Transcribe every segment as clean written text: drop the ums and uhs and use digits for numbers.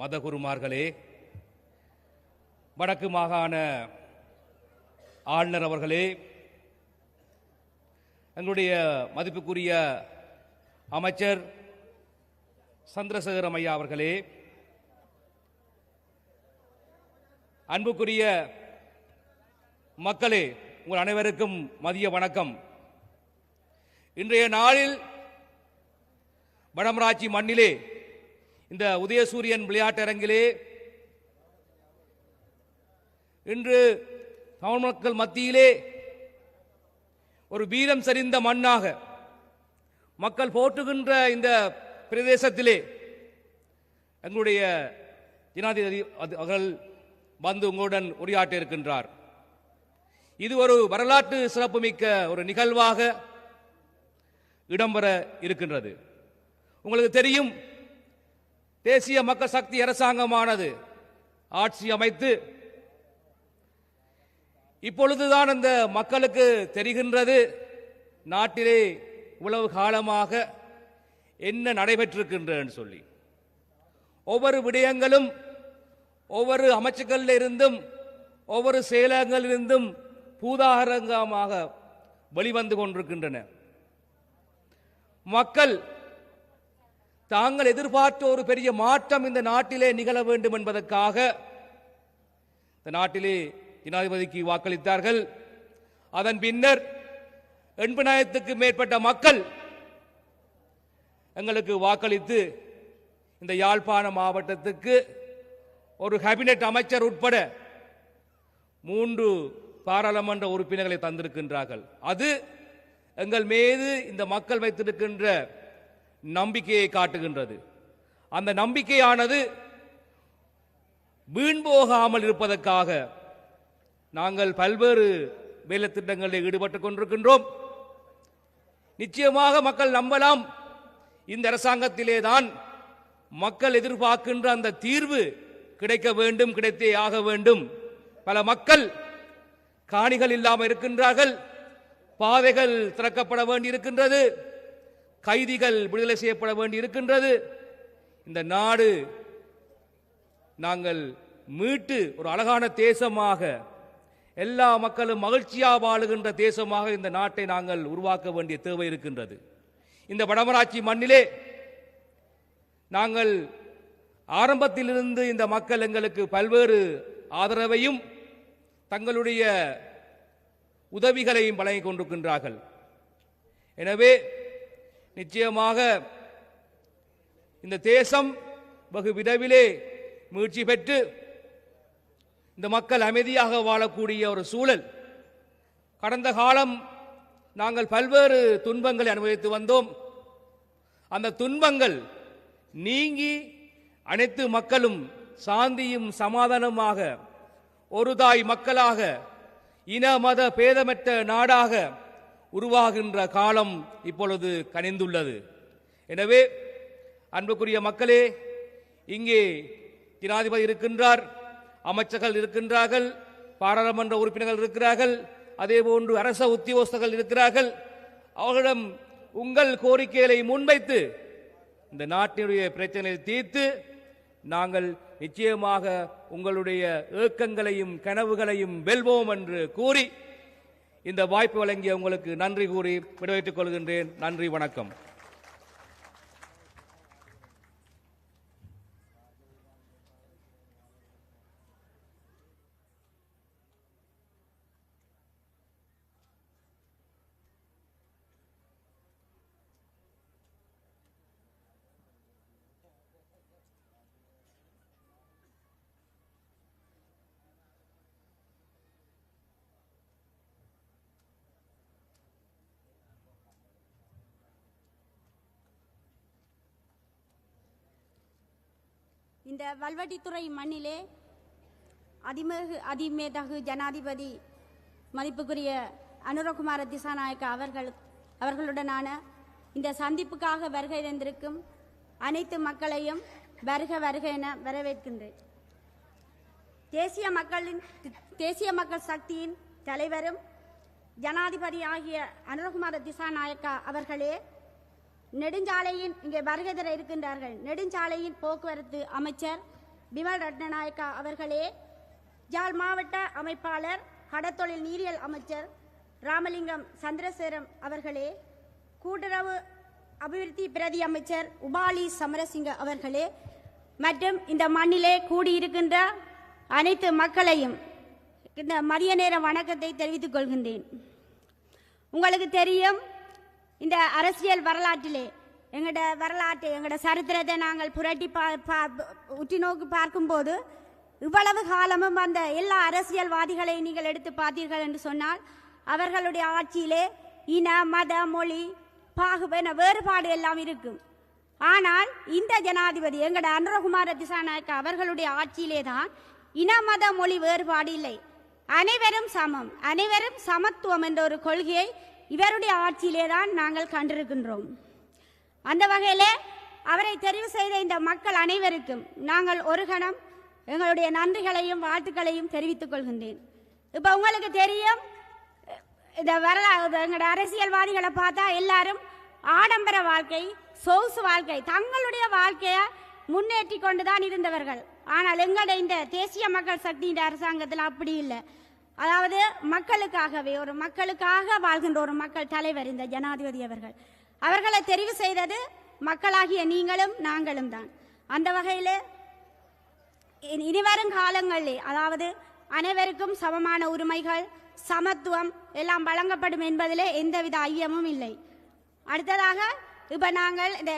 மதகுருமார்களே, வடக்கு மாகாண ஆளுநர் அவர்களே, எங்களுடைய மதிப்புக்குரிய அமைச்சர் சந்திரசேகரம் ஐயா அவர்களே, அன்புக்குரிய மக்களே, உங்கள் அனைவருக்கும் மதிய வணக்கம். இன்றைய நாளில் வடமராட்சி மண்ணிலே இந்த உதயசூரியன் விளையாட்டரங்கிலே இன்று தமிழ் மக்கள் மத்தியிலே ஒரு வீரம் சரிந்த மண்ணாக மக்கள் போற்றுகின்ற இந்த பிரதேசத்திலே எங்களுடைய ஜனாதிபதி அவர்கள் வந்து உங்களுடன் உரையாற்ற இருக்கின்றார். இது ஒரு வரலாற்று சிறப்புமிக்க ஒரு நிகழ்வாக இடம்பெற இருக்கின்றது. உங்களுக்கு தெரியும், தேசிய மக்கள் சக்தி அரசாங்கமானது ஆட்சி அமைத்து இப்பொழுதுதான் அந்த மக்களுக்கு தெரிகின்றது நாட்டிலே இவ்வளவு காலமாக என்ன நடைபெற்றிருக்கின்றன்னு சொல்லி. ஒவ்வொரு விடயங்களும் ஒவ்வொரு அமைச்சுக்களில் இருந்தும் ஒவ்வொரு செயலகங்களிலிருந்தும் பூதாகரங்கமாக வெளிவந்து கொண்டிருக்கின்றன. மக்கள் தாங்கள் எதிர்பார்த்த ஒரு பெரிய மாற்றம் இந்த நாட்டிலே நிகழ வேண்டும் என்பதற்காக இந்த நாட்டிலே ஜனாதிபதிக்கு வாக்களித்தார்கள். அதன் பின்னர் 80,000க்கும் மேற்பட்ட மக்கள் எங்களுக்கு வாக்களித்து இந்த யாழ்ப்பாண மாவட்டத்துக்கு ஒரு கேபினெட் அமைச்சர் உட்பட 3 பாராளுமன்ற உறுப்பினர்களை தந்திருக்கின்றார்கள். அது எங்கள் மீது இந்த மக்கள் வைத்திருக்கின்ற நம்பிக்கையை காட்டுகின்றது. அந்த நம்பிக்கையானது வீண் போகாமல் இருப்பதற்காக நாங்கள் பல்வேறு வேலை திட்டங்களில் ஈடுபட்டுக் கொண்டிருக்கின்றோம். நிச்சயமாக மக்கள் நம்பலாம், இந்த அரசாங்கத்திலே தான் மக்கள் எதிர்பார்க்கின்ற அந்த தீர்வு கிடைக்க வேண்டும், கிடைத்தே ஆக வேண்டும். பல மக்கள் காணிகள் இல்லாமல் இருக்கின்றார்கள், பாதைகள் திறக்கப்பட வேண்டி இருக்கின்றது, கைதிகள் விடுதலை செய்யப்பட வேண்டி இருக்கின்றது. இந்த நாடு நாங்கள் மீட்டு ஒரு அழகான தேசமாக, எல்லா மக்களும் மகிழ்ச்சியாக வாழுகின்ற தேசமாக இந்த நாட்டை நாங்கள் உருவாக்க வேண்டிய தேவை இருக்கின்றது. இந்த வடமராட்சி மண்ணிலே நாங்கள் ஆரம்பத்திலிருந்து இந்த மக்கள் எங்களுக்கு பல்வேறு ஆதரவையும் தங்களுடைய உதவிகளையும் வழங்கிக் கொண்டிருக்கின்றார்கள். எனவே நிச்சயமாக இந்த தேசம் வெகு விரைவிலே மீட்சி பெற்று இந்த மக்கள் அமைதியாக வாழக்கூடிய ஒரு சூழல். கடந்த காலம் நாங்கள் பல்வேறு துன்பங்களை அனுபவித்து வந்தோம். அந்த துன்பங்கள் நீங்கி அனைத்து மக்களும் சாந்தியும் சமாதானமாக ஒரு தாய் மக்களாக இன மத பேதமற்ற நாடாக உருவாகின்ற காலம் இப்பொழுது கனிந்துள்ளது. எனவே அன்புக்குரிய மக்களே, இங்கே ஜனாதிபதி இருக்கின்றார், அமைச்சர்கள் இருக்கின்றார்கள், பாராளுமன்ற உறுப்பினர்கள் இருக்கிறார்கள், அதேபோன்று அரச உத்தியோகஸ்தர்கள் இருக்கிறார்கள். அவர்களிடம் உங்கள் கோரிக்கைகளை முன்வைத்து இந்த நாட்டினுடைய பிரச்சனையை தீர்த்து நாங்கள் நிச்சயமாக உங்களுடைய ஏக்கங்களையும் கனவுகளையும் வெல்வோம் என்று கூறி இந்த வாய்ப்பு வழங்கிய உங்களுக்கு நன்றி கூறி விடைபெற்றுக் கொள்கின்றேன். நன்றி, வணக்கம். இந்த வல்வெட்டித்துறை மண்ணிலே அதிமேதகு ஜனாதிபதி மதிப்புக்குரிய அனுரகுமார திசாநாயக்க அவர்களுடனான இந்த சந்திப்புக்காக வருகை தந்திருக்கும் அனைத்து மக்களையும் வருக வருக என வரவேற்கின்றேன். தேசிய மக்கள் சக்தியின் தலைவரும் ஜனாதிபதி ஆகிய அனுரகுமார திசாநாயக்கா அவர்களே, நெடுஞ்சாலையின் இங்கே வருகை தர இருக்கின்றார்கள் நெடுஞ்சாலையின் போக்குவரத்து அமைச்சர் பிமல் ரட்நாயக்கா அவர்களே, யாழ் மாவட்ட அமைப்பாளர் கடத்தொழில் நீரியல் அமைச்சர் ராமலிங்கம் சந்திரசேகரம் அவர்களே, கூட்டுறவு அபிவிருத்தி பிரதி அமைச்சர் உபாலி சமரசிங்க அவர்களே மற்றும் இந்த மண்ணிலே கூடியிருக்கின்ற அனைத்து மக்களையும் இந்த மதிய நேர வணக்கத்தை தெரிவித்துக் கொள்கின்றேன். உங்களுக்கு தெரியும், இந்த அரசியல் வரலாற்றிலே எங்களோட சரித்திரத்தை நாங்கள் புரட்டி உற்று நோக்கி பார்க்கும்போது இவ்வளவு காலமும் அந்த எல்லா அரசியல்வாதிகளை நீங்கள் எடுத்து பார்த்தீர்கள் என்று சொன்னால் அவர்களுடைய ஆட்சியிலே இன மத மொழி பாகுபென வேறுபாடு எல்லாம் இருக்கும். ஆனால் இந்த ஜனாதிபதி எங்கட அனுரகுமார திசாநாயக்கா அவர்களுடைய ஆட்சியிலே தான் இன மத மொழி வேறுபாடு இல்லை, அனைவரும் சமம், அனைவரும் சமத்துவம் என்ற ஒரு கொள்கையை இவருடைய ஆட்சியிலே தான் நாங்கள் கண்டிருக்கின்றோம். அந்த வகையிலே அவரை தெரிவு செய்த இந்த மக்கள் அனைவருக்கும் நாங்கள் ஒரு கணம் எங்களுடைய நன்றிகளையும் வாழ்த்துக்களையும் தெரிவித்துக் கொள்கின்றேன். இப்போ உங்களுக்கு தெரியும், இந்த எங்களோட அரசியல்வாதிகளை பார்த்தா எல்லாரும் ஆடம்பர வாழ்க்கை, சொகுசு வாழ்க்கை, தங்களுடைய வாழ்க்கையை முன்னேற்றி கொண்டுதான் இருந்தவர்கள். ஆனால் எங்களுடைய இந்த தேசிய மக்கள் சக்தியின் அரசாங்கத்தில் அப்படி இல்லை. அதாவது மக்களுக்காகவே ஒரு மக்களுக்காக வாழ்கின்ற ஒரு மக்கள் தலைவர் இந்த ஜனாதிபதி அவர்கள். அவர்களை தெரிவு செய்தது மக்களாகிய நீங்களும் நாங்களும் தான். அந்த வகையில் இனிவரும் காலங்களில் அதாவது அனைவருக்கும் சமமான உரிமைகள் சமத்துவம் எல்லாம் வழங்கப்படும் என்பதிலே எந்தவித ஐயமும் இல்லை. அடுத்ததாக இப்போ நாங்கள் இந்த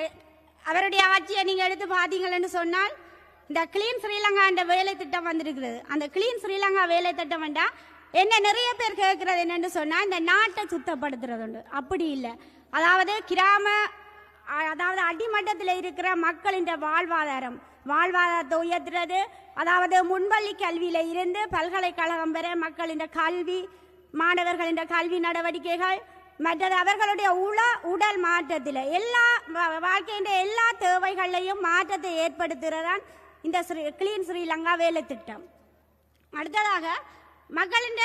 அவருடைய ஆட்சியை நீங்கள் எடுத்து பார்த்தீங்கன்னு சொன்னால் இந்த கிளீன் ஸ்ரீலங்கா என்ற வேலை திட்டம் வந்திருக்கிறது. அந்த கிளீன் ஸ்ரீலங்கா வேலை திட்டம் வேண்டாம் என்ன நிறைய பேர் கேட்கறது என்னன்னு சொன்னால் இந்த நாட்டை சுத்தப்படுத்துறது உண்டு. அப்படி இல்லை, அதாவது அதாவது அடிமட்டத்தில் இருக்கிற மக்களின் வாழ்வாதாரத்தை உயர்த்துறது, அதாவது முன்பள்ளி கல்வியில இருந்து பல்கலைக்கழகம் வரை மக்களின் கல்வி, மாணவர்களின் கல்வி நடவடிக்கைகள், மற்றது அவர்களுடைய உடல் மாற்றத்தில் எல்லா வாழ்க்கையின் எல்லா தேவைகளையும் மாற்றத்தை ஏற்படுத்துகிறதான் இந்த கிளீன் ஸ்ரீலங்கா வேலை திட்டம். அடுத்ததாக மக்களின்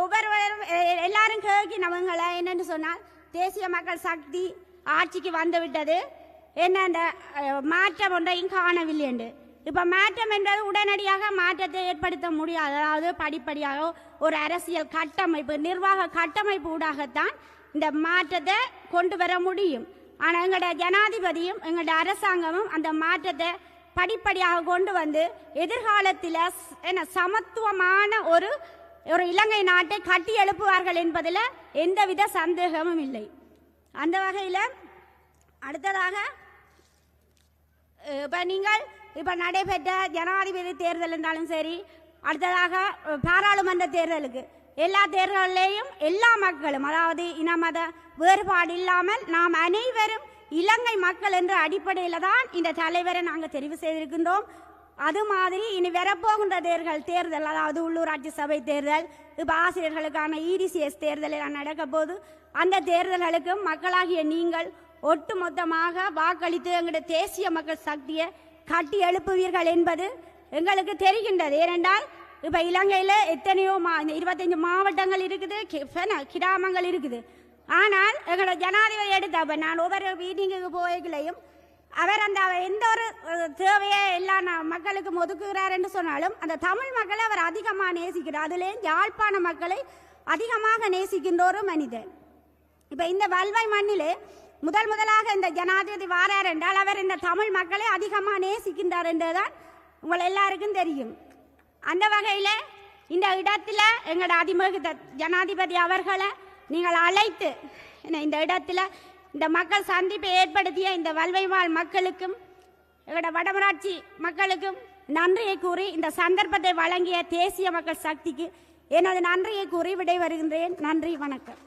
ஒவ்வொருவரும் எல்லாரும் கேட்கினவங்களை என்னென்னு சொன்னால் தேசிய மக்கள் சக்தி ஆட்சிக்கு வந்து விட்டது, என்ன அந்த மாற்றம் ஒன்றையும் காணவில்லை என்று. இப்போ மாற்றம் என்றது உடனடியாக மாற்றத்தை ஏற்படுத்த முடியாது. அதாவது படிப்படியாக ஒரு அரசியல் கட்டமைப்பு, நிர்வாக கட்டமைப்பு ஊடாகத்தான் இந்த மாற்றத்தை கொண்டு வர முடியும். ஆனால் எங்களோட ஜனாதிபதியும் எங்களோட அரசாங்கமும் அந்த மாற்றத்தை படிப்படியாக கொண்டு வந்து எதிர்காலத்தில் என்ன சமத்துவமான ஒரு இலங்கை நாட்டை கட்டி எழுப்புவார்கள் என்பதில் எந்தவித சந்தேகமும் இல்லை. அந்த வகையில் அடுத்ததாக இப்போ நீங்கள் இப்போ நடைபெற்ற ஜனாதிபதி தேர்தல் என்றாலும் சரி, அடுத்ததாக பாராளுமன்ற தேர்தலுக்கு எல்லா தேர்தலிலேயும் எல்லா மக்களும் அதாவது இன மத வேறுபாடு இல்லாமல் நாம் அனைவரும் இலங்கை மக்கள் என்ற அடிப்படையில் தான் இந்த தலைவரை நாங்கள் தெரிவு செய்திருக்கின்றோம். அது மாதிரி இனி வரப்போகின்ற தேர்தல் அதாவது உள்ளூராட்சி சபை தேர்தல், இப்போ ஆசிரியர்களுக்கான இடிசிஎஸ் தேர்தல் எல்லாம் நடக்க போது அந்த தேர்தல்களுக்கும் மக்களாகிய நீங்கள் ஒட்டுமொத்தமாக வாக்களித்து எங்களுடைய தேசிய மக்கள் சக்தியை கட்டி எழுப்புவீர்கள் என்பது எங்களுக்கு தெரிகின்றது. ஏனென்றால் இப்போ இலங்கையில் எத்தனையோ 25 மாவட்டங்கள் இருக்குது, கிராமங்கள் இருக்குது. ஆனால் எங்களோட ஜனாதிபதி எடுத்த நான் ஒவ்வொரு மீட்டிங்குக்கு போய்களையும் அவர் அந்த எந்த ஒரு தேவையை எல்லா மக்களுக்கும் ஒதுக்குகிறார் என்று சொன்னாலும் அந்த தமிழ் மக்களை அவர் அதிகமாக நேசிக்கிறார். அதுலேயும் யாழ்ப்பாண மக்களை அதிகமாக நேசிக்கின்ற ஒரு மனிதர். இப்போ இந்த வல்வாய் மண்ணிலே முதலாக இந்த ஜனாதிபதி வாரார் என்றால் அவர் இந்த தமிழ் மக்களை அதிகமாக நேசிக்கின்றார் என்றுதான் உங்கள் எல்லாருக்கும் தெரியும். அந்த வகையில் இந்த இடத்துல எங்களோட அதிமுக ஜனாதிபதி அவர்களை நீங்கள் அழைத்து இந்த இடத்துல இந்த மக்கள் சந்திப்பை ஏற்படுத்திய இந்த வல்வாய் வாழ் மக்களுக்கும் எங்களோட வடமராட்சி மக்களுக்கும் நன்றியை கூறி இந்த சந்தர்ப்பத்தை வழங்கிய தேசிய மக்கள் சக்திக்கு எனது நன்றியை கூறி விடைபெறுகின்றேன். நன்றி, வணக்கம்.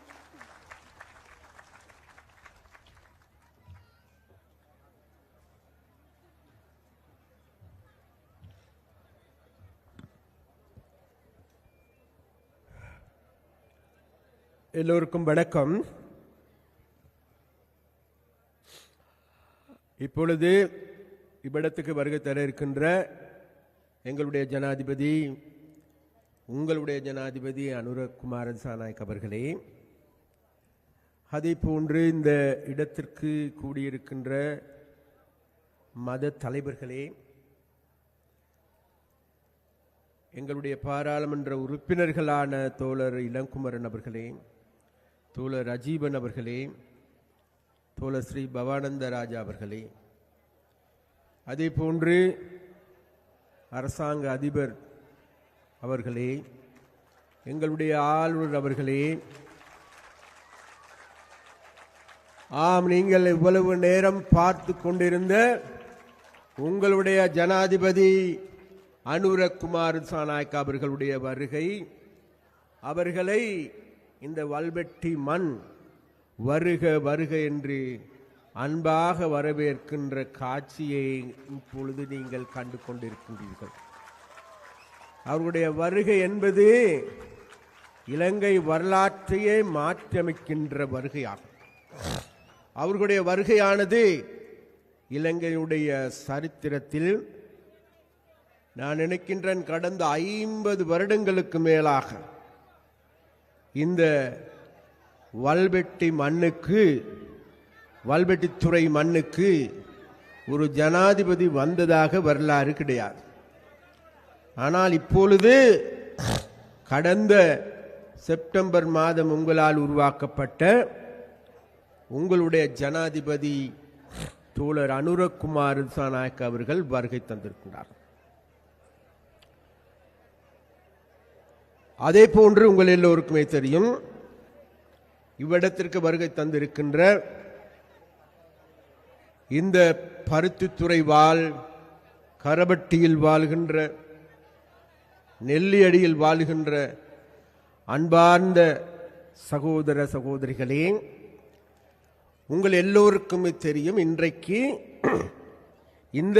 எல்லோருக்கும் வணக்கம். இப்பொழுது இவ்விடத்துக்கு வருகை தர இருக்கின்ற எங்களுடைய ஜனாதிபதி, உங்களுடைய ஜனாதிபதி அனுரகுமார திசாநாயக்க அவர்களே, அதே போன்று இந்த இடத்திற்கு கூடியிருக்கின்ற மத தலைவர்களே, எங்களுடைய பாராளுமன்ற உறுப்பினர்களான தோழர் இளங்குமரன் அவர்களே, தோழர் அஜீபன் அவர்களே, தோழர் ஸ்ரீ பவானந்த ராஜா அவர்களே, அதே போன்று அரசாங்க அதிபர் அவர்களே, எங்களுடைய ஆளுநர் அவர்களே, ஆம், நீங்கள் இவ்வளவு நேரம் பார்த்து கொண்டிருந்த உங்களுடைய ஜனாதிபதி அனுரகுமார் திசாநாயக்கா அவர்களுடைய வருகை, அவர்களை இந்த வல்வெட்டி மண் வருக வருக என்று அன்பாக வரவேற்கின்ற காட்சியை இப்பொழுது நீங்கள் கண்டு கொண்டிருக்கின்றீர்கள். அவருடைய வருகை என்பது இலங்கை வரலாற்றையே மாற்றியமைக்கின்ற வருகையாகும். அவர்களுடைய வருகையானது இலங்கையுடைய சரித்திரத்தில் நான் நினைக்கின்றேன் கடந்த 50 வருடங்களுக்கு மேலாக இந்த வல்வெட்டி மண்ணுக்கு, வல்வெட்டித்துறை மண்ணுக்கு ஒரு ஜனாதிபதி வந்ததாக வரலாறு கிடையாது. ஆனால் இப்பொழுது கடந்த செப்டம்பர் மாதம் உங்களால் உருவாக்கப்பட்ட உங்களுடைய ஜனாதிபதி தோழர் அனுரகுமார் திசாநாயக்க அவர்கள் வருகை தந்திருக்கிறார். அதே போன்று உங்கள் எல்லோருக்குமே தெரியும், இவ்விடத்திற்கு வருகை தந்திருக்கின்ற இந்த பருத்தித்துறை வாழ், கரபட்டியில் வாழ்கின்ற, நெல்லியடியில் வாழ்கின்ற அன்பார்ந்த சகோதர சகோதரிகளே, உங்கள் எல்லோருக்குமே தெரியும், இன்றைக்கு இந்த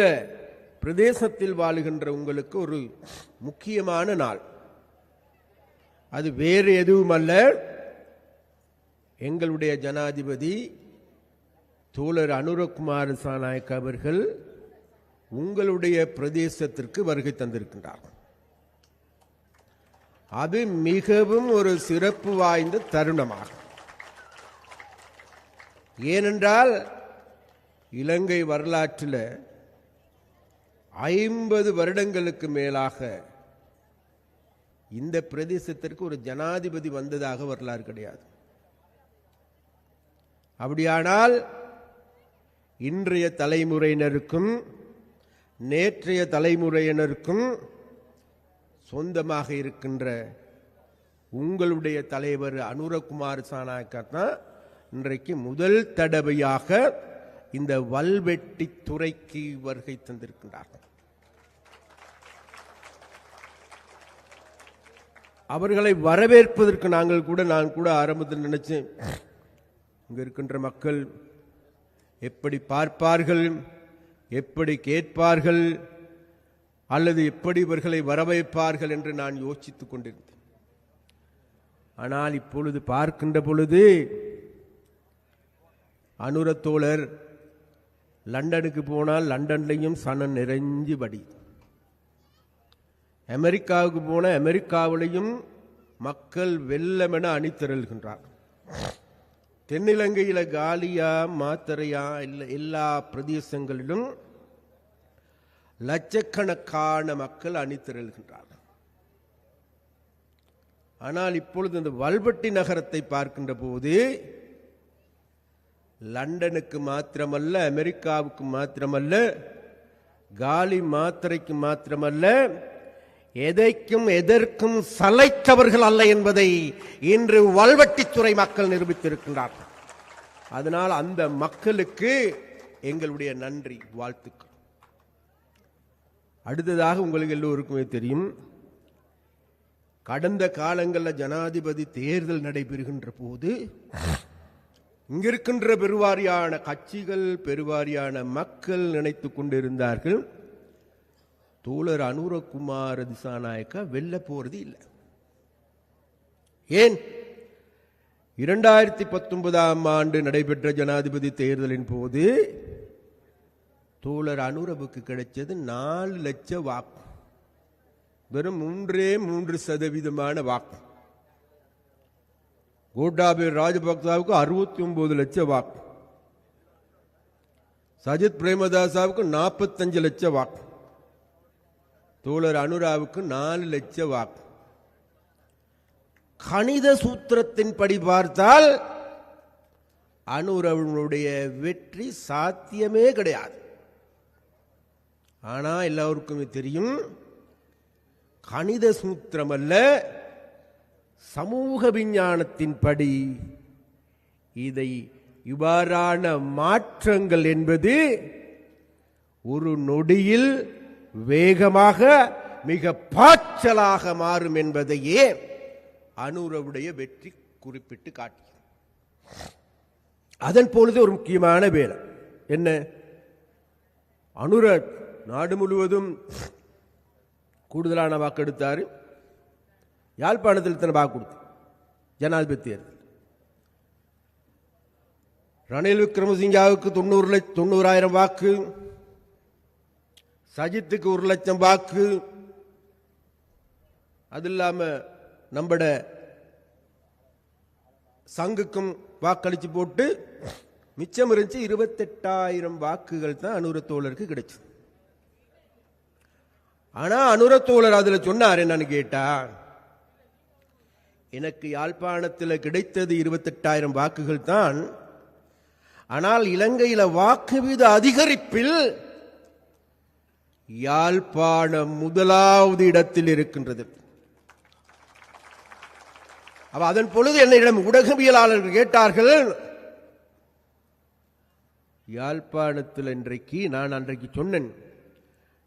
பிரதேசத்தில் வாழுகின்ற உங்களுக்கு ஒரு முக்கியமான நாள். அது வேறு எதுவும் அல்ல, எங்களுடைய ஜனாதிபதி தோழர் அனுரகுமார் திசாநாயக்க அவர்கள் உங்களுடைய பிரதேசத்திற்கு வருகை தந்திருக்கின்றார். அது மிகவும் ஒரு சிறப்பு வாய்ந்த தருணமாகும். ஏனென்றால் இலங்கை வரலாற்றில் 50 வருடங்களுக்கு மேலாக இந்த பிரதேசத்திற்கு ஒரு ஜனாதிபதி வந்ததாக வரலாறு கிடையாது. அப்படியானால் இன்றைய தலைமுறையினருக்கும் நேற்றைய தலைமுறையினருக்கும் சொந்தமாக இருக்கின்ற உங்களுடைய தலைவர் அனுரகுமார் திசாநாயக்கா தான் இன்றைக்கு முதல் தடவையாக இந்த வல்வெட்டி துறைக்கு வருகை தந்திருக்கின்றார்கள். அவர்களை வரவேற்பதற்கு நான் கூட ஆரம்பத்தில் நினைச்சேன், இங்க இருக்கின்ற மக்கள் எப்படி பார்ப்பார்கள், எப்படி கேட்பார்கள், அல்லது எப்படி இவர்களை வரவேற்பார்கள் என்று நான் யோசித்துக் கொண்டிருந்தேன். ஆனால் இப்பொழுது பார்க்கின்ற பொழுது அனுரத்தோழர் லண்டனுக்கு போனால் லண்டன்லையும் சனம் நிறைஞ்சு படி, அமெரிக்காவுக்கு போன அமெரிக்காவிலையும் மக்கள் வெள்ளமென அணிதிரள்கின்றார். தென்னிலங்கையில் காலியா மாத்தரையா எல்லா பிரதேசங்களிலும் லட்சக்கணக்கான மக்கள் அணிதிரள்கின்றார். ஆனால் இப்பொழுது இந்த வல்வெட்டி நகரத்தை பார்க்கின்ற போது லண்டனுக்கு மாத்திரமல்ல, அமெரிக்காவுக்கு மாத்திரமல்ல, காலி மாத்திரைக்கு மாத்திரமல்ல, எதைக்கும் எதற்கும் சளைத்தவர்கள் அல்ல என்பதை இன்று வல்வெட்டித்துறை மக்கள் நிரூபித்திருக்கின்றார்கள். அதனால் அந்த மக்களுக்கு எங்களுடைய நன்றி, வாழ்த்துக்கள். அடுத்ததாக உங்களுக்கு எல்லோருக்குமே தெரியும், கடந்த காலங்களில் ஜனாதிபதி தேர்தல் நடைபெறுகின்ற போது இங்கிருக்கின்ற பெருவாரியான கட்சிகள், பெருவாரியான மக்கள் நினைத்துக் கொண்டிருந்தார்கள், தோழர் அனுரகுமார் திசாநாயக்கா வெல்ல போறது இல்லை. ஏன்? 2019 ஆண்டு நடைபெற்ற ஜனாதிபதி தேர்தலின் போது தோழர் அனுரவுக்கு கிடைச்சது 4 லட்சம் வாக்கு, வெறும் 3% வாக்கு. கோட்டாபய ராஜபக்சாவுக்கு 69 லட்சம் வாக்கு, சஜித் பிரேமதாசாவுக்கு 45 லட்சம் வாக்கு, தோழர் அனுராவுக்கு 4 லட்சம் வாக்கு. கணித சூத்திரத்தின்படி பார்த்தால் அனுரவனுடைய வெற்றி சாத்தியமே கிடையாது. ஆனா எல்லாருக்குமே தெரியும், கணித சூத்திரம் அல்ல, சமூக விஞ்ஞானத்தின்படி இதை இவ்வாறான மாற்றங்கள் என்பது ஒரு நொடியில் வேகமாக மிக பாய்ச்சலாக மாறும் என்பதையே அனுரவுடைய வெற்றி குறிப்பிட்டு காட்டி. அதன் பொழுது ஒரு முக்கியமான வேலை என்ன, அனுர நாடு முழுவதும் கூடுதலான வாக்கு எடுத்தாரு, யாழ்ப்பாணத்தில் இத்தனை வாக்கு கொடுத்து ஜனாதிபதி தேர்தல். ரணில் விக்ரமசிங்காவுக்கு 90,000 வாக்கு, சஜித்துக்கு 1 லட்சம் வாக்கு, அது இல்லாம நம்மட சங்குக்கும் வாக்களிச்சு போட்டு மிச்சம் இருந்துச்சு 28,000 வாக்குகள் தான் அனுர தோழருக்கு கிடைச்சது. ஆனா அனுர தோழர் அதுல சொன்னார் என்னன்னு கேட்டா, எனக்கு யாழ்ப்பாணத்தில் கிடைத்தது 28,000 வாக்குகள் தான், ஆனால் இலங்கையில வாக்கு வீத அதிகரிப்பில் யாழ்ப்பாணம் முதலாவது இடத்தில் இருக்கின்றது. அதன் பொழுது என்னிடம் ஊடகவியலாளர்கள் கேட்டார்கள், யாழ்ப்பாணத்தில் இன்றைக்கு நான் அன்றைக்கு சொன்னேன்,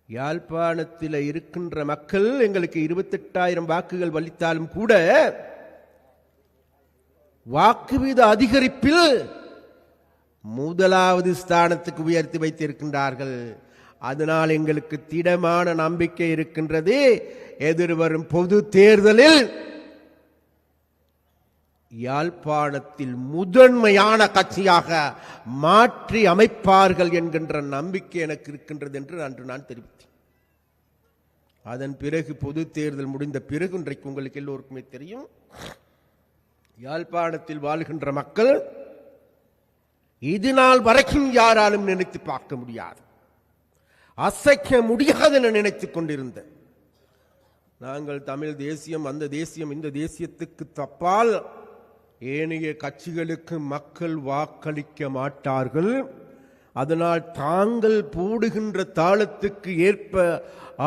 யாழ்ப்பாணத்தில் இருக்கின்ற மக்கள் எங்களுக்கு 28,000 வாக்குகள் வலித்தாலும் கூட வாக்கு வீத அதிகரிப்பில் முதலாவது ஸ்தானத்துக்கு உயர்த்தி வைத்திருக்கின்றார்கள். அதனால் எங்களுக்கு திடமான நம்பிக்கை இருக்கின்றது, எதிர்வரும் பொது தேர்தலில் யாழ்ப்பாணத்தில் முதன்மையான கட்சியாக மாற்றி அமைப்பார்கள் என்கின்ற நம்பிக்கை எனக்கு இருக்கின்றது என்று அன்று நான் தெரிவித்தேன். அதன் பிறகு பொது தேர்தல் முடிந்த பிறகு இன்றைக்கு உங்களுக்கு எல்லோருக்குமே தெரியும், யாழ்ப்பாணத்தில் வாழ்கின்ற மக்கள் இதுநாள் வரைக்கும் யாராலும் நினைத்து பார்க்க முடியாது, அசைக்க முடியாது என நினைத்துக் கொண்டிருந்த நாங்கள் தமிழ் தேசியம், அந்த தேசியம், இந்த தேசியத்துக்கு தப்பால் ஏனைய கட்சிகளுக்கு மக்கள் வாக்களிக்க மாட்டார்கள், அதனால் தாங்கள் போடுகின்ற தாளத்துக்கு ஏற்ப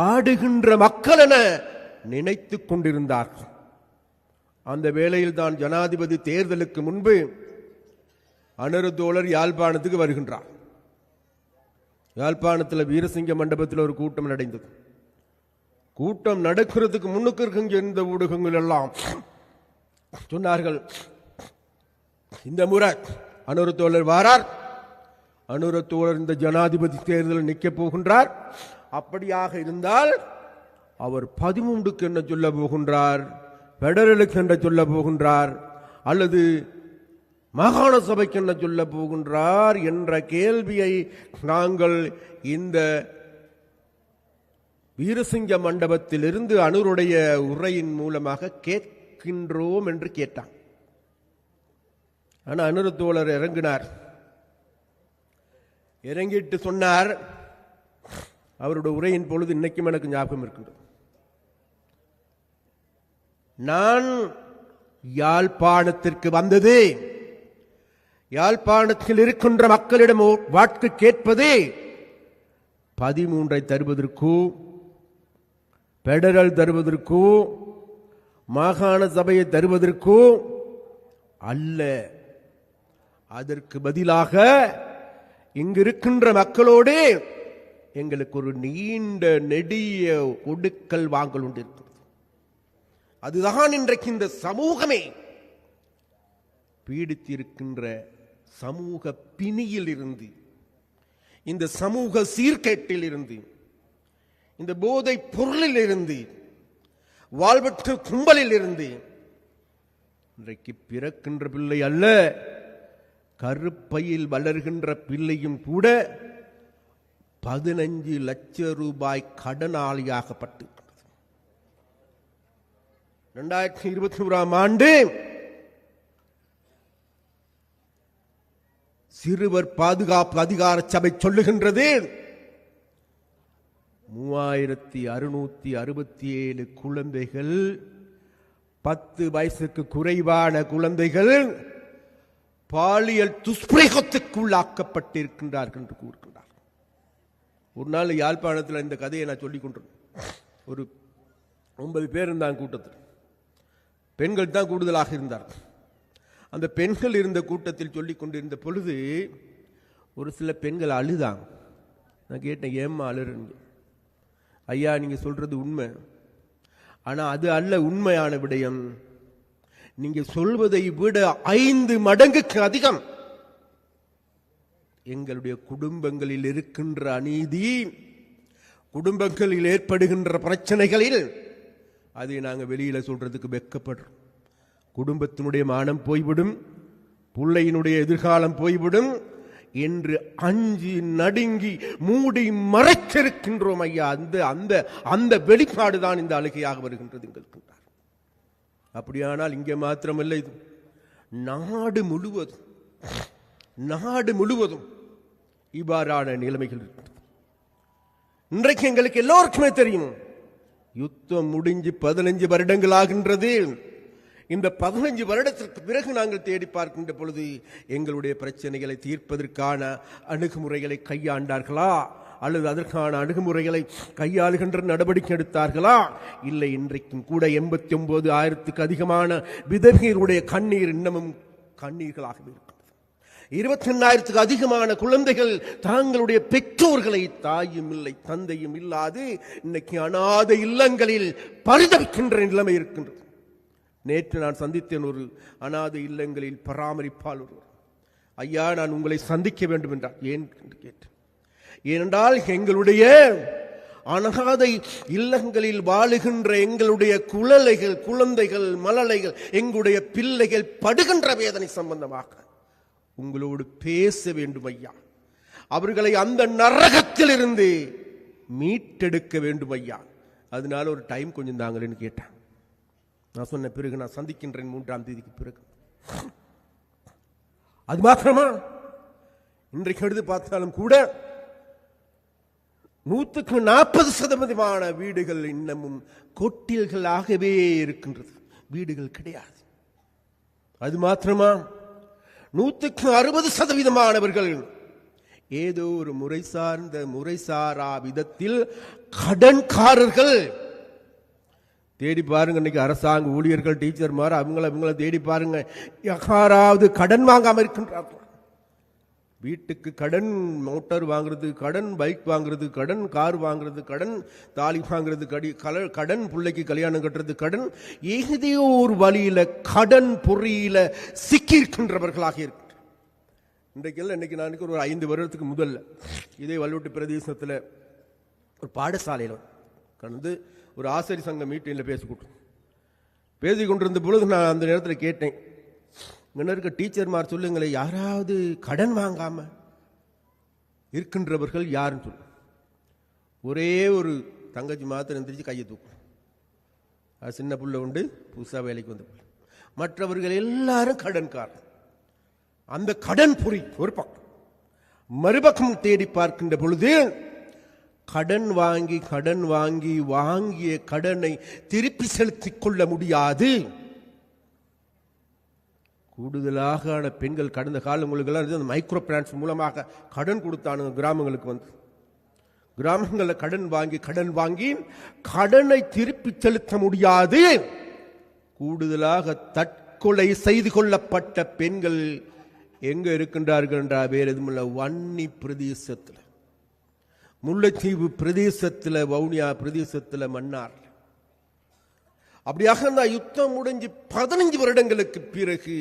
ஆடுகின்ற மக்கள் என நினைத்துக் கொண்டிருந்தார்கள். அந்த வேளையில் தான் ஜனாதிபதி தேர்தலுக்கு முன்பு அனுர தோழர் யாழ்ப்பாணத்துக்கு வருகின்றார். யாழ்ப்பாணத்தில் வீரசிங்க மண்டபத்தில் ஒரு கூட்டம் நடந்தது. கூட்டம் நடக்கிறதுக்கு முன்னுக்கு இருக்க இந்த ஊடகங்கள் எல்லாம் சொன்னார்கள், இந்த முறை அனுர தோழர் வாரார், அனுர தோழர் இந்த ஜனாதிபதி தேர்தலில் நிற்கப் போகின்றார், அப்படியாக இருந்தால் அவர் 13க்கு என்ன சொல்ல போகின்றார், பெடரலுக்கு என்ன சொல்ல போகின்றார், அல்லது மாகாண சபைக்கு என்ன சொல்ல போகின்றார் என்ற கேள்வியை நாங்கள் இந்த வீரசிங்க மண்டபத்திலிருந்து அனுருடைய உரையின் மூலமாக கேட்கின்றோம் என்று கேட்டான். ஆனால் அனுர தோழர் இறங்கினார். இறங்கிட்டு சொன்னார், அவருடைய உரையின் பொழுது இன்னைக்கும் எனக்கு ஞாபகம் இருக்கின்றது, நான் யாழ்ப்பாணத்திற்கு வந்தது, யாழ்ப்பாணத்தில் இருக்கின்ற மக்களிடம் வாக்கு கேட்பது 13 தருவதற்கோ, பெடரல் தருவதற்கோ, மாகாண சபையை தருவதற்கோ அல்ல, அதற்கு பதிலாக இங்கிருக்கின்ற மக்களோடு எங்களுக்கு ஒரு நீண்ட நெடிய ஒடுக்கல் வாங்கல் உண்டு இருக்கிறது. அதுதான் இன்றைக்கு இந்த சமூகமே பீடித்திருக்கின்ற சமூக பிணியில் இருந்து, இந்த சமூக சீர்கேட்டில் இருந்து, இந்த போதை பொருளில் இருந்து, வாழ்வற்ற கும்பலில் இருந்து இன்றைக்கு பிறக்கின்ற பிள்ளை அல்ல, கருப்பையில் வளர்கின்ற பிள்ளையும் கூட 15 லட்சம் ரூபாய் கடனாளியாகப்பட்டிருக்கிறது. 2021 ஆண்டு சிறுவர் பாதுகாப்பு அதிகார சபை சொல்லுகின்றது 3667 குழந்தைகள் 10 வயசுக்கு குறைவான குழந்தைகள் பாலியல் துஷ்பிரயோகத்துக்குள்ளாக்கப்பட்டிருக்கின்றார்கள் என்று கூறுகின்றார். ஒரு நாள் யாழ்ப்பாணத்தில் இந்த கதையை நான் சொல்லிக் கொண்டிருந்தேன். ஒரு 9 பேர் இருந்தாங்க கூட்டத்தில். பெண்கள் தான் கூடுதலாக இருந்தார்கள். அந்த பெண்கள் இருந்த கூட்டத்தில் சொல்லிக் கொண்டிருந்த பொழுது ஒரு சில பெண்கள் அழுதாங்க. நான் கேட்டேன், ஏம்மா அழுறீங்க? ஐயா, நீங்க சொல்றது உண்மை, ஆனா அது அல்ல உண்மையான விடயம். நீங்க சொல்வதை விட 5 மடங்குக்கு அதிகம் எங்களுடைய குடும்பங்களில் இருக்கின்ற அநீதி, குடும்பங்களில் ஏற்படுகின்ற பிரச்சனைகளில் அதை நாங்கள் வெளியில சொல்றதுக்கு வெட்கப்படுறோம். குடும்பத்தினுடைய மானம் போய்விடும், பிள்ளையினுடைய எதிர்காலம் போய்விடும் என்று அஞ்சு நடுங்கி மூடி மறைத்திருக்கின்றோம் ஐயா. அந்த வெளிப்பாடுதான் இந்த அழுகையாக வருகின்றது எங்களுக்கு. அப்படியானால் இங்கே மாத்திரமல்ல, இது நாடு முழுவதும் இவ்வாறான நிலைமைகள் இருக்கிறது. இன்றைக்கு எங்களுக்கு எல்லோருக்குமே தெரியும், யுத்தம் முடிஞ்சு 15 வருடங்கள் ஆகின்றது. இந்த 15 வருடத்திற்கு பிறகு நாங்கள் தேடி பார்க்கின்ற பொழுது எங்களுடைய பிரச்சனைகளை தீர்ப்பதற்கான அணுகுமுறைகளை கையாண்டார்களா, அல்லது அதற்கான அணுகுமுறைகளை கையாளுகின்ற நடவடிக்கை எடுத்தார்களா? இல்லை. இன்றைக்கும் கூட 89,000க்கு அதிகமான விதவைகளுடைய கண்ணீர் இன்னமும் கண்ணீர்களாகவே இருக்கிறது. 28,000க்கு அதிகமான குழந்தைகள் தாங்களுடைய பெற்றோர்களை, தாயும் இல்லை தந்தையும் இல்லாது இன்னைக்கு அநாத இல்லங்களில் பரிதவிக்கின்ற நிலைமை இருக்கின்றது. நேற்று நான் சந்தித்தேன் ஒரு அநாத இல்லங்களில் பராமரிப்பால் ஒருவர். ஐயா, நான் உங்களை சந்திக்க வேண்டும் என்றார். ஏன் என்று கேட்டேன். ஏனென்றால் எங்களுடைய அனாதை இல்லங்களில் வாழுகின்ற எங்களுடைய குழந்தைகள் மழலைகள், எங்களுடைய பிள்ளைகள் படுகின்ற வேதனை சம்பந்தமாக உங்களோடு பேச வேண்டும் ஐயா. அவர்களை அந்த நரகத்தில் இருந்து மீட்டெடுக்க வேண்டும் ஐயா. அதனால ஒரு டைம் கொஞ்சம் தாங்களேன்னு கேட்டேன். நான் சொன்ன பிறகு நான் சந்திக்கின்றேன் 3ஆம் தேதிக்கு பிறகு. அது மாத்திரமா, இன்றைக்கு எடுத்து பார்த்தாலும் கூட 140% வீடுகள் இன்னமும் கொட்டில்களாகவே இருக்கின்றது, வீடுகள் கிடையாது. அது மாத்திரமா, 160% ஏதோ ஒரு முறை சார்ந்த முறைசாரா விதத்தில் கடன்காரர்கள். தேடி பாருங்க, இன்னைக்கு அரசாங்க ஊழியர்கள், டீச்சர்மார், அவங்கள தேடி பாருங்க, யாராவது கடன் வாங்காம இருக்கின்றார்கள். வீட்டுக்கு கடன், மோட்டார் வாங்குறது கடன், பைக் வாங்குறது கடன், கார் வாங்குறது கடன், தாலி வாங்குறது கடன், பிள்ளைக்கு கல்யாணம் கட்டுறது கடன், ஏதோ ஒரு வழியில கடன் பொறியில சிக்கியிருக்கின்றவர்களாக இருக்கு. இன்னைக்கு நான் ஒரு 5 வருடத்துக்கு முதல்ல இதே வல்லுவட்டி பிரதேசத்தில் ஒரு பாடசாலையில் கடந்து ஒரு ஆசிரியர் சங்க மீட்டிங்கில் பேசிக்கொண்டிருந்த பொழுது நான் அந்த நேரத்தில் கேட்டேன், இங்கே இருக்க டீச்சர்மார் சொல்லுங்களே, யாராவது கடன் வாங்காம இருக்கின்றவர்கள் யாருன்னு சொல்லு. ஒரே ஒரு தங்கச்சி மாத்திரம் எந்திரிச்சு கையை தூக்கும். அது சின்ன புள்ள உண்டு, புதுசாக வேலைக்கு வந்த பிள்ளை. மற்றவர்கள் எல்லாரும் கடன்காரர். அந்த கடன் பொறி ஒரு பக்கம். மறுபக்கம் தேடி பார்க்கின்ற பொழுது கடன் வாங்கி வாங்கிய கடனை திருப்பி செலுத்திக் கொள்ள முடியாது. கூடுதலாக பெண்கள் கடந்த காலங்களுக்கெல்லாம் மைக்ரோ பினான்ஸ் மூலமாக கடன் கொடுத்தானுங்க. கிராமங்களுக்கு வந்து கிராமங்களில் கடன் வாங்கி கடனை திருப்பி செலுத்த முடியாது. கூடுதலாக தற்கொலை செய்து கொள்ளப்பட்ட பெண்கள் எங்க இருக்கின்றார்கள் என்றால் வேறு எதுவும் வன்னி பிரதேசத்தில், முல்லைத்தீவு பிரதேசத்தில், வவுனியா பிரதேசத்தில், மன்னார். அப்படியாக அந்த யுத்தம் முடிஞ்சு 15 வருடங்களுக்கு பிறகு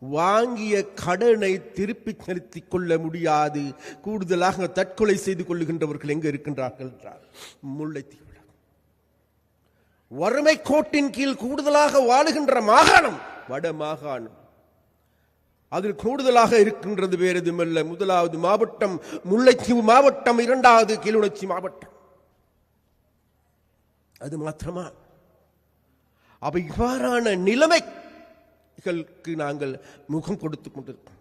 வாங்கிய கடனை திருப்பி செலுத்திக் கொள்ள முடியாது. கூடுதலாக தற்கொலை செய்து கொள்ளுகின்றவர்கள் எங்க இருக்கின்றார்கள் என்றால் முல்லைத்தீவு. வறுமை கோட்டின் கீழ் கூடுதலாக வாழுகின்ற மாகாணம் வட மாகாணம். அதில் கூடுதலாக இருக்கின்றது வேறு எதுவுமல்ல. 1வது மாவட்டம் முல்லைத்தீவு மாவட்டம், 2வது கிளிநொச்சி மாவட்டம். அது மாத்திரமா? அப்ப இவ்வாறான நிலைமைகளுக்கு நாங்கள் முகம் கொடுத்துக் கொண்டிருக்கிறோம்.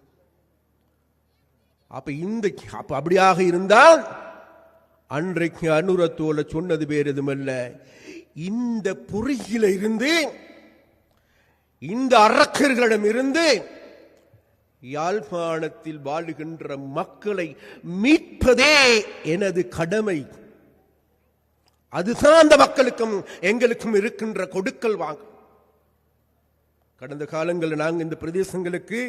அப்ப அப்படியாக இருந்தால் அன்றைக்கு அனுரத்தோல சொன்னது வேறு எதுமல்ல, இந்த பொறியில இருந்து, இந்த அரக்கர்களிடம் இருந்து யாழ்ப்பாணத்தில் வாழுகின்ற மக்களை மீட்பதே எனது கடமை. அதுதான் அந்த மக்களுக்கும் எங்களுக்கும் இருக்கின்ற கொடுக்கல் வாங்க. கடந்த காலங்களில் நாங்கள் இந்த பிரதேசங்களுக்கு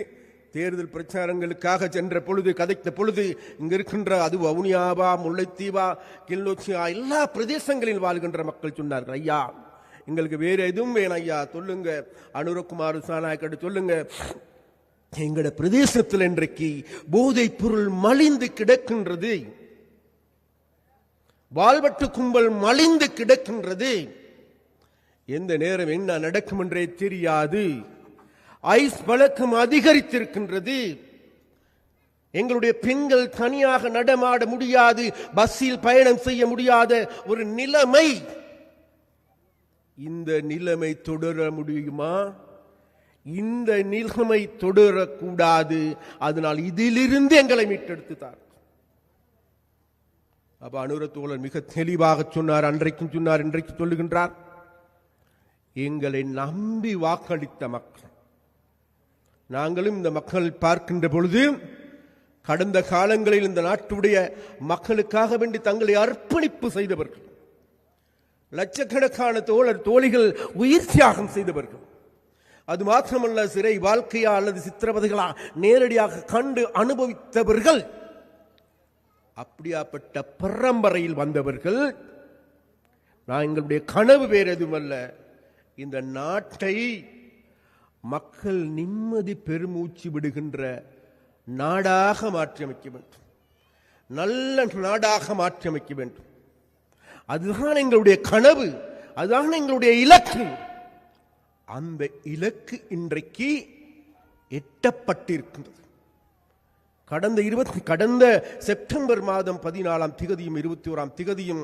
தேர்தல் பிரச்சாரங்களுக்காக சென்ற பொழுது, கதைத்த பொழுது, இங்க இருக்கின்ற அது வவுனியாவா, முல்லைத்தீவா, கிளிநொச்சியா, எல்லா பிரதேசங்களில் வாழ்கின்ற மக்கள் சொன்னார்கள், ஐயா எங்களுக்கு வேற எதுவும் வேணும் ஐயா, சொல்லுங்க அனுரகுமார் சாநாயக்கட்டு சொல்லுங்க, எங்கட பிரதேசத்தில் இன்றைக்கு போதைப் பொருள் மலிந்து கிடக்கின்றது, வாழ்வட்டு கும்பல் மலிந்து கிடக்கின்றது, எந்த நேரம் என்ன நடக்கும் என்றே தெரியாது, ஐஸ் பழக்கம் அதிகரித்திருக்கின்றது, எங்களுடைய பெண்கள் தனியாக நடமாட முடியாது, பஸ்ஸில் பயணம் செய்ய முடியாத ஒரு நிலைமை. இந்த நிலைமை தொடர முடியுமா? இந்த நிலைமை தொடரக்கூடாது. அதனால் இதிலிருந்து எங்களை மீட்டெடுத்துத்தார். அப்ப அனுரத்தோழர் மிக தெளிவாக சொன்னார், அன்றைக்கும் சொன்னார், இன்றைக்கு சொல்லுகின்றார், எங்களை நம்பி வாக்களித்த மக்கள், நாங்களும் இந்த மக்கள் பார்க்கின்ற பொழுது கடந்த காலங்களில் இந்த நாட்டுடைய மக்களுக்காக வேண்டி தங்களை அர்ப்பணிப்பு செய்தவர்கள், லட்சக்கணக்கான தோழர் தோழிகள் உயிர் தியாகம் செய்தவர்கள், அது மாத்திரமல்ல சிறை வாழ்க்கையா அல்லது சித்திரவதைகளா நேரடியாக கண்டு அனுபவித்தவர்கள், அப்படியாப்பட்ட பரம்பரையில் வந்தவர்கள். நான் எங்களுடைய கனவு வேறு எதுவுமல்ல, இந்த நாட்டை மக்கள் நிம்மதி பெருமூச்சு விடுகின்ற நாடாக மாற்றியமைக்க வேண்டும், நல்ல நாடாக மாற்றியமைக்க வேண்டும். அதுதான் எங்களுடைய கனவு, அதுதான் எங்களுடைய இலக்கு. அந்த இலக்கு இன்றைக்கு எட்டப்பட்டிருக்கின்றது. கடந்த செப்டம்பர் மாதம் 14ஆம் திகதியும் 21ஆம் திகதியும்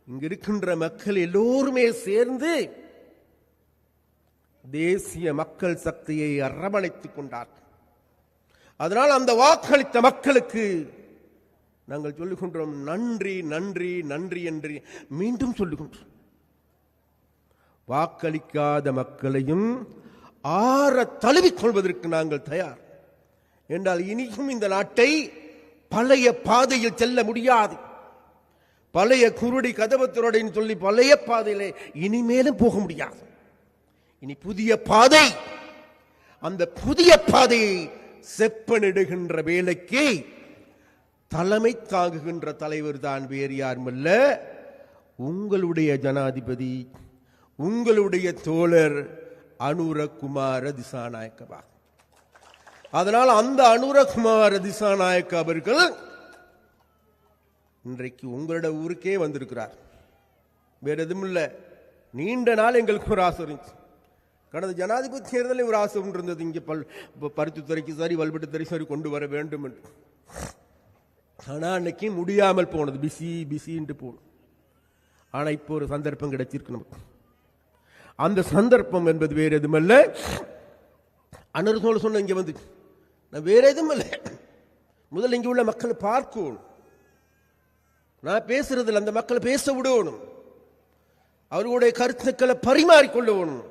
இங்க இருக்கின்ற மக்கள் எல்லோருமே சேர்ந்து தேசிய மக்கள் சக்தியை அரவணைத்துக் கொண்டார்கள். அதனால் அந்த வாக்களித்த மக்களுக்கு நாங்கள் சொல்லுகின்றோம், நன்றி நன்றி நன்றி என்று மீண்டும் சொல்லுகின்றோம். வாக்களிக்காத மக்களையும் ஆற தழுவிக்கொள்வதற்கு நாங்கள் தயார். என்றால் இனியும் இந்த நாட்டை பழைய பாதையில் செல்ல முடியாது. பழைய குருடி கதவத்திரோடைன்னு சொல்லி பழைய பாதையிலே இனிமேலும் போக முடியாது. இனி புதிய பாதை, அந்த புதிய பாதையை செப்பனிடுகின்ற வேலைக்கு தலைமை தாங்குகின்ற தலைவர் தான் வேறு யாருமல்ல, உங்களுடைய ஜனாதிபதி, உங்களுடைய தோழர் அனுரகுமார திசாநாயக்கவா. அதனால் அந்த அனுரகுமார திசாநாயக்க அவர்கள் இன்றைக்கு உங்களோட ஊருக்கே வந்திருக்கிறார். வேற எதுவும் இல்லை. நீண்ட நாள் எங்களுக்கு ஒரு ஆசை இருந்துச்சு. கடந்த ஜனாதிபதி தேர்தலில் ஒரு ஆசை இருந்தது, இங்கே பருத்தித்துறைக்கு சரி வல்வெட்டுத்துறை சரி கொண்டு வர வேண்டும் என்று. ஆனால் அன்னைக்கு முடியாமல் போனது, பிஸின்ட்டு போனோம். ஆனால் இப்போ ஒரு சந்தர்ப்பம் கிடைச்சிருக்கு நமக்கு. அந்த சந்தர்ப்பம் என்பது வேற எதுவுமல்ல, அனர்சோல சொன்ன இங்கே வந்து நான் வேற எதுவும் இல்லை, முதல்ல இங்கே உள்ள மக்களை பார்க்கணும், நான் பேசுறதில்ல, அந்த மக்களை பேச விடணும், அவர்களுடைய கருத்துக்களை பரிமாறிக்கொள்ளணும்.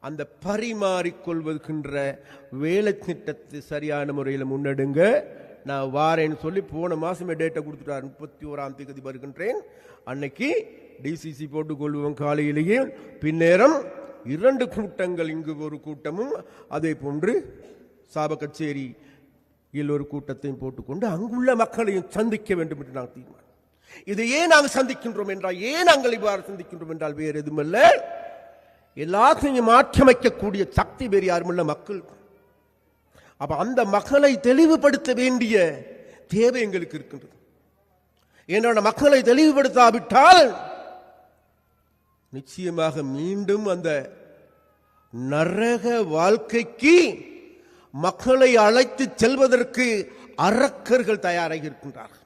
அந்த பரிமாறிக்கொள்வதற்கின்ற வேலை திட்டத்தை சரியான முறையில் முன்னெடுங்க. நான் வாரேன்னு சொல்லி போன மாசமே டேட்டை கொடுத்துட்டார், 31ஆம் தேதி வருகின்றேன். அன்னைக்கு டிசிசி போட்டுக்கொள்வோம் காலையிலேயே. பின்னேரம் 2 கூட்டங்கள், இங்கு ஒரு கூட்டமும் அதே போன்று சாபக்கச்சேரியில் ஒரு கூட்டத்தையும் போட்டுக்கொண்டு அங்குள்ள மக்களையும் சந்திக்க வேண்டும் என்று நாங்கள் தீர்மானம். இதை ஏன் நாங்கள் சந்திக்கின்றோம் என்றால், ஏன் நாங்கள் இவ்வாறு சந்திக்கின்றோம் என்றால் வேறு எதுவுமல்ல, எல்லாத்தையும் மாற்றமைக்கக்கூடிய சக்தி வேறு யாருமல்ல மக்கள். அப்ப அந்த மக்களை தெளிவுபடுத்த வேண்டிய தேவை எங்களுக்கு இருக்கின்றது. ஏன்னா மக்களை தெளிவுபடுத்தாவிட்டால் நிச்சயமாக மீண்டும் அந்த நரக வாழ்க்கைக்கு மக்களை அழைத்து செல்வதற்கு அரக்கர்கள் தயாராகி இருக்கின்றார்கள்.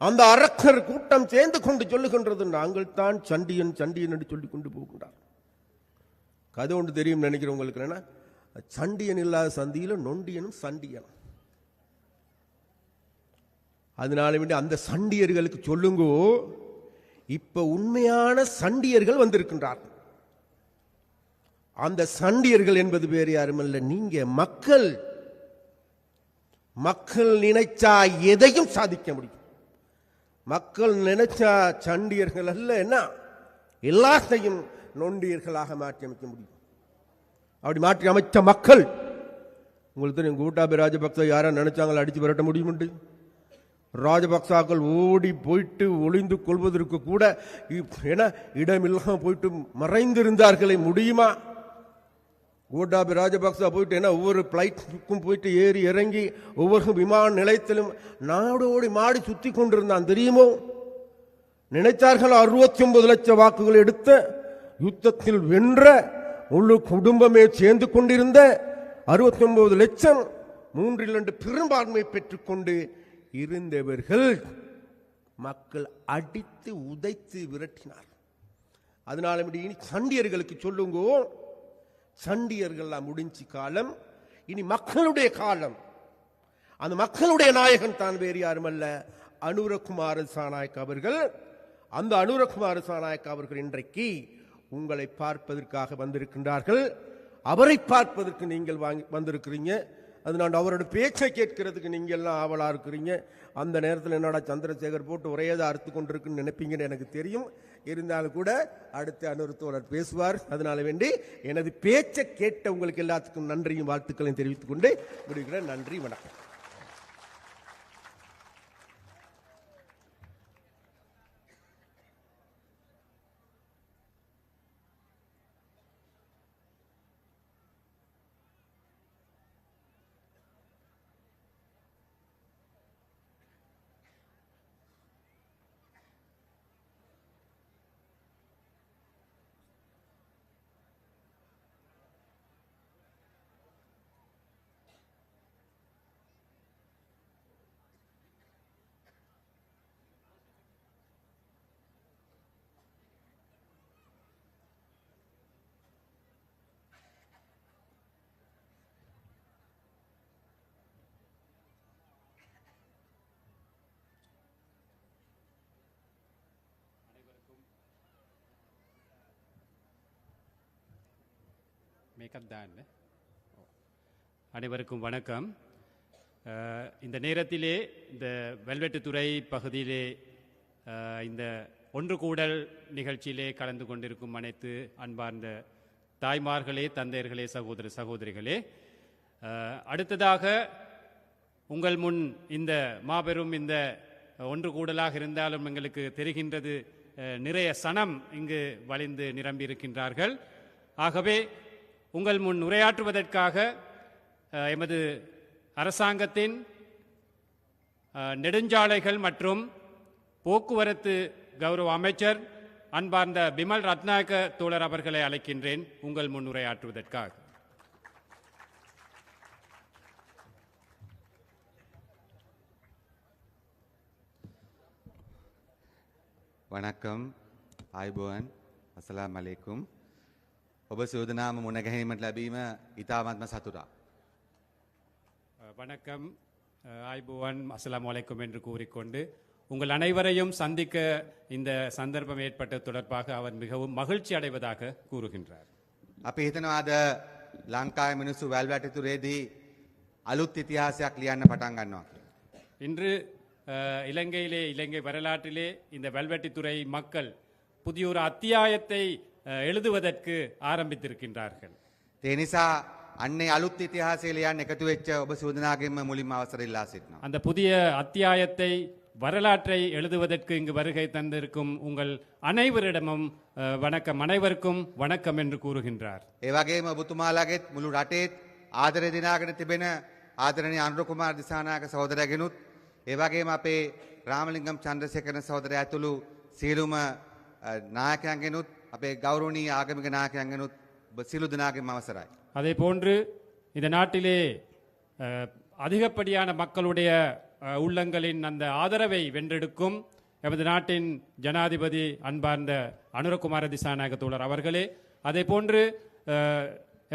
அந்த அரக்கர் கூட்டம் சேர்ந்து கொண்டு சொல்லுகின்றது, நாங்கள் தான் சண்டியன் சண்டியன் என்று சொல்லிக் கொண்டு போகின்றார். கதை ஒன்று தெரியும் நினைக்கிறவங்களுக்கு, சண்டியன் இல்லாத சந்தியில நொண்டியனும் சண்டியனும். அதனால வேண்டி அந்த சண்டியர்களுக்கு சொல்லுங்கோ, இப்ப உண்மையான சண்டியர்கள் வந்திருக்கின்றார்கள். அந்த சண்டியர்கள் என்பது வேறு யாருமல்ல, நீங்க மக்கள். மக்கள் நினைச்சா எதையும் சாதிக்க முடியும். மக்கள் நினைச்சா சண்டியர்கள் அல்ல, என்ன எல்லாத்தையும் நொண்டியர்களாக மாற்றி அமைக்க முடியும். அப்படி மாற்றி அமைச்ச மக்கள், உங்களுக்கு தெரியும், கோட்டாபய ராஜபக்ச யாரா நினைச்சாங்களா அடிச்சு விரட்ட முடியும்? ராஜபக்சாக்கள் ஓடி போயிட்டு ஒளிந்து கொள்வதற்கு கூட இடமில்லாம போயிட்டு மறைந்திருந்தார்களே, முடியுமா? கோட்டாபய ராஜபக்சா போயிட்டு ஒவ்வொரு பிளைட்டுக்கும் போயிட்டு ஏறி இறங்கி ஒவ்வொரு விமான நிலையத்திலும் நாடோடி மாடி சுத்தி கொண்டிருந்தான், தெரியுமோ? நினைத்தார்கள் 69 லட்சம் வாக்குகள் எடுத்த யுத்தத்தில் வென்ற முழு குடும்பமே சேர்ந்து கொண்டிருந்த 69 லட்சம் 3 பெரும்பான்மை பெற்றுக்கொண்டு இருந்தவர்கள் மக்கள் அடித்து உதைத்து விரட்டினார். அதனால இனி சண்டியர்களுக்கு சொல்லுங்க, சண்டியர்கள் முடிஞ்சு காலம், இனி மக்களுடைய காலம். அந்த மக்களுடைய நாயகன் தான் வேறு யாரும் அல்ல, அனுரகுமார திசாநாயக்க அவர்கள். அந்த அனுரகுமார திசாநாயக்க அவர்கள் இன்றைக்கு உங்களை பார்ப்பதற்காக வந்திருக்கின்றார்கள். அவரை பார்ப்பதற்கு நீங்கள் வந்திருக்கிறீங்க. அதனால அவரோட பேச்சை கேட்கறதுக்கு நீங்க எல்லாம் ஆவலா இருக்கிறீங்க. அந்த நேரத்தில் என்னடா சந்திரசேகர் போட்டு ஒரேதான் அறுத்து கொண்டிருக்குன்னு நினைப்பீங்கன்னு எனக்கு தெரியும். இருந்தாலும் கூட அடுத்த அனுரத்தோழர் பேசுவார். அதனால வேண்டி எனது பேச்சை கேட்ட உங்களுக்கு எல்லாத்துக்கும் நன்றியும் வாழ்த்துக்களையும் தெரிவித்துக் கொண்டு முடிக்கிறேன். நன்றி, வணக்கம். அனைவருக்கும் வணக்கம். இந்த நேரத்திலே இந்த வெல்வெட்டுத்துறை பகுதியிலே இந்த ஒன்று கூடல் நிகழ்ச்சியிலே கலந்து கொண்டிருக்கும் அனைத்து அன்பார்ந்த தாய்மார்களே, தந்தையர்களே, சகோதர சகோதரிகளே, அடுத்ததாக உங்கள் முன் இந்த மாபெரும் இந்த ஒன்று கூடலாக இருந்தாலும் எங்களுக்கு தெரிகின்றது, நிறைய சனம் இங்கு வழிந்து நிரம்பி இருக்கின்றார்கள். ஆகவே உங்கள் முன் உரையாற்றுவதற்காக எமது அரசாங்கத்தின் நெடுஞ்சாலைகள் மற்றும் போக்குவரத்து கௌரவ அமைச்சர் அன்பார்ந்த பிமல் ரத்நாயக்க தோழர் அவர்களை அழைக்கின்றேன் உங்கள் முன் உரையாற்றுவதற்காக. வணக்கம், ආයුබෝවන්, අස්සලාමු අලයිකුම්. ඔබ සූදානම් මුණ ගැනීමට ලැබීම ඉතාමත්ම සතුටක්. வணக்கம், ஆய்புவான், அஸ்ஸலாமு அலைக்கும் என்று கூறிக்கொண்டு உங்கள் அனைவரையும் சந்திக்க இந்த சந்தர்ப்பம் ஏற்பட்ட தொடர்பாக அவர் மிகவும் மகிழ்ச்சி அடைவதாக கூறுகின்றார். අපි හිතනවා අද ලංකාවේ මිනිස්සු වැල්වැටිතුරේදී අලුත් ඉතිහාසයක් ලියන්න පටන් ගන්නවා කියලා. இன்று இலங்கையிலே, இலங்கை வரலாற்றிலே இந்த வெல்வெட்டித்துறை மக்கள் புதிய ஒரு அத்தியாயத்தை எழுதுவதற்கு ஆரம்பித்திருக்கின்றார்கள். ඒ නිසා අන්නේ අලුත් ඉතිහාසය ලියන්න එකතු වෙච්ච ඔබ සූදානාගෙන්ම මුලින්ම අවසර ඉල්ලා සිටිනවා. அந்த புதிய அத்தியாயத்தை, வரலாற்றை எழுதுவதற்கு இங்கு வருகை தந்திருக்கும் உங்கள் அனைவரிடமும் வணக்கம், அனைவருக்கும் வணக்கம் என்று கூறுகின்றார். ඒ වගේම ඔබතුමාලාගෙත් මුළු රටේත් ආදරය දිනාගෙන තිබෙන ආදරණීය අනුරකුමාර දිසානායක සහෝදරයාගෙනුත්, ඒ වගේම අපේ රාමලිංගම් චන්ද්‍රසේකර සහෝදරයා ඇතුළු සියලුම නායකයන්ගෙනුත්, අපේ ගෞරවනීය ආගමික නායකයන්ගෙනුත් ඔබ සියලු දෙනාගේම අවසරයි. அதே போன்று இந்த நாட்டிலே அதிகப்படியான மக்களுடைய உள்ளங்களின் அந்த ஆதரவை வென்றெடுக்கும் எமது நாட்டின் ஜனாதிபதி அன்பார்ந்த அனுரகுமார திசாநாயக்க தோழர் அவர்களே, அதே போன்று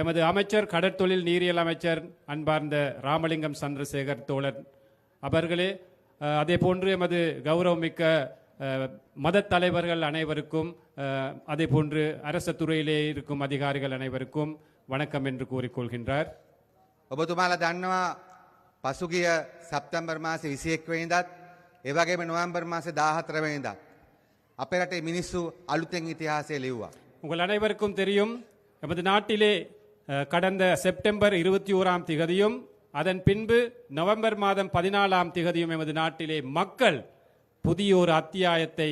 எமது அமைச்சர், கடற்தொழில் நீரியல் அமைச்சர் அன்பார்ந்த ராமலிங்கம் சந்திரசேகர் தோழர் அவர்களே, அதே போன்று எமது கௌரவமிக்க மத தலைவர்கள் அனைவருக்கும் அதே போன்று அரச துறையிலே இருக்கும் அதிகாரிகள் அனைவருக்கும் வணக்கம் என்று கூறிக்கொள்கின்றார். ඔබතුමාලා දන්නවා පසුගිය සැප්තැම්බර් මාසේ 21 වෙනිදාත් ඒ වගේම නොවැම්බර් මාසේ 14 වෙනිදාත් අපේ රටේ මිනිස්සු අලුතෙන් ඉතිහාසය ලිව්වා. உங்கள் அனைவருக்கும் தெரியும், எமது நாட்டிலே கடந்த செப்டம்பர் 21ஆம் திகதியும் அதன் பின்பு நவம்பர் மாதம் 14ஆம் திகதியும் எமது நாட்டிலே மக்கள் புதிய ஒரு அத்தியாயத்தை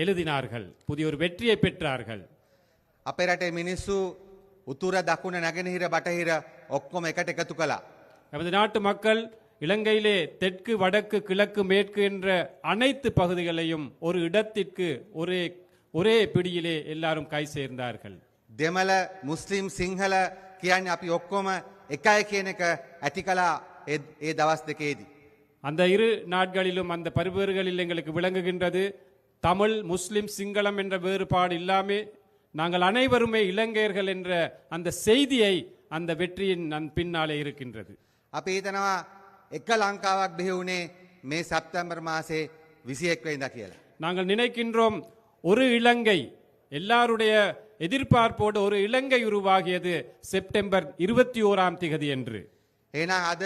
எழுதினார்கள், புதிய ஒரு வெற்றியை பெற்றார்கள். අපේ රටේ මිනිස්සු උතුර දකුණ නැගෙනහිර බටහිර ඔක්කොම එකට එකතු කළා. எமது நாட்டு மக்கள் இலங்கையிலே தெற்கு வடக்கு கிழக்கு மேற்கு என்ற அனைத்து பகுதிகளையும் ஒரு இடத்திற்கு ஒரே பிடியிலே எல்லாரும் கை சேர்ந்தார்கள். දෙමළ මුස්ලිම් සිංහල කියන්නේ අපි ඔක්කොම එකයි කියන එක ඇති කළා ඒ දවස් දෙකේදී. அந்த இரு நாட்களிலும் அந்த பரிவேறுகளில் எங்களுக்கு விளங்குகின்றது, தமிழ் முஸ்லிம் சிங்களம் என்ற வேறுபாடு இல்லாமல் நாங்கள் அனைவருமே இலங்கையர்கள் என்ற அந்த செய்தியை அந்த வெற்றியின் பின்னாலே இருக்கின்றது. අපි හිතනවා එක ලංකාවක් බිහි වුණේ මේ සැප්තැම්බර් මාසේ 21 වෙනිදා කියලා. நாங்கள் நினைக்கின்றோம் ஒரு இலங்கை, எல்லாருடைய எதிர்பார்ப்போடு ஒரு இலங்கை உருவாகியது செப்டம்பர் 21ஆம் திகதி என்று. එහෙනම් අද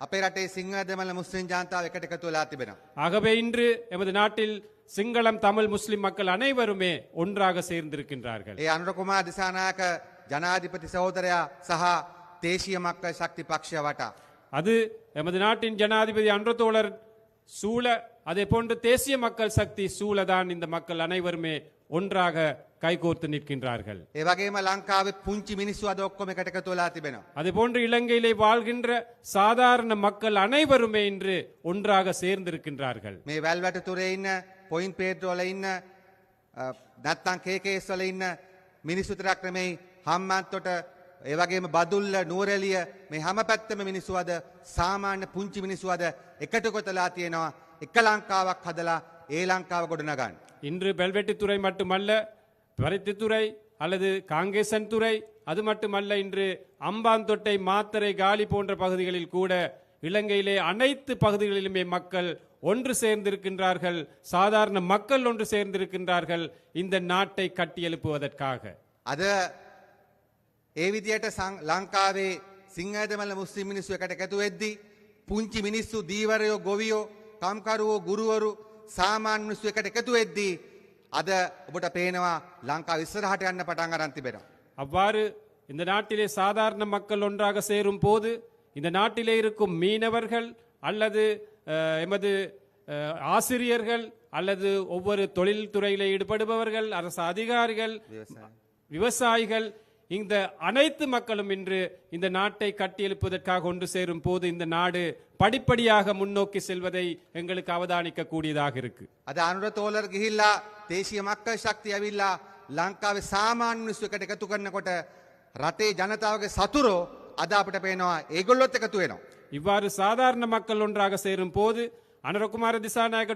අපේ රටේ සිංහල දෙමළ මුස්ලිම් ජනතාව එකට එකතු වෙලා තිබෙනවා. ஆகவே இன்று எமது நாட்டில் சிங்களம் தமிழ் முஸ்லிம் மக்கள் அனைவருமே ஒன்றாக சேர்ந்திருக்கின்றார்கள். ඒ අනුර කුමාර දිසානායක ජනාධිපති සහෝදරයා සහ දේශීය මක්කල් ශක්ති පක්ෂය වටා அது எமது நாட்டின் ஜனாதிபதி அன்றதோழர் சூழ, அதே போன்று தேசிய மக்கள் சக்தி சூழதான் இந்த மக்கள் அனைவருமே ஒன்றாக கைகோர்த்து நிற்கின்றார்கள். ඒ වගේම ලංකාවේ පුංචි මිනිස්සු අද ඔක්කොම එකට එකතු වෙලා තිබෙනවා. அதே போன்று இலங்கையிலே வாழ்கின்ற சாதாரண மக்கள் அனைவருமே இன்று ஒன்றாக சேர்ந்திருக்கின்றார்கள். මේ වැල්වැටතුරේ ඉන්න පොයින්ට් පේට්‍රෝ වල ඉන්න නැත්තම් කේකේස් වල ඉන්න මිනිස්සු තරක් නෙමෙයි, හම්බන්තොට ඒ වගේම බදුල්ල නුවරඑළිය මේ හැම පැත්තෙම මිනිස්සු අද සාමාන්‍ය පුංචි මිනිස්සු අද එකට කොටලා තියෙනවා එක ලංකාවක් හදලා ඒ ලංකාව ගොඩනගන්න. இன்று பெல்வெட்டித்துறை மட்டுமல்ல, பருத்தித்துறை அல்லது காங்கேசன் துறை, அது மட்டுமல்ல, இன்று அம்பாந்தொட்டை மாத்தரை காலி போன்ற பகுதிகளில் கூட இலங்கையிலே அனைத்து பகுதிகளிலுமே மக்கள் ஒன்று சேர்ந்திருக்கின்றார்கள். சாதாரண மக்கள் ஒன்று சேர்ந்திருக்கின்றார்கள் இந்த நாட்டை கட்டியெழுப்புவதற்காக. අද ඒ විදියට ලංකාවේ සිංහල දෙමළ මුස්ලිම් මිනිස්සු එකට එකතු වෙද්දී පුංචි මිනිස්සු, දීවරයෝ, ගොවියෝ, කම්කරුවෝ, ගුරුවරු, සාමාන්‍ය මිනිස්සු එකට එකතු වෙද්දී අද ඔබට පේනවා ලංකාව ඉස්සරහට යන්න පටන් අරන් තිබෙනවා. அவ்வாறு இந்த நாட்டிலே சாதாரண மக்கள் ஒன்றாக சேரும் போது இந்த நாட்டிலே இருக்கும் மீனவர்கள் அல்லது எமது ஆசிரியர்கள் அல்லது ஒவ்வொரு தொழில் துறையிலே ஈடுபடுபவர்கள், அரசு அதிகாரிகள், விவசாயிகள், இந்த அனைத்து மக்களும் இன்று இந்த நாட்டை கட்டியெழுப்பதற்காக ஒன்று சேரும் போது இந்த நாடு படிப்படியாக முன்னோக்கி செல்வதை எங்களுக்கு அவதானிக்க கூடியதாக இருக்கு. අද අනුර තෝලර් ගිහිල්ලා දේශීය මක්කල් ශක්තිය ඇවිල්ලා ලංකාවේ සාමාන්‍ය මිනිස්සු එකට එකතු කරනකොට රටේ ජනතාවගේ සතුරෝ අද අපිට පේනවා ඒගොල්ලොත් එකතු වෙනවා. இவ்வாறு சாதாரண மக்கள் ஒன்றாக சேரும் போது அனுரகுமார திசாநாயக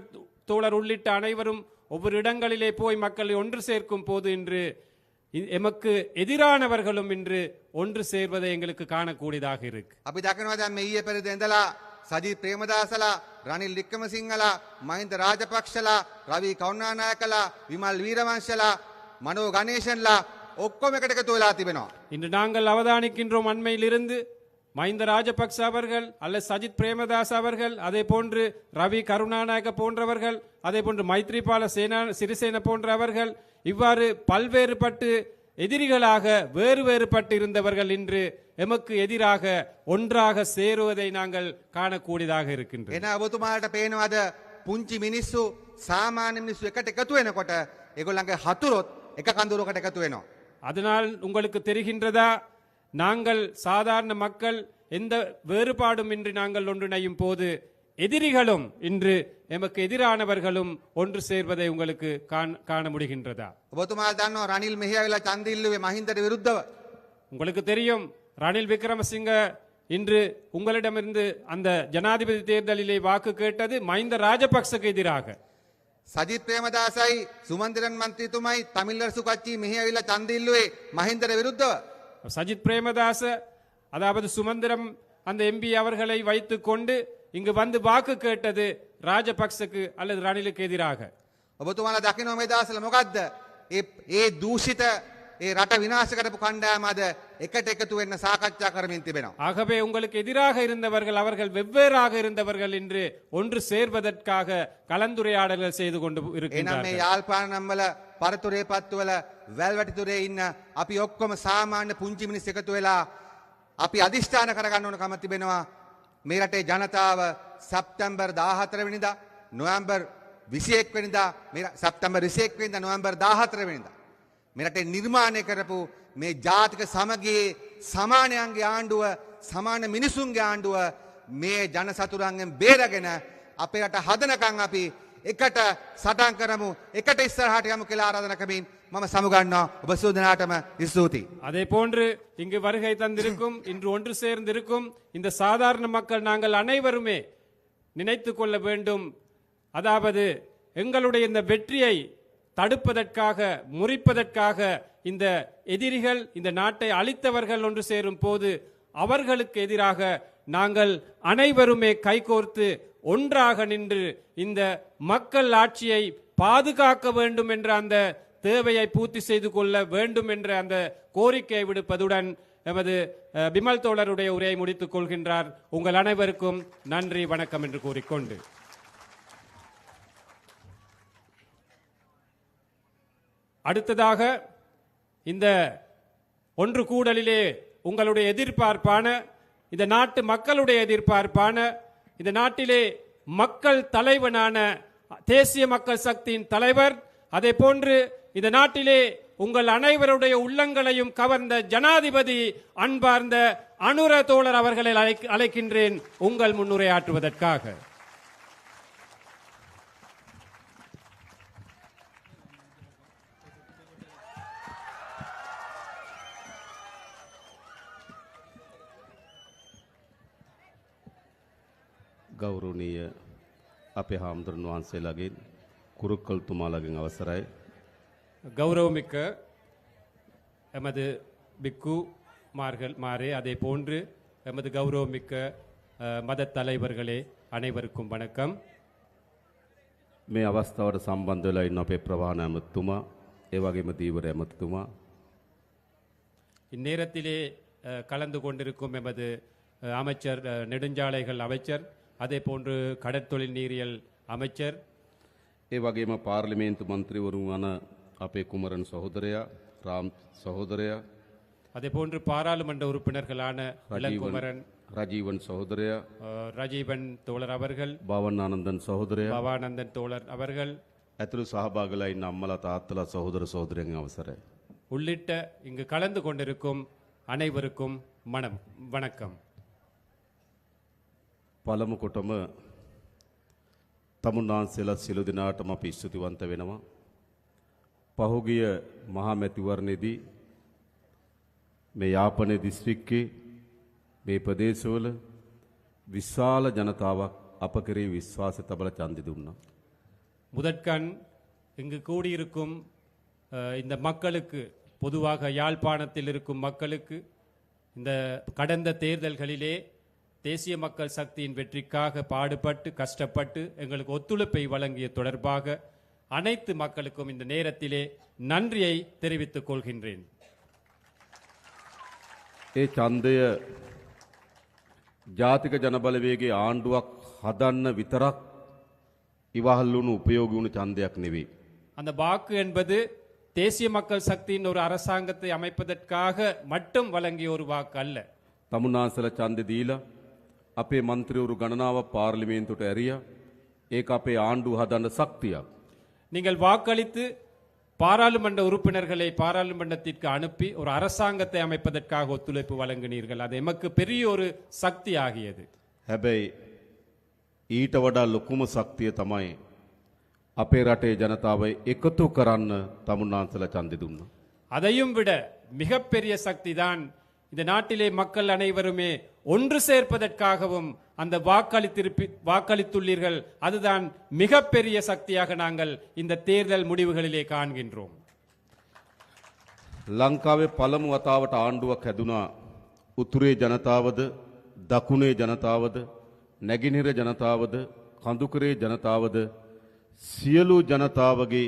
தோழர் உள்ளிட்ட அனைவரும் ஒவ்வொரு இடங்களிலே போய் மக்களை ஒன்று சேர்க்கும் போது இன்று எமக்கு எதிரானவர்களும் இன்று ஒன்று சேர்வதை எங்களுக்கு காணக்கூடியதாக இருக்கு. අපි දකිනවා දැන් මේ ඊයේ පෙරේද ඉඳලා සජිත් ප්‍රේමදාසලා, රනිල් වික්‍රමසිංහලා, මහින්ද රාජපක්ෂලා, රවි කරුණානායකලා, විමල් වීරවංශලා, මනෝ ගණේෂන්ලා ඔක්කොම එකට එකතු වෙලා තිබෙනවා. இன்று நாங்கள் அவதானிக்கின்றோம், அண்மையிலிருந்து மஹிந்த ராஜபக்ச அவர்கள் அல்லது சஜித் பிரேமதாஸ் அவர்கள், அதே போன்று ரவி கருணாநாயக்க போன்றவர்கள், அதே போன்று மைத்ரிபால சிறிசேன போன்றவர்கள், இவ்வாறு பல்வேறுபட்டு எதிரிகளாக வேறுபட்டு இருந்தவர்கள் இன்று எமக்கு எதிராக ஒன்றாக சேருவதை நாங்கள் காணக்கூடியதாக இருக்கின்றோம். එන ඔබතුමාට පේනවද පුංචි මිනිස්සු, සාමාන්‍ය මිනිස්සු එකට එකතු වෙනකොට ඒගොල්ලන්ගේ හතුරොත් එක කඳුරකට එකතු වෙනවා. அதனால் உங்களுக்கு தெரிகின்றதா, நாங்கள் சாதாரண மக்கள் எந்த வேறுபாடும் இன்றி நாங்கள் ஒன்றிணையும் போது எதிரிகளும் இன்று எமக்கு எதிரானவர்களும் ஒன்று சேர்வதை உங்களுக்கு காண முடிகின்றதா? ඔබතුමාලා දන්නවා රනිල් මෙහි ඇවිල්ලා ඡන්ද ඉල්ලුවේ මහින්දට විරුද්ධව. உங்களுக்கு தெரியும், ரணில் விக்ரமசிங்க இன்று உங்களிடமிருந்து அந்த ஜனாதிபதி தேர்தலிலே வாக்கு கேட்டது மஹிந்த ராஜபக்சக்கு எதிராக. සජිත් ප්‍රේමදාසයි සුමන්දිරන් මන්ත්‍රීතුමයි තමිල්ලරසු කච්චි මෙහි ඇවිල්ලා ඡන්ද ඉල්ලුවේ මහින්දට විරුද්ධව. சஜித் பிரேமதாச, அதாவது சுமந்திரம் அந்த எம்பி அவர்களை வைத்துக் கொண்டு இங்கு வந்து வாக்கு கேட்டது ராஜபக்சக்கு அல்லது ரணிலுக்கு எதிராக. ඔබතුමාලා දකිනවා මේ දවස්වල මොකද්ද? ඒ දූෂිත ඒ රට විනාශ කරපු කණ්ඩායම අද එකට එකතු වෙන්න සාකච්ඡා කරමින් තිබෙනවා. ஆகவே உங்களுக்கு எதிராக இருந்தவர்கள் அவர்கள் வெவ்வேறாக இருந்தவர்கள் என்று ஒன்று சேர்வதற்காக கலந்துரையாடல்கள் செய்து கொண்டு එහෙනම් මේ இருக்கின்றார்கள். යාල්පාණම් වල පරතුරේ පත්තුවල වැල්වැටිතුරේ ඉන්න අපි ඔක්කොම සාමාන්‍ය පුංචි මිනිස් එකතු වෙලා අපි අදිෂ්ඨාන කරගන්න ඕන කම තිබෙනවා. මේ රටේ ජනතාව සැප්තැම්බර් 14 වෙනිදා නොවැම්බර් 21 වෙනිදා සැප්තැම්බර් 21 වෙනිදා නොවැම්බර් 14 වෙනිදා මේ රටේ නිර්මාණය කරපු මේ ජාතික සමගියේ සමානයන්ගේ ආණ්ඩුව සමාන මිනිසුන්ගේ ආණ්ඩුව මේ ජන සතුරන්ගෙන් බේරගෙන අපේ රට හදනකම් අපි එකට සටන් කරමු එකට ඉස්සරහට යමු කියලා ආරාධනා කරමින් මම සමුගන්නවා. ඔබ සූදනාටම ස්තුතියි. அதே போன்று இங்கு வருகை தந்திருக்கும் இன்று ஒன்று சேர்ந்திருக்கும் இந்த சாதாரண மக்கள் நாங்கள் அனைவருமே நினைத்து கொள்ள வேண்டும். அதாவது எங்களுடைய இந்த வெற்றியை தடுப்பதற்காக முறிப்பதற்காக இந்த எதிரிகள் இந்த நாட்டை அழித்தவர்கள் ஒன்று சேரும் போது அவர்களுக்கு எதிராக நாங்கள் அனைவருமே கைகோர்த்து ஒன்றாக நின்று இந்த மக்கள் ஆட்சியை பாதுகாக்க வேண்டும் என்ற அந்த தேவையை பூர்த்தி செய்து கொள்ள வேண்டும் என்ற அந்த கோரிக்கையை விடுப்பதுடன் எமது பிமல் தோழருடைய உரையை முடித்துக் கொள்கின்றார். உங்கள் அனைவருக்கும் நன்றி வணக்கம் என்று கூறிக்கொண்டு அடுத்ததாக இந்த ஒன்று கூடலிலே உங்களுடைய எதிர்பார்ப்பான இந்த நாட்டு மக்களுடைய எதிர்பார்ப்பான இந்த நாட்டிலே மக்கள் தலைவனான தேசிய மக்கள் சக்தியின் தலைவர் அதே போன்று இந்த நாட்டிலே உங்கள் அனைவருடைய உள்ளங்களையும் கவர்ந்த ஜனாதிபதி அன்பார்ந்த அனுர தோழர் அவர்களை அழைக்கின்றேன் உங்கள் முன்னுரையாற்றுவதற்காக. ගෞරවනීය අපේ හාමුදුරන් වහන්සේලාගෙන් කුරුක්කල් තුමාලාගෙන් අවසරයි. கௌரவமிக்க எமது பிக்கு மாரே அதே போன்று எமது கௌரவமிக்க மத தலைவர்களே அனைவருக்கும் வணக்கம். මේ අවස්ථාවට සම්බන්ධ වෙලා ඉන්න අපේ ප්‍රවාහන ඇමතුමා ඒ වගේම දීවර ඇමතුමා இந்நேரத்திலே கலந்து கொண்டிருக்கும் எமது அமைச்சர் நெடுஞ்சாலைகள் அமைச்சர் அதே போன்று கடற்தொழில் நீரியல் அமைச்சர் ඒ වගේම පාර්ලිමේන්තු මන්ත්‍රීවරුන් වන අපේ කුමරන් සහෝදරයා රාම් සහෝදරයා அதே போன்று பாராளுமன்ற உறுப்பினர்களான இளங்குமரன் රජීවන් සහෝදරයා ரஜீவன் தோழர் அவர்கள் භවනානන්දන් සහෝදරයා பவானந்தன் தோழர் அவர்கள் ඇතුළු සහභාගීලා ඉන්න අම්මලා තාත්තලා සහෝදර සහෝදරයන් අවසරයි. உள்ளிட்ட இங்கு கலந்து கொண்டிருக்கும் அனைவருக்கும் வணக்கம். පළමු කොටම තමුන්නාන්සේලා සියලු දෙනාටම අපි ස්තුතිවන්ත වෙනවා. පහුගිය මහා මැතිවරණයේදී මේ යාපනයේ දිස්ත්‍රික්කයේ මේ ප්‍රදේශවල විශාල ජනතාවක් අප කෙරෙහි විශ්වාසය තබලා ඡන්දෙ දුන්නා. முதற்கண் இங்கு கூடியிருக்கும் இந்த மக்களுக்கு பொதுவாக யாழ்ப்பாணத்தில் இருக்கும் மக்களுக்கு இந்த கடந்த தேர்தல்களிலே தேசிய மக்கள் சக்தியின் வெற்றிக்காக பாடுபட்டு கஷ்டப்பட்டு எங்களுக்கு ஒத்துழைப்பை வழங்கிய தொடர்பாக அனைத்து மக்களுக்கும் இந்த நேரத்திலே நன்றியை தெரிவித்துக் கொள்கின்றேன். ඒ ඡන්දය ජාතික ජනබලවේගයේ ආණ්ඩුවක් හදන්න විතරක් ඉවහල් වුණු උපයෝගී වුණු ඡන්දයක් නෙවෙයි. அந்த வாக்கு என்பது தேசிய மக்கள் சக்தியின் ஒரு அரசாங்கத்தை அமைப்பதற்காக மட்டும் வழங்கிய ஒரு வாக்கு அல்ல. තමුන්නාන්සේලා ඡන්දෙ දීලා අපේ മന്ത്രിවරු ගණනාවක් පාර්ලිමේන්තුවට ඇරියා. ඒක අපේ ආණ්ඩුව හදන්න ශක්තියක්. நீங்கள் வாக்களித்து பாராளுமன்ற உறுப்பினர்களை பாராளுமன்றத்திற்கு அனுப்பி ஒரு அரசாங்கத்தை அமைப்பதற்காக ஒத்துழைப்பு வழங்கினீர்கள். அது எமக்கு பெரிய ஒரு சக்தி ஆகியது. හැබැයි ඊට වඩා ලොකුම ශක්තිය තමයි අපේ රටේ ජනතාව එකතු කරන්න තමුන්නාන්සේලා ඡන්දෙ දුන්නා. அதையும் விட மிகப்பெரிய சக்தி தான் இந்த நாட்டிலே மக்கள் அனைவருமே ஒன்று சேர்ப்பதற்காகவும் அந்த வாக்களித்துள்ளீர்கள். அதுதான் மிகப்பெரிய சக்தியாக நாங்கள் இந்த தேர்தல் முடிவுகளிலே காண்கின்றோம். ලංකාවේ පළමු වතාවට ආණ්ඩුවක් හැදුනා. උතුරේ ජනතාවද දකුණේ ජනතාවද නැගිනිර ජනතාවද කඳුකරේ ජනතාවද සියලු ජනතාවගේ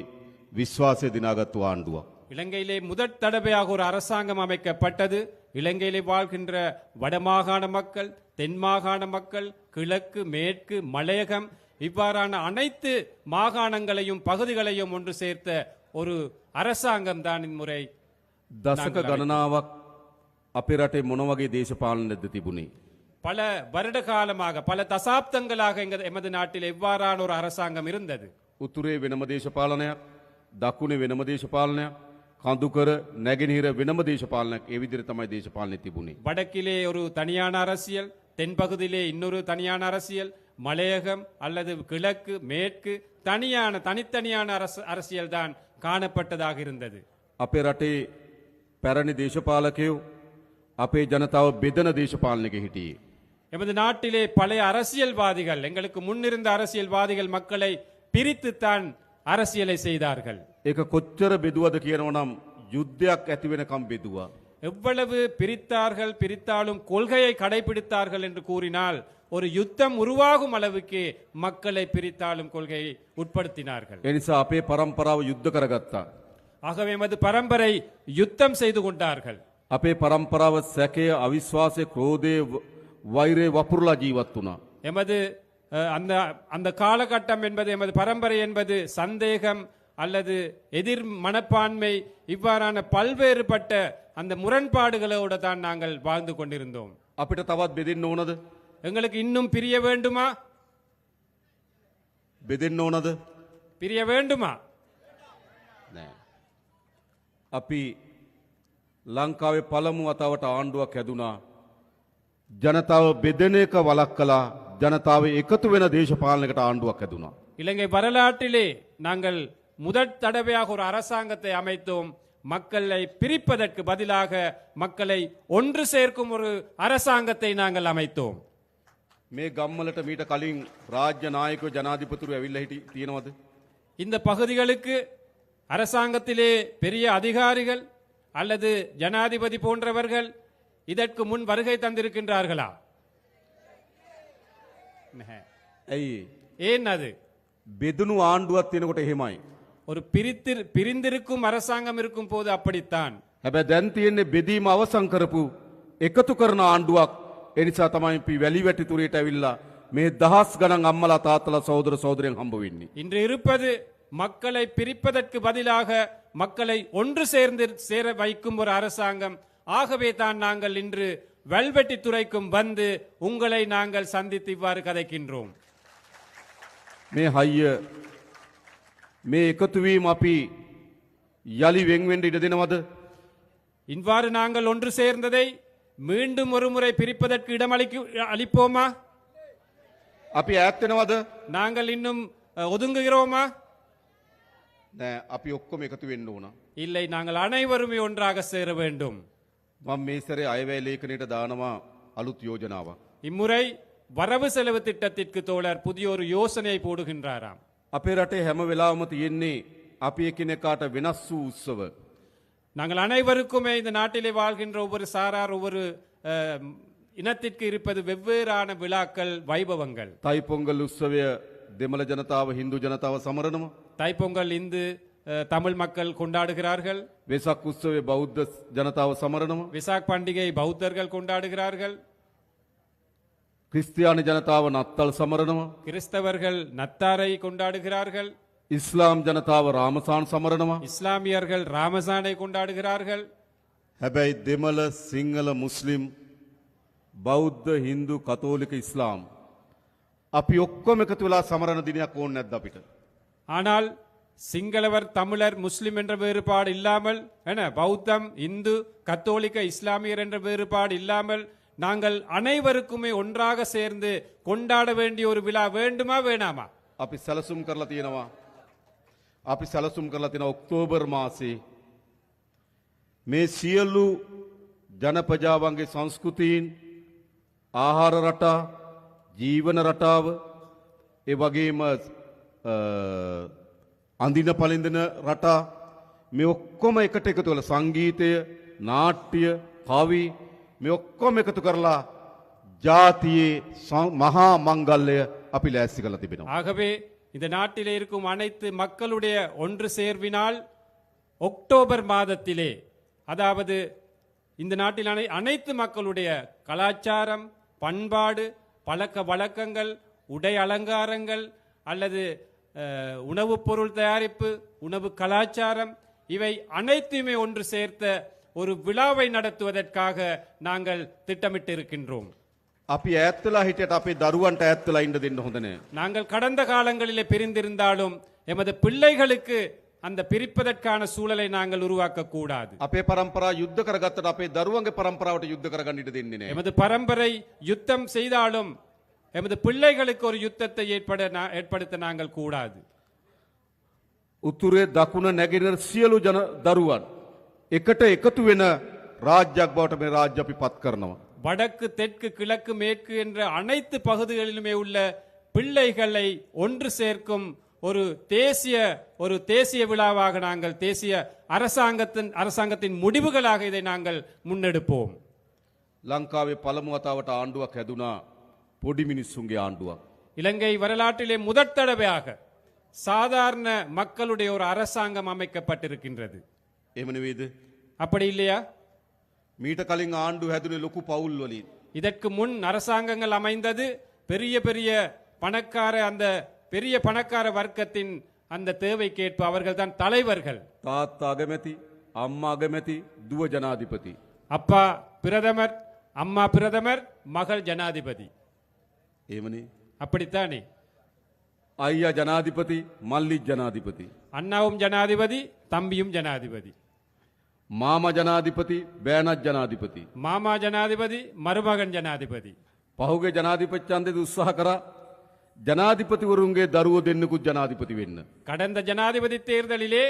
විශ්වාසය දිනාගත්තු ආණ්ඩුවක්. இலங்கையிலே முதற் தடவையாக ஒரு அரசாங்கம் அமைக்கப்பட்டது. இலங்கையிலே வாழ்கின்ற வடமாகாண மக்கள், தென் மாகாண மக்கள், கிழக்கு, மேற்கு, மலையகம் இவ்வாறான அனைத்து மாகாணங்களையும் பகுதிகளையும் ஒன்று சேர்த்த ஒரு அரசாங்கம் தான் இம்முறை. දසක ගණනාවක් අපේ රටේ මොන වගේ දේශපාලනයක්ද තිබුණේ. பல வருட காலமாக பல தசாப்தங்களாக எமது நாட்டில் எவ்வாறான ஒரு அரசாங்கம் இருந்தது. උතුරේ වෙනම දේශපාලනයක්, දකුණේ වෙනම දේශපාලනයක්, කඳුකර නැගෙනහිර වෙනම දේශපාලනයක් ඒ විදිහට තමයි දේශපාලනය තිබුණේ. வடக்கிலே ஒரு தனியான அரசியல், தென்பகுதியிலே இன்னொரு தனியான அரசியல், மலையகம் அல்லது கிழக்கு மேற்கு தனித்தனியான அரசியல் தான் காணப்பட்டதாக இருந்தது. අපේ රටේ පැරණි දේශපාලකයෝ අපේ ජනතාව බෙදන දේශපාලනයක හිටියේ. எமது நாட்டிலே பழைய அரசியல்வாதிகள், எங்களுக்கு முன்னிருந்த அரசியல்வாதிகள் மக்களை பிரித்துத்தான் அரசியலை செய்தார்கள். ඒක කොච්චර බෙදුවද කියනවනම් යුද්ධයක් ඇති වෙනකම් බෙදුවා. எவ்வளவு பிரித்தாலும் கொள்கையை கடைபிடித்தார்கள் என்று கூறினால் ஒரு யுத்தம் உருவாகும் அளவுக்கு மக்களை பிரித்தாலும் கொள்கையை உட்படுத்தினார்கள். ඒ නිසා අපේ පරම්පරාව යුද්ධ කරගත්තා. ஆகவே எமது பரம்பரை யுத்தம் செய்து கொண்டார்கள். අපේ පරම්පරාව සැකය, අවිශ්වාසය, ක්‍රෝධය, වෛරය වපුරලා ජීවත් වුණා. எமது அந்த காலகட்டம் என்பது, எமது பரம்பரை என்பது சந்தேகம் அல்லது எதிர் மனப்பான்மை இவ்வாறான பல்வேறுபட்ட அந்த முரண்பாடுகளோடு தான் நாங்கள் வாழ்ந்து கொண்டிருந்தோம். අපිට තවත් බෙදෙන්න ඕනද? எங்களுக்கு இன்னும் பிரிய வேண்டுமா? බෙදෙන්න ඕනද? பிரிய வேண்டுமா? නෑ. අපි ලංකාවේ පළමු වතාවට ආණ්ඩුවක් හැදුනා. ජනතාව බෙදෙන එක වළක්වලා ජනතාව එකතු වෙන දේශපාලනයකට ආණ්ඩුවක් හැදුනා. இலங்கை வரலாற்றிலே நாங்கள் முதற் தடவையாக ஒரு அரசாங்கத்தை அமைத்தோம். மக்களை பிரிப்பதற்கு பதிலாக மக்களை ஒன்று சேர்க்கும் ஒரு அரசாங்கத்தை நாங்கள் அமைத்தோம். මේ ගම්වලට මීට කලින් රාජ්‍ය නායකයෝ ජනාධිපතිවරු ඇවිල්ලා තියෙනවද? இந்த பகுதிகளுக்கு அரசாங்கத்திலே பெரிய அதிகாரிகள் அல்லது ஜனாதிபதி போன்றவர்கள் இதற்கு முன் வருகை தந்திருக்கின்றார்களா? ඇයි? ஏன் அது? බෙදුණු ආණ්ඩුවක් තියෙනකොට එහෙමයි. ஒரு பிரிந்திருக்கும் அரசாங்கம் இருக்கும் போது அப்படித்தான். හැබැයි දැන් තියෙන්නේ බෙදීම අවසන් කරපු එකතු කරන ආණ්ඩුවක්. ඒ නිසා තමයි අපි වැලි වැටි තුරේට ඇවිල්ලා මේ දහස් ගණන් අම්මලා තාත්තලා සහෝදර සහෝදරයන් හම්බ වෙන්නේ. இன்று இருப்பது மக்களை பிரிப்பதற்கு பதிலாக மக்களை ஒன்று சேர வைக்கும் ஒரு அரசாங்கம். ஆகவே தான் நாங்கள் இன்று வெல்வெட்டி துறைக்கும் வந்து உங்களை நாங்கள் சந்தித்து இவ்வாறு கதைக்கின்றோம். මේ හයිය මේ එකතු වීම අපි යලි වෙන් වෙන්න ඉඩ දෙනවද? இவ்வாறு நாங்கள் ஒன்று சேர்ந்ததை மீண்டும் ஒரு முறை பிரிப்பதற்கு இடம் அளிப்போமா? අපි ඈත් වෙනවද? நாங்கள் இன்னும் ஒதுங்குகிறோமா? නෑ, අපි ඔක්කොම එකතු වෙන්න ඕන. இல்லை, நாங்கள் அனைவருமே ஒன்றாக சேர வேண்டும். මම මේ සැරේ අයවැය ලේඛනයට දානවා අලුත් යෝජනාවක්. இம்முறை வரவு செலவு திட்டத்திற்கு தோழர் புதிய ஒரு யோசனையை போடுகின்றாராம். අපේ රටේ හැම වෙලාවම තියෙන්නේ අපි එකිනෙකාට වෙනස් වූ උත්සව. நாங்கள் அனைவருக்குமே இந்த நாட்டிலே வாழ்கின்ற ஒவ்வொரு சாரார் ஒவ்வொரு இனத்திற்கு இருப்பது வெவ்வேறான விழாக்கள், வைபவங்கள். தைப்பொங்கல் උත්සවය දෙමළ ජනතාව හින්දු ජනතාව සමරනවා. தைப்பொங்கல் இந்து தமிழ் மக்கள் கொண்டாடுகிறார்கள். වෙසක් උත්සවය බෞද්ධ ජනතාව සමරනවා. விசாக் பண்டிகை பௌத்தர்கள் கொண்டாடுகிறார்கள். ක්‍රිස්තියානි ජනතාව නත්තල් සමරනවා. கிறிஸ்தவர்கள் நத்தாரை கொண்டாடுகிறார்கள். ඉස්ලාම් ජනතාව රාමසාන් සමරනවා. இஸ்லாமியர்கள் ராமசானை கொண்டாடுகிறார்கள். හැබැයි දෙමළ සිංහල මුස්ලිම් බෞද්ධ හින්දු කතෝලික ඉස්ලාම් අපි ඔක්කොම එකතු වෙලා සමරන දිනයක් ඕනේ නැද්ද අපිට? ஆனால் சிங்களவர், தமிழர், முஸ்லிம் என்ற வேறுபாடு இல்லாமல், பௌத்தம், இந்து, கத்தோலிக்க, இஸ்லாமியர் என்ற வேறுபாடு இல்லாமல் நாங்கள் அனைவருக்குமே ஒன்றாக சேர்ந்து கொண்டாட வேண்டிய ஒரு விழா வேண்டுமா வேணாமா? අපි සැලසුම් කරලා තියෙනවා. අපි සැලසුම් කරලා තියෙන ඔක්තෝබර් මාසේ මේ සියලු ජනපජාවන්ගේ සංස්කෘතීන්, ආහාර රටා, ජීවන රටාව, ඒ වගේම අඳින පළඳින රටා, මේ ඔක්කොම එකට එකතු කරලා සංගීතය, නාට්‍ය, කවි මේ ඔක්කොම එකතු කරලා ජාතියේ මහා මංගල්‍යය අපි ලෑස්ති කරලා තිබෙනවා. ஆகவே இந்த நாட்டிலே இருக்கும் அனைத்து மக்களுடைய ஒன்று சேர்வினால் அக்டோபர் மாதத்திலே, அதாவது இந்த நாட்டில் அனைத்து மக்களுடைய கலாச்சாரம், பண்பாடு, பழக்க வழக்கங்கள், உடை அலங்காரங்கள் அல்லது உணவுப் பொருள் தயாரிப்பு, உணவு கலாச்சாரம், இவை அனைத்தையுமே ஒன்று சேர்த்த ஒரு விழாவை நடத்துவதற்காக நாங்கள் திட்டமிட்டு இருக்கின்றோம். අපි ඈත්වෙලා හිටියට අපේ දරුවන්ට ඈත්වෙලා ඉන්න දෙන්න හොඳ නෑ. நாங்கள் கடந்த காலங்களிலே பிரிந்திருந்தாலும் எமது பிள்ளைகளுக்கு அந்த பிரிப்பதற்கான சூழலை நாங்கள் உருவாக்க கூடாது. අපේ පරම්පරා යුද්ධ කරගත්තට අපේ දරුවන්ගේ පරම්පරාවට යුද්ධ කරගන්න ඉඩ දෙන්නේ නෑ. எமது பரம்பரை யுத்தம் செய்தாலும் எமது பிள்ளைகளுக்கு ஒரு யுத்தத்தை ஏற்படுத்த நாங்கள் கூடாது. උතුරේ දකුණ නැගෙනහිර සියලු දරුවන් එකට එකතු වෙන රාජ්‍යයක් බවට මේ රාජ්‍ය අපි පත් කරනවා. வடக்கு, தெற்கு, கிழக்கு, மேற்கு என்ற அனைத்து பகுதிகளிலுமே உள்ள பிள்ளைகளை ஒன்று சேர்க்கும் ஒரு தேசிய விழாவாக நாங்கள் தேசிய அரசாங்கத்தின் முடிவுகளாக இதை நாங்கள் முன்னெடுப்போம். ලංකාවේ පළමු වතාවට ආණ්ඩුවක් හැදුනා පොඩි මිනිස්සුන්ගේ ආණ්ඩුවක්. இலங்கை வரலாற்றிலே முதற் தடவையாக சாதாரண மக்களுடைய ஒரு அரசாங்கம் அமைக்கப்பட்டிருக்கின்றது. එහෙම නෙවෙයිද? அப்படி இல்லையா? මීට කලින් ආණ්ඩු හැදුනේ ලොකු පවුල් වලින්. இதற்கு முன் அரசாங்கங்கள் அமைந்தது பெரிய பணக்கார வர்க்கத்தின் அந்த தேவைக்கேற்ப அவர்கள் தான் தலைவர்கள். තාත්තා අගමැති, අම්මා අගමැති, දුව ජනාධිපති. அப்பா பிரதமர், அம்மா பிரதமர், மகள் ஜனாதிபதி. එහෙමනේ. அப்படித்தானே? අයියා ජනාධිපති, මල්ලිත් ජනාධිපති. அண்ணாவும் ஜனாதிபதி, தம்பியும் ஜனாதிபதி. මාමා ජනාධිපති, බෑනත් ජනාධිපති. மாமா ஜனாதிபதி, மருமகன் ஜனாதிபதி. පහුගේ ජනාධිපති ඡන්දෙදි උත්සාහ කරා ජනාධිපතිවරුන්ගේ දරුවෝ දෙන්නෙකුත් ජනාධිපති වෙන්න. கடந்த ஜனாதிபதி தேர்தலிலே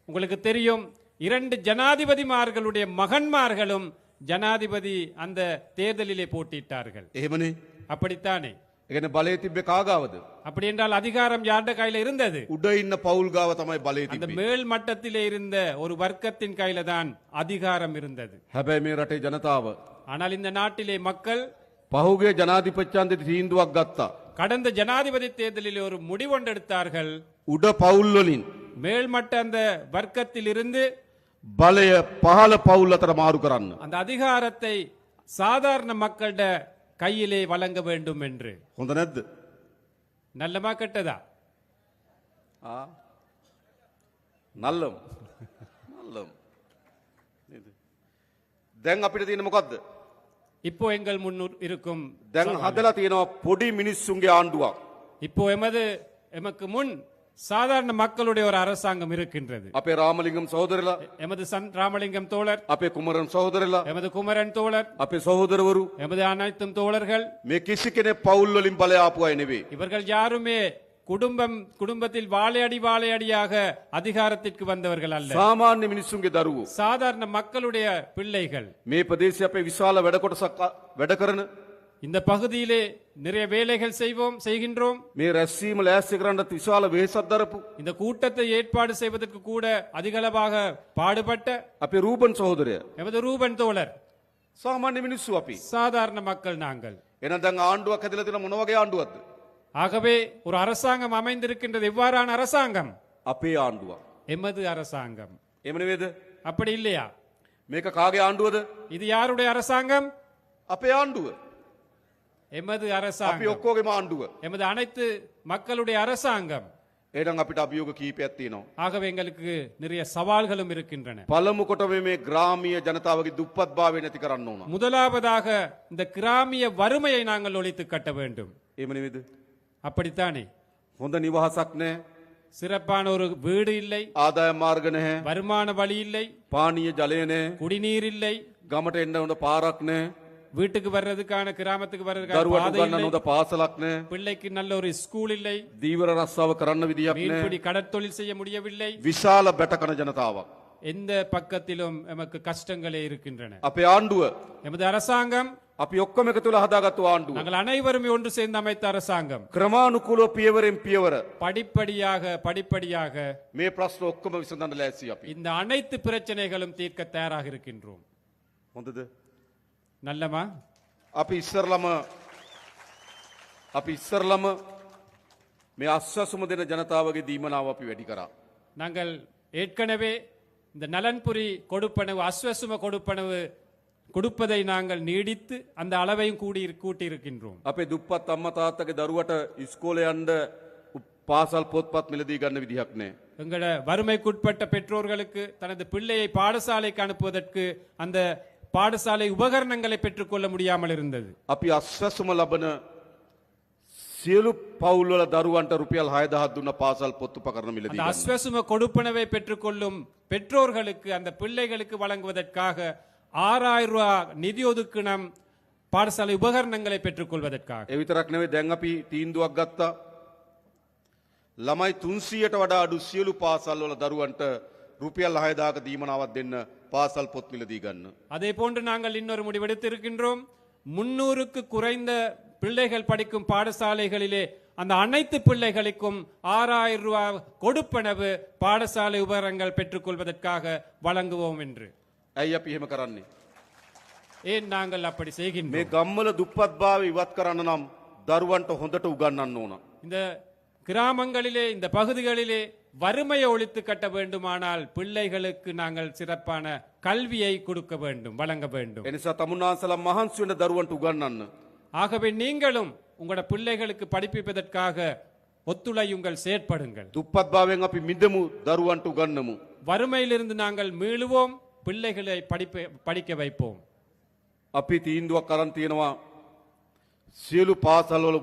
உங்களுக்கு தெரியும், 2 ஜனாதிபதிமார்களுடைய மகன்மார்களும் ஜனாதிபதி அந்த தேர்தலிலே போட்டியிட்டார்கள். එහෙමනේ. அப்படித்தானே? ඒ කියන්නේ බලය තිබ්බේ කාගාවද? அப்படி என்றால் அதிகாரம் யாருடைய கையில இருந்தது? උඩ ඉන්න පවුල් ගාව තමයි බලය அந்த තිබ්බේ. மேல் மட்டத்திலே இருந்த ஒரு வர்க்கத்தின் கையில தான் அதிகாரம் இருந்தது. හැබැයි මේ රටේ ජනතාව ஆனால் இந்த நாட்டிலே மக்கள் පහුගේ ජනාධිපති ඡන්දෙදි තීන්දුවක් ගත්තා. கடந்த ஜனாதிபதி தேர்தலில் ஒரு முடிவொண்டெடுத்தார்கள். උඩ පවුල් වලින් மேல்மட்ட அந்த வர்க்கத்தில் இருந்து බලය පහළ පවුල් අතර මාරු කරන්න. அந்த அதிகாரத்தை சாதாரண மக்களிட கையிலே வழங்க வேண்டும் என்று. හොඳ නැද්ද? நல்லமா கெட்டதா? නල්ලම්. නල්ලම්. නේද? දැන් අපිට තියෙන මොකද්ද? இப்போ எங்கள் முன்னூர் இருக்கும் දැන් හදලා තියෙනවා පොඩි මිනිස්සුන්ගේ ආණ්ඩුවක්. இப்போ எமக்கு முன் சாதாரண மக்களுடைய ஒரு அரசாங்கம் இருக்கின்றது. අපේ රාමලිංගම් සහෝදරලා, எமது ராமலிங்கம் தோழர், අපේ කුමරන් සහෝදරලා, எமது குமரன் தோழர், අපේ සහෝදරවරු எமது அனைத்தும் தோழர்கள், මේ කිසි කෙනෙක් පවුල් වලින් බලය ආපු අය නෙවෙයි. இவர்கள் யாருமே குடும்பத்தில் வாழையடியாக அதிகாரத்திற்கு வந்தவர்கள் அல்ல. සාමාන්‍ය මිනිස්සුන්ගේ දරුවෝ. சாதாரண மக்களுடைய பிள்ளைகள். මේ ප්‍රදේශයේ අපේ විශාල වැඩ කොටසක් වැඩ කරන இந்த பகுதியிலே நிறைய வேலைகள் செய்கின்றோம். මේ රැස්වීම ලෑස්ති කරන්නත් විශාල වෙහෙසක් දරපු இந்த கூட்டத்தை ஏற்பாடு செய்வதற்கு கூட அதிகளவாக பாடுபட்ட අපේ රූබන් සහෝදරය எமது ரூபன் தோழர். සාමාන්‍ය මිනිස්සු අපි. சாதாரண மக்கள் நாங்கள். එහෙනම් දැන් ආණ්ඩුවක් හැදලා තියෙන මොන වගේ ආණ්ඩුවක්ද? ஆகவே ஒரு அரசாங்கம் அமைந்திருக்கின்றது. எவ்வாறான அரசாங்கம்? අපේ ආණ්ඩුවක්. எமது அரசாங்கம். එහෙම නෙවෙයිද? அப்படி இல்லையா? මේක කාගේ ආණ්ඩුවද? இது யாருடைய அரசாங்கம்? අපේ ආණ්ඩුව. எமது අපි அரசாங்கம். ඔක්කොගේම ආණ්ඩුව. எமது அனைத்து மக்களுடைய அரசாங்கம். එහෙනම් අපිට අභියෝග කීපයක් තියෙනවා. ஆகவே எங்களுக்கு நிறைய சவால்களும் இருக்கின்றன. පළමු කොටම මේ ග්‍රාමීය ජනතාවගේ දුප්පත්භාවය නැති කරන්න ඕන. முதலாவதாக இந்த கிராமிய வறுமையை நாங்கள் ஒழித்து கட்ட வேண்டும். එහෙම නෙවෙයිද? அப்படித்தானே? හොඳ නිවහසක් නැහැ. சிறப்பான ஒரு வீடு இல்லை, ආදායම් මාර්ග නැහැ. வருமான வழி இல்லை, පානීය ජලය නැහැ. குடிநீர் இல்லை, ගමට එන්න හොඳ පාරක් නැහැ. வீட்டுக்கு வர்றதுக்கான கிராமத்துக்கு வர்றதுக்கான දරුවට பாதை උගන්නන්න இல்லை, හොඳ පාසලක් නැහැ. பிள்ளைக்கு நல்ல ஒரு ஸ்கூல் இல்லை, දීවර රස්සාව කරන්න විදියක් නැහැ. மீன்பிடி கடற்தொழில் செய்ய முடியவில்லை. විශාල බැටකන ජනතාවක්. எந்த பக்கத்திலும் நமக்கு கஷ்டங்களே இருக்கின்றன. අපේ ආණ්ඩුව எமது அரசாங்கம், අපි ඔක්කොම එකතු වෙලා හදාගත්තු ආණ්ඩුව. நாங்கள் அனைவருமே ஒன்று சேர்ந்து அமைத்த அரசாங்கம். ක්‍රමානුකූලව පියවරෙන් පියවර படிப்படியாக මේ ප්‍රශ්න ඔක්කොම විසඳන්න ලෑස්ති අපි. இந்த அனைத்து பிரச்சனைகளும் தீர்க்க தயாராக இருக்கின்றோம். හොඳද? நல்லமா? අපි ඉස්සරලම මේ අස්වැසුම දෙන ජනතාවගේ දීමනාව අපි වැඩි කරා. நாங்கள் ஏற்கனவே இந்த நலன்புரி கொடுப்பனவு அஸ்வசும கொடுப்பனவு கொடுப்பதை நாங்கள் நீடித்து அந்த அளவையும் கூட்டியிருக்கின்றோம். අපේ දුප්පත් අම්මා තාත්තගේ දරුවට ඉස්කෝලේ යන්න පාසල් පොත්පත් මිලදී ගන්න විදිහක් නැහැ. எங்கள வறுமைக்குட்பட்ட பெற்றோர்களுக்கு தனது பிள்ளையை பாடசாலைக்கு அனுப்புவதற்கு அந்த பாடசாலை உபகரணங்களை பெற்றுக்கொள்ள முடியாமல் இருந்தது. අපි අස්වැසුම ලබන සියලු පවුල්වල දරුවන්ට රුපියල් 6000ක් දුන්න පාසල් පොත් උපකරණ මිලදී அந்த ගන්න. அஸ்வசும கொடுப்பனவை பெற்றுக்கொள்ளும் பெற்றோர்களுக்கு அந்த பிள்ளைகளுக்கு வழங்குவதற்காக 6000 ரூபாய் நிதி ஒதுக்கினம் பாடசாலை உபகரணங்களை பெற்றுக்கொள்வதற்காக. ඒ විතරක් නෙවෙයි දැන් අපි තීන්දුවක් ගත්තා. ළමයි 300ට වඩා අඩු සියලු පාසල්වල දරුවන්ට රුපියල් 6000ක දීමනාවක් දෙන්න පාසල් පොත් මිලදී ගන්න. அதே போன்று நாங்கள் இன்னொரு முடிவெடுத்திருக்கின்றோம். 300க்கு குறைந்த பிள்ளைகள் படிக்கும் பாடசாலைகளிலே அந்த அனைத்து பிள்ளைகளுக்கும் 6000 ரூபாய் கொடுப்பனவு பாடசாலை உபகரணங்கள் பெற்றுக்கொள்வதற்காக வழங்குவோம் என்று. ඇයි අපි එහෙම කරන්නේ? ஏன் நாங்கள் அப்படி මේ செய்கின்றோம்? ගම්වල දුප්පත්භාවය ඉවත් කරන්න නම් දරුවන්ට හොඳට උගන්වන්න ඕන. இந்த கிராமங்களிலே இந்த பகுதிகளிலே வறுமையை ஒழித்து கட்ட வேண்டுமானால் பிள்ளைகளுக்கு நாங்கள் சிறப்பான கல்வியை கொடுக்க வேண்டும், வழங்க வேண்டும். එනිසා තමුන්නාන්සලා මහන්සි වෙන දරුවන්ට උගන්වන්න. ஆகவே நீங்களும் உங்களோட பிள்ளைகளுக்கு படிப்பிப்பதற்காக ஒத்துழையுங்கள், செயற்படுங்கள். දුප්පත්භාවයෙන් අපි මිදමු දරුවන්ට උගන්වමු. வறுமையிலிருந்து நாங்கள் மீளுவோம், பிள்ளைகளை படிக்க வைப்போம். අපි තීන්දුවක් අරන් තියෙනවා සියලු පාසල්වල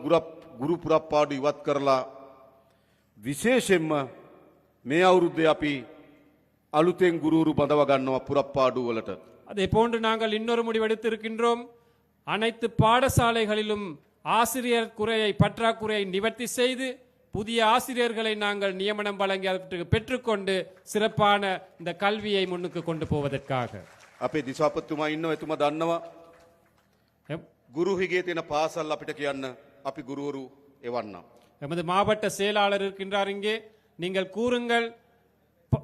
ගුරු පුරප්පාඩු ඉවත් කරලා විශේෂයෙන්ම මේ අවුරුද්දේ අපි අලුතෙන් ගුරුවරු බඳව ගන්නවා පුරප්පාඩු වලට. அதே போன்று நாங்கள் இன்னொரு முடிவெடுத்திருக்கின்றோம். அனைத்து பாடசாலைகளிலும் ஆசிரியர் பற்றாக்குறையை நிவர்த்தி செய்து புதிய ஆசிரியர்களை நாங்கள் நியமனம் வழங்கி அவற்றுக்கு பெற்றுக்கொண்டு சிறப்பான இந்த கல்வியை முன்னுக்கு கொண்டு போவதற்காக. අපේ දිසාපතිතුමා ඉන්නවා, එතුමා දන්නවා எம்- ගුරු හිගේ තියෙන පාසල් අපිට කියන්න අපි ගුරුවරු එවන්නම්. எமது மாவட்ட செயலாளர் இருக்கின்றார் இங்கே. நீங்கள் கூறுங்கள்,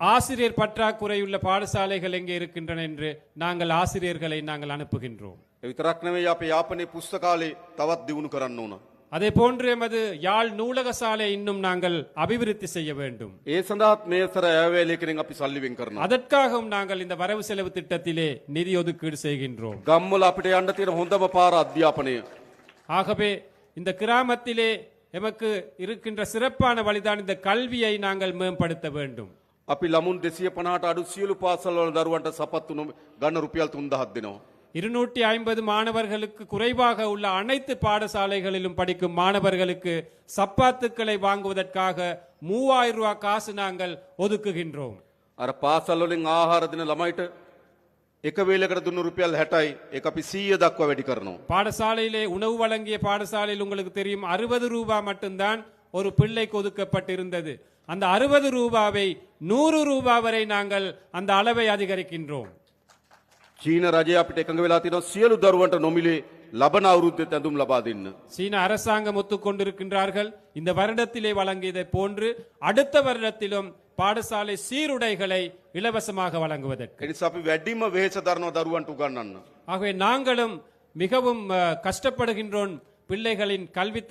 ஆசிரியர் பற்றாக்குறை உள்ள பாடசாலைகள் எங்கே இருக்கின்றன என்று நாங்கள் ஆசிரியர்களை நாங்கள் அனுப்புகின்றோம். ඒ විතරක් නෙවෙයි අපේ යාපනයේ පුස්තකාලේ තවත් දියුණු කරන්න ඕන. அதே போன்று எமது யாழ் நூலக சாலை இன்னும் நாங்கள் அபிவிருத்தி செய்ய வேண்டும். ඒ සඳහාත් මේ සර ඇවැලේකෙන් අපි සල්ලි වෙන් කරනවා. அதற்காகவும் நாங்கள் இந்த வரவு செலவு திட்டத்திலே நிதி ஒதுக்கீடு செய்கின்றோம். ගම්වල අපිට යන්න තියෙන හොඳම පාර අධ්‍යාපනය. ஆகவே இந்த கிராமத்திலே எமக்கு இருக்கின்ற சிறப்பான வழிதான் இந்த கல்வியை நாங்கள் மேம்படுத்த வேண்டும். අපි ළමුන් 250ට අඩු සියලු පාසල්වල දරුවන්ට සපත්තු ගන්න රුපියල් 3000ක් දෙනවා. 250 மாணவர்களுக்கு குறைவாக உள்ள அனைத்து பாடசாலைகளிலும் படிக்கும் மாணவர்களுக்கு சப்பாத்துக்களை வாங்குவதற்காக 3000 ரூபாய் காசு நாங்கள் ஒதுக்குகின்றோம். අර පාසල් වලින් ආහාර දෙන ළමයිට එක වේලකට දුන්න රුපියල් 60යි ඒක අපි 100 දක්වා වැඩි කරනවා. பாடசாலையிலே உணவு வழங்கிய பாடசாலையில் உங்களுக்கு தெரியும் 60 ரூபாய் மட்டும்தான் ஒரு பிள்ளைக்கு ஒதுக்கப்பட்டிருந்தது. அந்த 60 ரூபாவை 100 ரூபாய் வரை நாங்கள் அந்த அளவை அதிகரிக்கின்றோம். චීන රජය අපිට එකඟ වෙලා තියෙනවා සියලු දරුවන්ට නොමිලේ ලබන අවුරුද්දේ ඇඳුම් ලබා දෙන්න. சீன அரசாங்கம் ஒத்துக்கொண்டிருக்கின்றார்கள். இந்த வருடத்திலே வழங்கியதை போன்று அடுத்த வருடத்திலும் பாடசாலை சீருடைகளை இலவசமாக வழங்குவதற்கு. ඒ නිසා අපි වැඩිම වෙහෙස දරනවා දරුවන්ට උගන්වන්න. ஆகவே நாங்களும் மிகவும் கஷ்டப்படுகின்றோம் பிள்ளைகளின் கல்வி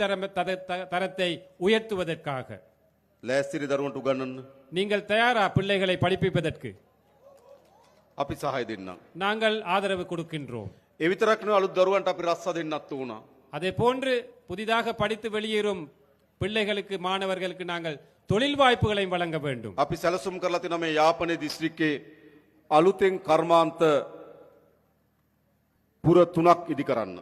தரத்தை உயர்த்துவதற்காக. ලෑස්තිරි දරුවන්ට උගන්වන්න. நீங்கள் தயாரா பிள்ளைகளை படிப்பிப்பதற்கு? අපි සහාය දෙන්නම්. நாங்கள் ஆதரவு கொடுக்கின்றோம். ඒ විතරක් නෙවෙයි අලුත් දරුවන්ට අපි රස්සා දෙන්නත් උනා. அதே போன்று புதிதாக படித்து வெளியேறும் பிள்ளைகளுக்கு மாணவர்களுக்கு நாங்கள் தொழில் வாய்ப்புகளை வழங்க வேண்டும். අපි සැලසුම් කරලා තියෙනවා මේ යාපනයේ දිස්ත්‍රික්කේ අලුතෙන් කර්මාන්ත පුර 3ක් ඉදි කරන්න.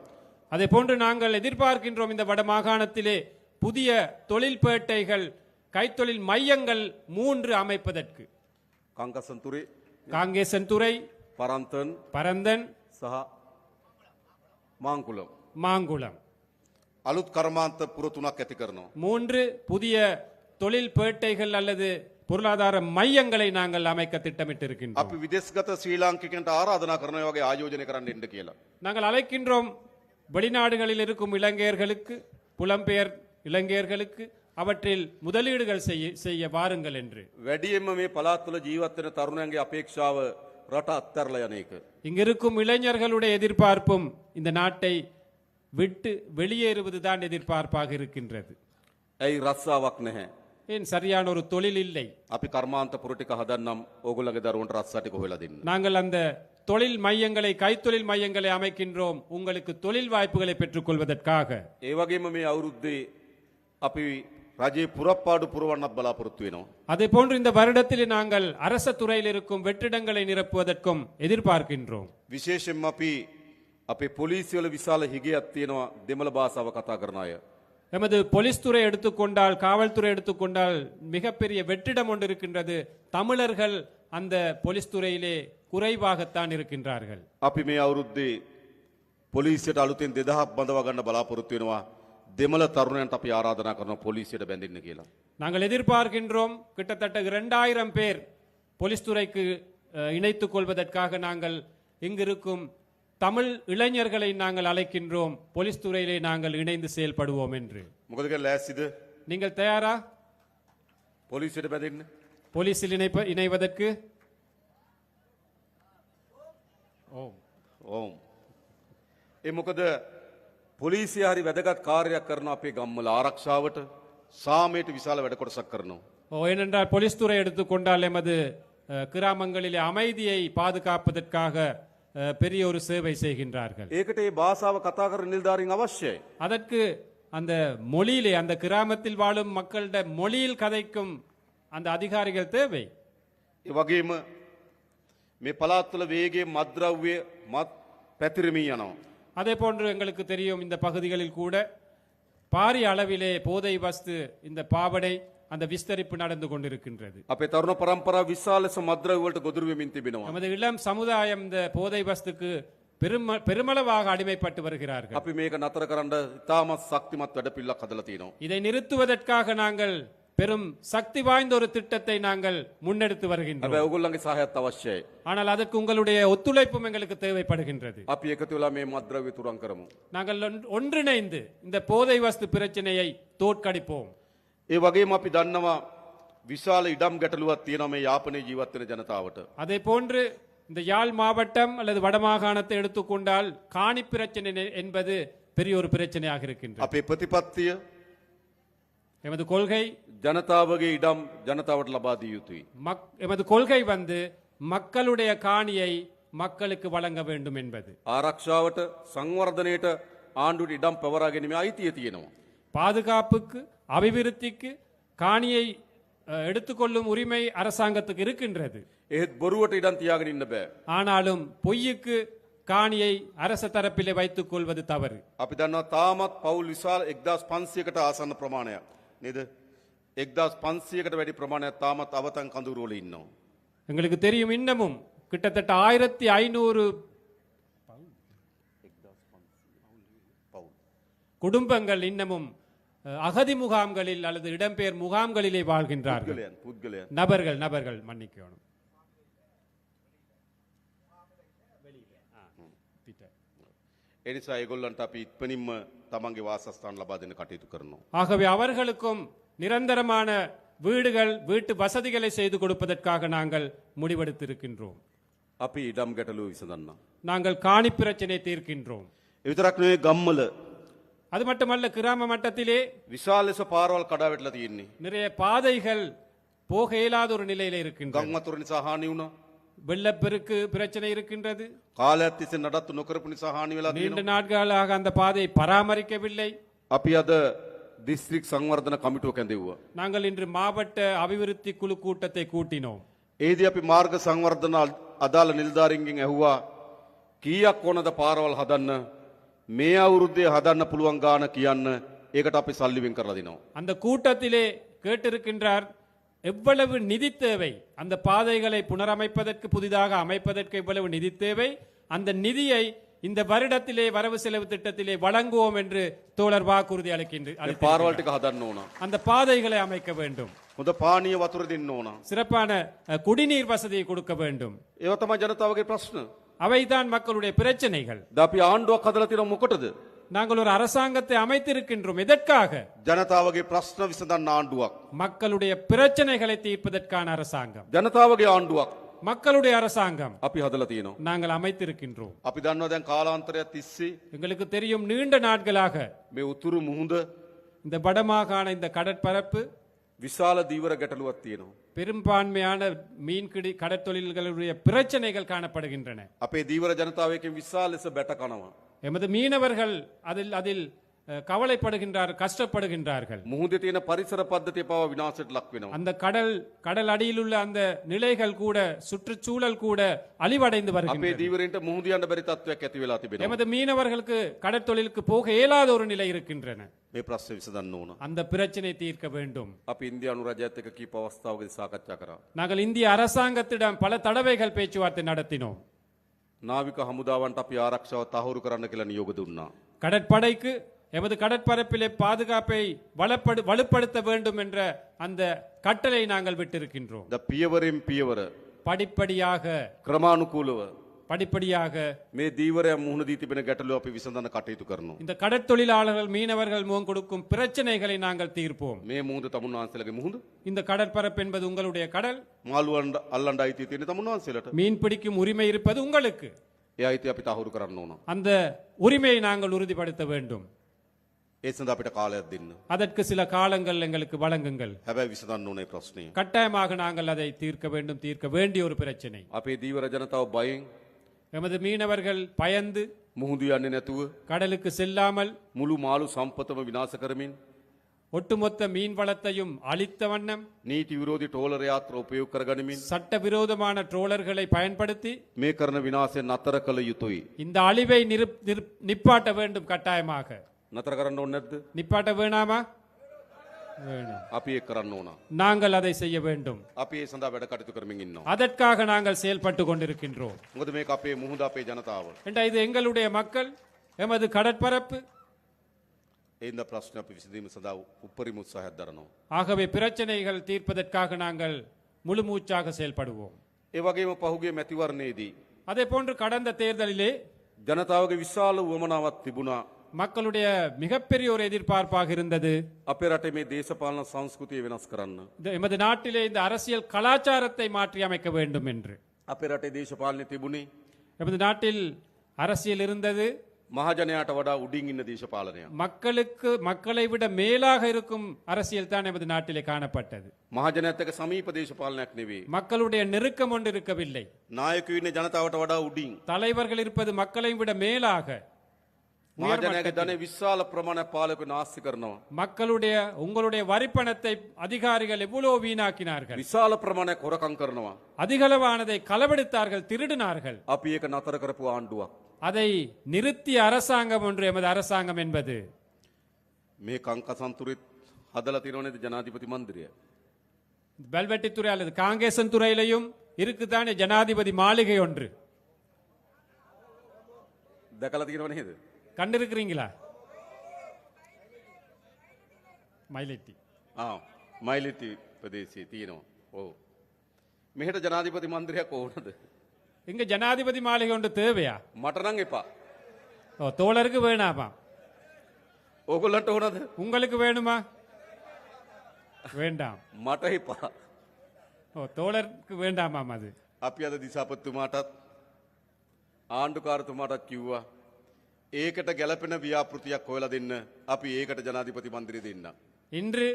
அதே போன்று நாங்கள் எதிர்பார்க்கின்றோம் இந்த வட மாகாணத்திலே புதிய தொழில்பேட்டைகள், கைத்தொழில் மையங்கள் 3 அமைப்பதற்கு. කංකසන්තුරේ, காங்கேசன்துறை, පරන්තන් பரந்தன், සහ මාංකුලම් மாங்குளம் අලුත් කර්මාන්ත පුර 3ක් ඇති කරනවා. 3 புதிய தொழில்பேட்டைகள் அல்லது பொருளாதார மையங்களை நாங்கள் அமைக்க திட்டமிட்டிருக்கின்றோம். අපි විදේශගත ශ්‍රී ලාංකිකයන්ට ආරාධනා කරනවා වගේ ආයෝජනය කරන්න එන්න කියලා. நாங்கள் அழைக்கின்றோம் வெளிநாடுகளில் இருக்கும் இலங்கையர்களுக்கு, புலம்பெயர் இலங்கையர்களுக்கு அவற்றில் முதலீடுகள் செய்ய வாருங்கள் என்று. වැඩියෙන්ම මේ පළාත් වල ජීවත් වෙන තරුණයන්ගේ අපේක්ෂාව රට අත්හැරලා යන එක. இங்கிருக்கும் இளைஞர்களுடைய எதிர்பார்ப்பும் இந்த நாட்டை விட்டு வெளியேறுவதுதான் எதிர்பார்ப்பாக இருக்கின்றது. ඇයි රස්සාවක් නැහැ. ஏன் சரியான ஒரு தொழில் இல்லை. අපි කර්මාන්ත පුරටික හදන්නම් ඕගොල්ලන්ගේ දරුවන්ට රස්සා ටික හොයලා දෙන්න. நாங்கள் அந்த தொழில் மையங்களை கைத்தொழில் மையங்களை அமைக்கின்றோம் உங்களுக்கு தொழில் வாய்ப்புகளை பெற்றுக்கொள்வதற்காக. ඒ වගේම මේ අවුරුද්දේ අපි රජයේ පුරප්පාඩු පුරවන්නත් බලාපොරොත්තු වෙනවා. அதே போன்று இந்த வருடத்தில் நாங்கள் அரச துறையில் இருக்கும் வெற்றிடங்களை நிரப்புவதற்கும் எதிர்பார்க்கின்றோம். විශේෂයෙන්ම අපි අපේ පොලිසියවල විශාල හිගයක් තියෙනවා දෙමළ භාෂාව කතා කරන අය. எமது போலீஸ் துறை எடுத்துக்கொண்டால் காவல்துறை எடுத்துக்கொண்டால் மிகப்பெரிய வெற்றிடம் ஒன்று இருக்கின்றது. தமிழர்கள் அந்த போலீஸ் துறையிலே குறைவாகத்தான் இருக்கின்றார்கள். අපි මේ අවුරුද්දේ පොලිසියට අලුතෙන් 2000ක් බඳවා ගන්න බලාපොරොත්තු වෙනවා. දෙමළ තරුණයන්ට අපි ආරාධනා කරනවා පොලිසියට බැඳෙන්න කියලා. நாங்கள் எதிர்பார்க்கின்றோம் கிட்டத்தட்ட 2000 பேர் போலீஸ் துறைக்கு இணைத்துக் கொள்வதற்காக நாங்கள் இங்கிருக்கும் தமிழ் இளைஞர்களை நாங்கள் அழைக்கின்றோம் போலீஸ் துறையிலே நாங்கள் இணைந்து செயல்படுவோம் என்று. මොකද කියලා ලෑස්තිද? நீங்கள் தயாரா පොලිසියට බැඳෙන්න? போலீஸில் இணைவதற்கு? ඕම්. ඒ මොකද පොලිසිය හරි වැදගත් කාර්යයක් කරන අපේ ගම්වල ආරක්ෂාවට සාමයට විශාල වැඩ කොටසක් කරනවා. ஏனென்றால் போலீஸ் துறை எடுத்துக்கொண்டால் எமது கிராமங்களிலே அமைதியை பாதுகாப்பதற்காக பெரிய ஒரு சேவை செய்கின்றார்கள். ඒකට ඒ භාෂාව කතා කරන නිලධාරීන් අවශ්‍යයි. அதற்கு அந்த மொழியிலே அந்த கிராமத்தில் வாழும் மக்களிட மொழியில் கதைக்கும் அந்த அதிகாரிகள் தேவை. ඒ වගේම මේ පළාත්වල වේගයේ මත්ද්‍රව්‍ය මත් පැතිරෙමින් යනවා. அதே போன்று எங்களுக்கு தெரியும் இந்த பகுதிகளில் கூட பாரிய அளவிலே போதை வஸ்து இந்த பாவடை அந்த விஸ்தரிப்பு நடந்து கொண்டிருக்கின்றது. අපේ තරුණ පරම්පරාව විශාල ලෙස මත්ද්‍රව්‍ය වලට ගොදුරු වෙමින් තිබෙනවා. நமது இளம் சமுதாயம் இந்த போதை வஸ்துக்கு பெருமளவாக அடிமைப்பட்டு வருகிறார்கள். අපි මේක නතර කරන්න ඉතාමත් ශක්තිමත් වැඩපිළිවෙලක් හදලා තියෙනවා. இதை நிறுத்துவதற்காக நாங்கள் பெரும் சக்தி வாய்ந்த ஒரு திட்டத்தை நாங்கள் முன்னெடுத்து வருகின்றோம். හැබැයි ඔයගොල්ලන්ගේ සහයත් අවශ්‍යයි. ஆனால் அதற்கு உங்களுடைய ஒத்துழைப்பும் எங்களுக்கு தேவைப்படுகின்றது. අපි එකතු වෙලා මේ මත්ද්‍රව්‍ය තුරන් කරමු. நாங்கள் ஒன்றிணைந்து இந்த போதை வஸ்து பிரச்சனையை தோற்கடிப்போம். ඒ වගේම අපි දන්නවා විශාල ඉඩම් ගැටලුවක් තියෙනවා මේ යාපනයේ ජීවත් වෙන ජනතාවට. அதே போன்று இந்த யாழ் மாவட்டம் அல்லது வடமாகாணத்தை எடுத்துக்கொண்டால் காணி பிரச்சனை என்பது பெரிய ஒரு பிரச்சனையாக இருக்கின்றது. අපේ ප්‍රතිපත්තිය எமது கொள்கை ජනතාවගේ ඉඩම් ජනතාවට ලබා දිය යුතුයි. எமது கொள்கை மக்களுடைய காணியை மக்களுக்கு வழங்க வேண்டும் என்பது. ආරක්ෂාවට සංවර්ධනයට ආණ්ඩුවට ඉඩම් පවරා ගැනීමේ අයිතිය තියෙනවා. பாதுகாப்புக்கு அபிவிருத்திக்கு காணியை எடுத்துக்கொள்ளும் உரிமை அரசாங்கத்துக்கு இருக்கின்றது. ඒත් බොරුවට ඉඩම් තියාගෙන ඉන්න බෑ. ஆனாலும் பொய்யுக்கு காணியை அரச தரப்பிலே வைத்துக் கொள்வது தவறு. අපි දන්නවා තාමත් පවුල් විශාල 1500කට ආසන්න ප්‍රමාණයක් නේද? 1500කට වැඩි ප්‍රමාණයක් තාමත් අවතන් කඳුරු වල ඉන්නවා. எங்களுக்கு தெரியும் இன்னமும் கிட்டத்தட்ட 1500 குடும்பங்கள் இன்னமும் அகதி முகாம்களில் அல்லது இடம்பெயர் முகாம்களிலே வாழ்கின்றார்கள். පුද්ගලයන් நபர்கள் மன்னிக்கணும். ඒ නිසා ඒගොල්ලන්ට අපි ඉක්මනින්ම තමන්ගේ වාසස්ථාන ලබා දෙන්න කටයුතු කරනවා. ஆகவே அவர்களுக்கும் நிரந்தரமான வீடுகள் வீட்டு வசதிகளை செய்து கொடுப்பதற்காக நாங்கள் முடிவெடுத்திருக்கின்றோம். අපි ඉඩම් ගැටලුව විසඳන්න. நாங்கள் காணி பிரச்சனை தீர்க்கின்றோம். ඒ විතරක් නෙවෙයි ගම්වල அது மட்டுமல்ல கிராம மட்டத்திலே විශාල ලෙස පාරවල් කඩා වැටලා තියෙන්නේ. நிறைய பாதைகள் போக இயலாத ஒரு நிலையில இருக்கின்றன. ගම් වතුර නිසා හානි වුණා. வெள்ளப்பெருக்கு பிரச்சனை இருக்கின்றது. කාලයක් තිස්සේ නඩත්තු නොකරපු නිසා හානි වෙලා நீண்ட තියෙනවා. நாட்களாக அந்த பாதையை பராமரிக்கவில்லை. අපි අද දිස්ත්‍රික් සංවර්ධන කමිටුව කැඳෙව්වා. நாங்கள் இன்று மாவட்ட அபிவிருத்தி குழு கூட்டத்தை கூட்டினோம். ඒදී අපි මාර්ග සංවර්ධන අදාළ නිලධාරීන්ගෙන් ඇහුවා කීයක් ඕනද පාරවල් හදන්න මේ අවුරුද්දේ හදන්න පුළුවන් ගාන කියන්න. ඒකට අපි සල්ලි වෙන් කරලා දෙනවා. அந்த கூட்டத்திலே கேட்டிருக்கின்றார் எவ்வளவு நிதி தேவை அந்த பாதைகளை புனரமைப்பதற்கு புதிதாக அமைப்பதற்கு எவ்வளவு நிதி தேவை அந்த நிதியை இந்த வருடத்திலே வரவு செலவு திட்டத்திலே வழங்குவோம் என்று தோழர் வாக்குறுதி මේ පාරවල් ටික හදන්න ඕන. அந்த பாதைகளை அமைக்க வேண்டும். හොඳ පානීය වතුර දෙන්න ඕන. சிறப்பான குடிநீர் வசதியை கொடுக்க வேண்டும். ඒව තමයි ජනතාවගේ ප්‍රශ්න. அவைதான் மக்களுடைய பிரச்சனைகள். ද අපි ආණ්ඩුවක් හදලා තියෙනවා මොකටද? நாங்கள் ஒரு அரசாங்கத்தை அமைத்திருக்கின்றோம். எதற்காக? ජනතාවගේ ප්‍රශ්න විසඳන්න ආණ්ඩුවක්. மக்களுடைய பிரச்சனைகளை தீர்ப்பதற்கான அரசாங்கம். ජනතාවගේ ආණ්ඩුවක්. மக்களுடைய அரசாங்கம் අපි හදලා තියෙනවා. நாங்கள் அமைத்திருக்கின்றோம். අපි දන්නවා දැන් කාලාන්තරයක් තිස්සේ எங்களுக்கு தெரியும் நீண்ட நாட்களாக මේ උතුරු මුහුද இந்த வடமாகாண இந்த கடற்பரப்பு විශාල දීවර ගැටලුවක් තියෙනවා. பெரும்பான்மையான மீன்பிடி கடற்தொழில்களுடைய பிரச்சனைகள் காணப்படுகின்றன. අපේ දීවර ජනතාව එකෙන් විශාල ලෙස බැට කනවා. எமது மீனவர்கள் அதில் கவலைப்படுகின்றார்கள், கஷ்டப்படுகின்றார்கள். මුහුදේ තියෙන පරිසර පද්ධතිය පවා විනාශයට ලක් වෙනවා. அந்த கடல் அடியில் உள்ள அந்த நிலைகள் கூட சுற்றுச்சூழல் கூட அழிவடைந்து අපේ வருகின்றன. දීවරෙන්ට මුහුද යන්න බැරි තත්ත්වයක් ඇති වෙලා තිබෙනවා. எமது மீனவர்களுக்கு கடற்தொழிலுக்கு போக இயலாத ஒரு நிலை இருக்கின்றன. මේ ප්‍රශ්නේ විසඳන්න ඕන. அந்த பிரச்சனை தீர்க்க வேண்டும். අපි ඉන්දියානු රජයත් එක්ක කීප අවස්ථාවකදී සාකච්ඡා කරා. நாங்கள் இந்திய அரசாங்கத்திடம் பல தடவைகள் பேச்சுவார்த்தை நடத்தினோம். නාවික හමුදාවන්ට අපි ආරක්ෂාව තහවුරු කරන්න කියලා නියෝග දුන්නා. கடற்படைக்கு எமது கடற்பரப்பிலே பாதுகாப்பை வலுப்படுத்த வேண்டும் என்ற அந்த கட்டளை நாங்கள் விட்டிருக்கின்றோம். ද පියවරෙන් පියවර படிப்படியாக ක්‍රමානුකූලව මේ දීවරය මුහුණ දී තිබෙන ගැටලුව අපි විසඳන්න කටයුතු කරනවා. இந்த கடற்தொழிலாளர்கள் மீனவர்கள் முகம் கொடுக்கும் பிரச்சனைகளை நாங்கள் தீர்ப்போம். මේ මුහුද තමුන් වහන්සේලාගේ මුහුද இந்த கடற்பரப்பு என்பது உங்களுடைய கடல். මාළුවන් අල්ලන්න අයිතිය තියෙන තමුන් වහන්සේලාට. மீன் பிடிக்கும் உரிமை இருப்பது உங்களுக்கு. ඒ අයිතිය අපි තහවුරු කරන්න ඕන. அந்த உரிமையை நாங்கள் உறுதிப்படுத்த வேண்டும். ඒ සඳහා අපිට කාලයක් දෙන්න. அதற்கு சில காலங்கள் எங்களுக்கு வழங்குங்கள். හැබැයි විසඳන්න ඕනේ ප්‍රශ්නය. கட்டாயமாக நாங்கள் அதை தீர்க்க வேண்டும், தீர்க்க வேண்டிய ஒரு பிரச்சனை. අපේ දීවර ජනතාව බයෙන් எமது மீனவர்கள் பயந்து මුහුදු යන්නේ නැතුව கடலுக்கு செல்லாமல் මුළු මාළු සම්පතම විනාශ කරමින් ஒட்டுமொத்த மீன் வளத்தையும் அழித்த வண்ணம் නීති විරෝධී ටෝලර් යාත්‍ර උපයෝග කරගනිමින් சட்டவிரோதமான ட்ரோலர்களை பயன்படுத்தி මේ කරන විනාශය නතර කළ යුතුයි. இந்த அழிவை நிப்பாட்ட வேண்டும். கட்டாயமாக නතර කරන්න ඕනේ නැද්ද? நிப்பாட்ட வேணாமா? வேணும். අපි ඒක කරන්න ඕන. நாங்கள் அதை செய்ய வேண்டும். අපි ඒ සඳහා වැඩ කටයුතු කරමින් ඉන්නවා. அதற்காக நாங்கள் செயல்பட்டு கொண்டிருக்கின்றோம். මොකද මේක අපේ මුහුද අපේ ජනතාව. இது எங்களுடைய மக்கள், எமது கடற்பரப்பு. ඒඳ ප්‍රශ්න අපි විසඳීම සඳහා උපරිම උත්සාහයක් දරනවා. ஆகவே பிரச்சனைகள் தீர்ப்பதற்காக நாங்கள் முழு மூச்சாக செயல்படுவோம். ඒ වගේම පහුගිය මැතිවරණයේදී அதே போன்று கடந்த தேர்தலிலே ජනතාවගේ විශාල උවමනාවක් තිබුණා. மக்களுடைய மிகப்பெரிய ஒரு எதிர்பார்ப்பாக இருந்தது, අපේ රටේ මේ දේශපාලන සංස්කෘතිය වෙනස් කරන්න. எமது நாட்டிலே இந்த அரசியல் கலாச்சாரத்தை மாற்றி அமைக்க வேண்டும் என்று. අපේ රටේ දේශපාලනය තිබුණේ எமது நாட்டில் அரசியல் இருந்தது මහජනයාට වඩා උඩින් ඉන්න දේශපාලනයක්. மக்களை விட மேலாக இருக்கும் அரசியல் தான் எமது நாட்டிலே காணப்பட்டது. මහජනයාත් එක්ක සමීප දේශපාලනයක් නෙවෙයි. மக்களுடைய நெருக்கம் ஒன்று இருக்கவில்லை. නායකයෝ ඉන්නේ ජනතාවට වඩා උඩින්. தலைவர்கள் இருப்பது மக்களை விட மேலாக. මහජනයාගේ ධනෙ විශාල ප්‍රමාණයක් පාලකයෝ නාස්ති කරනවා. உங்களுடைய வரிப்பணத்தை அதிகாரிகள் எவ்வளவு வீணாக்கினார்கள். විශාල ප්‍රමාණයක් හොරකම් කරනවා. அதிகளவானதை களவெடுத்தார்கள், திருடினார்கள். අපි ඒක නතර කරපු ආණ්ඩුවක්. அதை நிறுத்திய அரசாங்கம் ஒன்று எமது அரசாங்கம் என்பது. මේ කංකසන්තුරෙත් හදලා තියෙනව නේද ජනාධිපති මන්දිරය? வெல்வெட்டித்துறை அல்லது காங்கேசன் துறையிலையும் இருக்குதானே ஜனாதிபதி மாளிகை ஒன்று. දැකලා තියෙනව නේද? கண்டிருக்கிறீங்களா? மயிலெட்டி. මයිලිටි ප්‍රදේශයේ තියෙනවා. ඔව්. මෙහෙට ජනාධිපති මන්දිරයක් ඕනද? இங்க ஜனாதிபதி மாளிகை ஒன்று தேவையா? මට නම් එපා. தோழருக்கு வேணாமா? ඕගොල්ලන්ට ඕනද? உங்களுக்கு வேணுமா? வேண்டாம். මට එපා. தோழருக்கு வேண்டாமாம் அது. අපි අද දිසාපතිතුමාටත් ආණ්ඩුකාරතුමාටත් කිව්වා ඒකට ගැලපෙන ව්‍යාපෘතියක් හොයලා දෙන්න. අපි ඒකට ජනාධිපති මන්දිරය දෙන්න. இன்று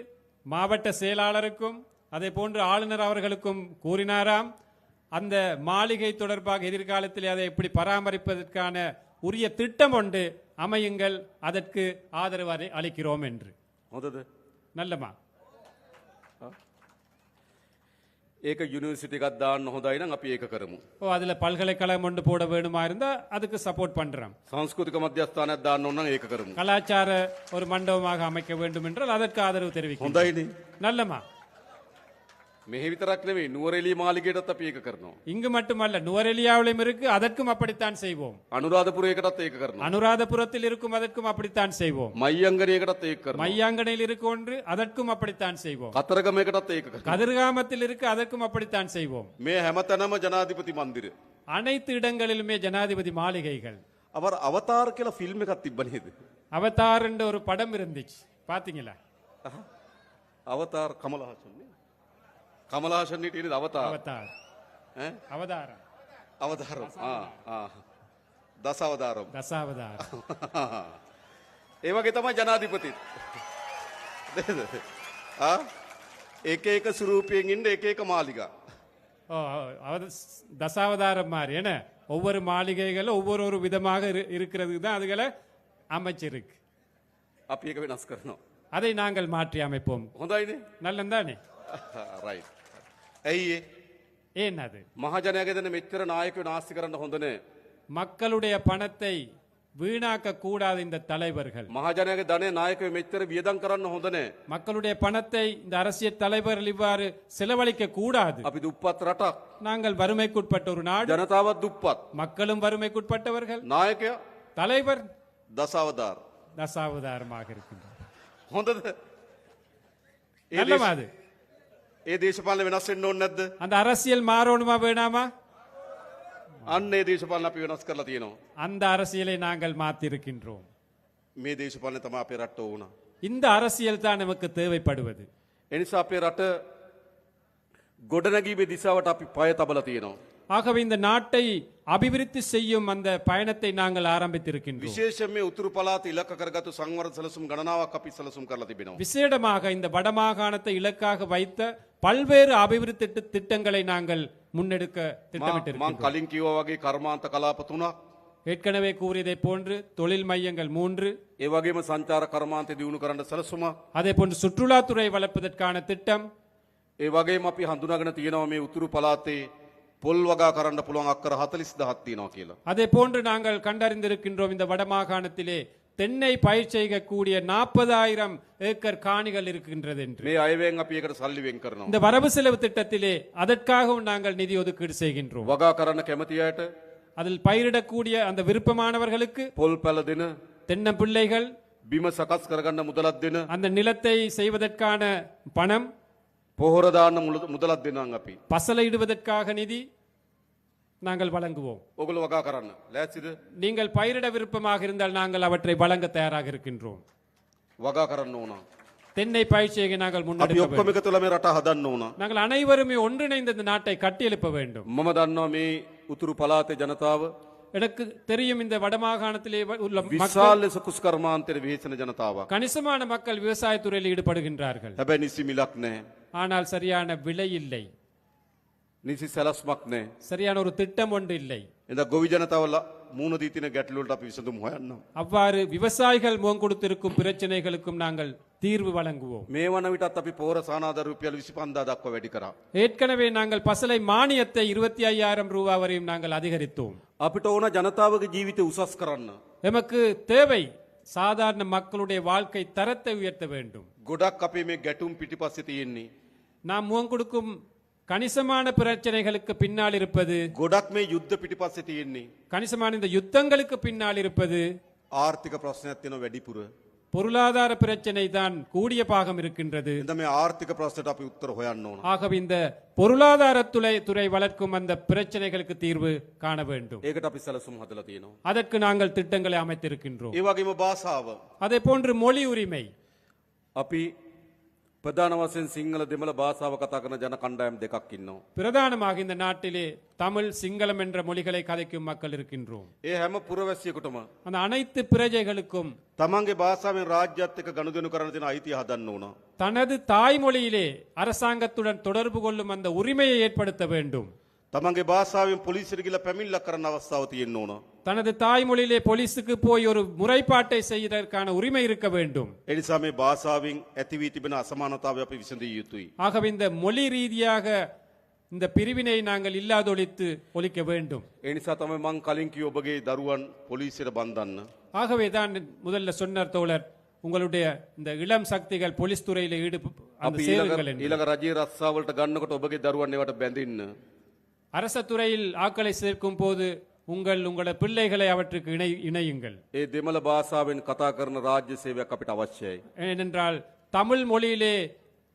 மாவட்ட செயலாளருக்கும் அதே போன்று ஆளுநர் அவர்களுக்கும் கூறினாராம், அந்த மாளிகை தொடர்பாக எதிர்காலத்தில் அதை எப்படி பராமரிப்பதற்கான உரிய திட்டம் ஒன்று அமையுங்கள், அதற்கு ஆதரவு அளிக்கிறோம் என்று. හොඳද? நல்லமா? ඒක යුනිවර්සිටි එකක් දාන්න හොඳයි නම් අපි ඒක කරමු. அதுல பல்கலைக்கழகம் ஒன்று போட வேணுமா இருந்தா அதுக்கு சப்போர்ட் பண்றோம். සංස්කෘතික මධ්‍යස්ථානයක් දාන්න ඕන නම් ඒක කරමු. கலாச்சார ஒரு மண்டபமாக அமைக்க வேண்டும் என்றால் அதற்கு ஆதரவு தெரிவிக்கிறோம். හොඳයිනේ. நல்லமா? මෙහෙ විතරක් නෙවෙයි නුවරඑළිය මාලිගයටත් අපි ඒක කරනවා. இங்கு மட்டுமல்ல, நுவரெலியாவிலும் இருக்கு, அதற்கும் அப்படித்தான் செய்வோம். අනුරාධපුරයකටත් ඒක කරනවා. அனுராதபுரத்தில் இருக்கும், அதற்கும் அப்படித்தான் செய்வோம். මයියංගනයකටත් ඒක කරනවා. மையாங்கனையில் இருக்கு ஒன்று, அதற்கும் அப்படித்தான் செய்வோம். කතරගමයකටත් ඒක කරනවා. கதிர்காமத்தில் இருக்கு, அதற்கும் அப்படித்தான் செய்வோம். මේ හැමතැනම ජනාධිපති මන්දිර. அனைத்து இடங்களிலுமே ஜனாதிபதி மாளிகைகள். அவர் අවතාර කියලා ෆිල්ම් එකක් තිබ්බ නේද? அவதார் என்ற ஒரு படம் இருந்துச்சு, பாத்தீங்களா? අවතාර කමලහාසන් නේ. කමලහාසන් හිටියේ අවතාර. அவதார் ඈ? அவதாரம் අවධාරම්. දස අවධාරම්. தசாவதாரம் ඒ වගේ තමයි ජනාධිපතිත්. එක එක ස්වරූපයෙන් ඉන්න එක එක මාලිගා. ஓ தசாவதாரம் மாதிரி என்ன ஒவ்வொரு மாளிகைகளும் ஒவ்வொரு ஒரு விதமாக இருக்கிறதுக்கு தான் அதுகளை அமைச்சிருக்கு. අපි ඒක වෙනස් කරනවා. அதை நாங்கள் மாற்றி அமைப்போம். හොඳයිනේ. நல்லந்தானே? රයිට්. ඇයි ඒ? ஏன் அது මහජනයාගේ දෙන මෙච්චර නායකයෝ නාස්ති කරන්න හොඳ නෑ. மக்களுடைய பணத்தை வீணாக்க கூடாது இந்த தலைவர்கள். මහජනයාගේ ධනය නායකයෝ මෙච්චර වියදම් කරන්න හොඳ නෑ. மக்களுடைய பணத்தை இந்த அரசியல் தலைவர்கள் இவ்வாறு செலவழிக்க கூடாது. අපි දුප්පත් රටක්. நாங்கள் வறுமைக்குட்பட்ட ஒரு நாடு, ජනතාවත් දුප්පත්. மக்களும் வறுமைக்குட்பட்டவர்கள், නායකයා தலைவர் දසවදාර. தசாவதாரமாக இருக்கின்றார். හොඳද? நல்லமா அது? ඒ දේශපාලන වෙනස් වෙන්න ඕනේ නැද්ද? அந்த அரசியல் மாறணுமா வேணாமா? අන්න ඒ දේශපාලන අපි වෙනස් කරලා තියෙනවා. அந்த அரசியலை நாங்கள் மாற்றிருக்கின்றோம். මේ දේශපාලන තමයි අපේ රට ඕන. இந்த அரசியல் தான் நமக்கு தேவைப்படுவது. ඒ නිසා අපේ රට ගොඩනැගීමේ දිශාවට අපි පය තබලා තියෙනවා. ஆகவே இந்த நாட்டை அபிவிருத்தி செய்யும் அந்த பயணத்தை நாங்கள் ஆரம்பித்திருக்கின்றோம். විශේෂයෙන් මේ උතුරු පළාත ඉලක්ක කරගත්තු සංවර්ධන සැලසුම් ගණනාවක් අපි සැලසුම් කරලා තිබෙනවා. விசேடமாக இந்த வடமாகாணத்தை இலக்காக வைத்த பல்வேறு அபிவிருத்தி திட்டங்களை நாங்கள் முன்னெடுக்க මම திட்டமிட்டிருக்கிறோம். කලින් කිව්වා වගේ කර්මාන්ත කලාප 3ක් ஏற்கனவே கூறியதை போன்று தொழில் மையங்கள் 3, ඒ වගේම සංචාර කර්මාන්තය දියුණු කරන්න සැලසුමක්. அதே போன்று சுற்றுலாத்துறை வளர்ப்பதற்கான திட்டம், ඒ වගේම අපි හඳුනාගෙන තියෙනවා මේ උතුරු පළාතේ පොල් වගා කරන්න පුළුවන් අක්කර 40000ක් තියෙනවා කියලා. அதே போன்று நாங்கள் கண்டறிந்திருக்கின்றோம் இந்த வடமாகாணத்திலே தென்னை பயிர் செய்யக்கூடிய 40,000 ஏக்கர் காணிகள் இருக்கின்றது என்று. මේ අයවැයෙන් අපි ඒකට සල්ලි වෙන් කරනවා. இந்த வரவு செலவு திட்டத்திலே அதற்காகவும் நாங்கள் நிதி ஒதுக்கீடு செய்கின்றோம். වගා කරන්න කැමති අයට அதில் பயிரிடக்கூடிய அந்த விருப்பமானவர்களுக்கு පොල් පැල දෙන தென்னம்பிள்ளைகள், බිම සකස් කරගන්න මුදලක් දෙන அந்த நிலத்தை செய்வதற்கான பணம், පොහොර දාන්න මුදලක් දෙනවා අපි. பசலையிடுவதற்காக நிதி நாங்கள் வழங்குவோம். ඔගොල්ලෝ වගා කරන්න ලෑස්තිද? நீங்கள் பயிரிட விருப்பமாக இருந்தால் நாங்கள் அவற்றை வழங்க தயாராக இருக்கின்றோம். වගා කරන්න ඕන. தென்னை பயிர் செய்ய நாங்கள் අපි முன்னெடுக்க ඔක්කොම வேண்டும். එකතු වෙලා මේ රට හදන්න ඕන. நாங்கள் அனைவருமே ஒன்றிணைந்து இந்த நாட்டை கட்டியெழுப்ப வேண்டும். මම දන්නවා මේ උතුරු පළාතේ ජනතාව எனக்கு தெரியும் இந்த வடமாகாணத்திலே உள்ள மக்கள், විශාල ලෙස කුස්කර්මාන්තයට විහිසෙන ජනතාවක්. கணிசமான மக்கள் விவசாயத்துறையில் ஈடுபடுகின்றார்கள். හැබැයි නිසි මිලක් නැහැ. ஆனால் சரியான விலை இல்லை, නිසි සැලැස්මක් නැහැ. சரியான ஒரு திட்டம் ஒன்று இல்லை. එදා ගොවි ජනතාව මූණ දී තියෙන ගැටලු වලට අපි විසඳුම් හොයන්නම්. அவ்வாறு விவசாயிகள் முகம் கொடுத்திருக்கும் பிரச்சனைகளுக்கும் நாங்கள் தீர்வு வழங்குவோம். මේ වන විටත් අපි පොහොර සානාධාර රුපියල් 25000 දක්වා වැඩි කරා. ஏற்கனவே நாங்கள் பசலை மானியத்தை 25,000 ரூபாய் வரையும் நாங்கள் அதிகரித்தோம். අපිට ඕන ජනතාවගේ ජීවිතය උසස් කරන්න. எமக்கு தேவை சாதாரண மக்களுடைய வாழ்க்கை தரத்தை உயர்த்த வேண்டும். ගොඩක් අපේ මේ ගැටුම් පිටිපස්සේ තියෙන්නේ. நாம் முகம் கொடுக்கும் கணிசமான பிரச்சனைகளுக்கு பின்னால் இருப்பது, ගොඩක් මේ යුද්ධ පිටිපස්සේ තියෙන්නේ. கணிசமான இந்த யுத்தங்களுக்கு பின்னால் இருப்பது ආර්ථික ප්‍රශ්නයක් තියෙනවා වැඩිපුර. பொருளாதார பிரச்சனை தான் கூடிய பாகம் இருக்கின்றது. එඳ මේ ආර්ථික ප්‍රශ්නට අපි උත්තර හොයන්න ඕන. ஆகவே இந்த பொருளாதாரத்துறை வளர்க்கும் அந்த பிரச்சனைகளுக்கு தீர்வு காண வேண்டும். ඒකට අපි සැලසුම් හදලා තියෙනවා. அதற்கு நாங்கள் திட்டங்களை அமைத்திருக்கின்றோம். ඒ වගේම භාෂාව அதே போன்று மொழி உரிமை, අපි ප්‍රධාන වශයෙන් සිංහල දෙමළ භාෂාව කතා කරන ජන කණ්ඩායම් දෙකක් ඉන්නවා. பிரதானமாக இந்த நாட்டிலே தமிழ், சிங்களம் என்ற மொழிகளை கதைக்கும் மக்கள் இருக்கின்றோம். ඒ හැම පුරවැසියෙකුටම அந்த அனைத்து பிரஜைகளுக்கும் තමන්ගේ භාෂාවෙන් රාජ්‍යත් එක්ක ගනුදෙනු කරන තියෙන අයිතිය ஹதන්න ඕන. தனது தாய்மொழியிலே அரசாங்கத்துடன் தொடர்பு கொள்ளும் அந்த உரிமையை ஏற்படுத்த வேண்டும். තමන්ගේ භාෂාවෙන් පොලිසියට ගිහලා පැමිණිල්ලක් කරන්න අවස්ථාව තියෙන්න ඕන. தனது தாய்மொழியிலே போலீஸுக்கு போய் ஒரு முறைப்பாட்டை செய்வதற்கான உரிமை இருக்க வேண்டும். ඒ නිසා මේ භාෂාවෙන් ඇති වී තිබෙන අසමානතාවය අපි විසඳිය යුතුයි. ஆகவே இந்த மொழி ரீதியாக இந்த பிரிவினை நாங்கள் இல்லாதொழித்து ஒழிக்க வேண்டும். ඒ නිසා තමයි මං කලින් කිව්ව ඔබගේ දරුවන් පොලිසියට බන්ධන්න. ஆகவே தான் முதல்ல சொன்னார் தோழர், உங்களுடைய இந்த இளம் சக்திகள் போலீஸ் துறையில அந்த අපි சேருங்கள் என்று. ඊළඟ රජයේ රස්සාවලට ගන්නකොට ඔබගේ දරුවන් ඒවට බැඳින්න. அரச துறையில் ஆட்களை சேர்க்கும் போது உங்களோட பிள்ளைகளை அவற்றுக்கு இணையுங்கள். ඒ දෙමළ භාෂාවෙන් කතා කරන රාජ්‍ය සේවයක් අපිට අවශ්‍යයි. ஏனென்றால் தமிழ் மொழியிலே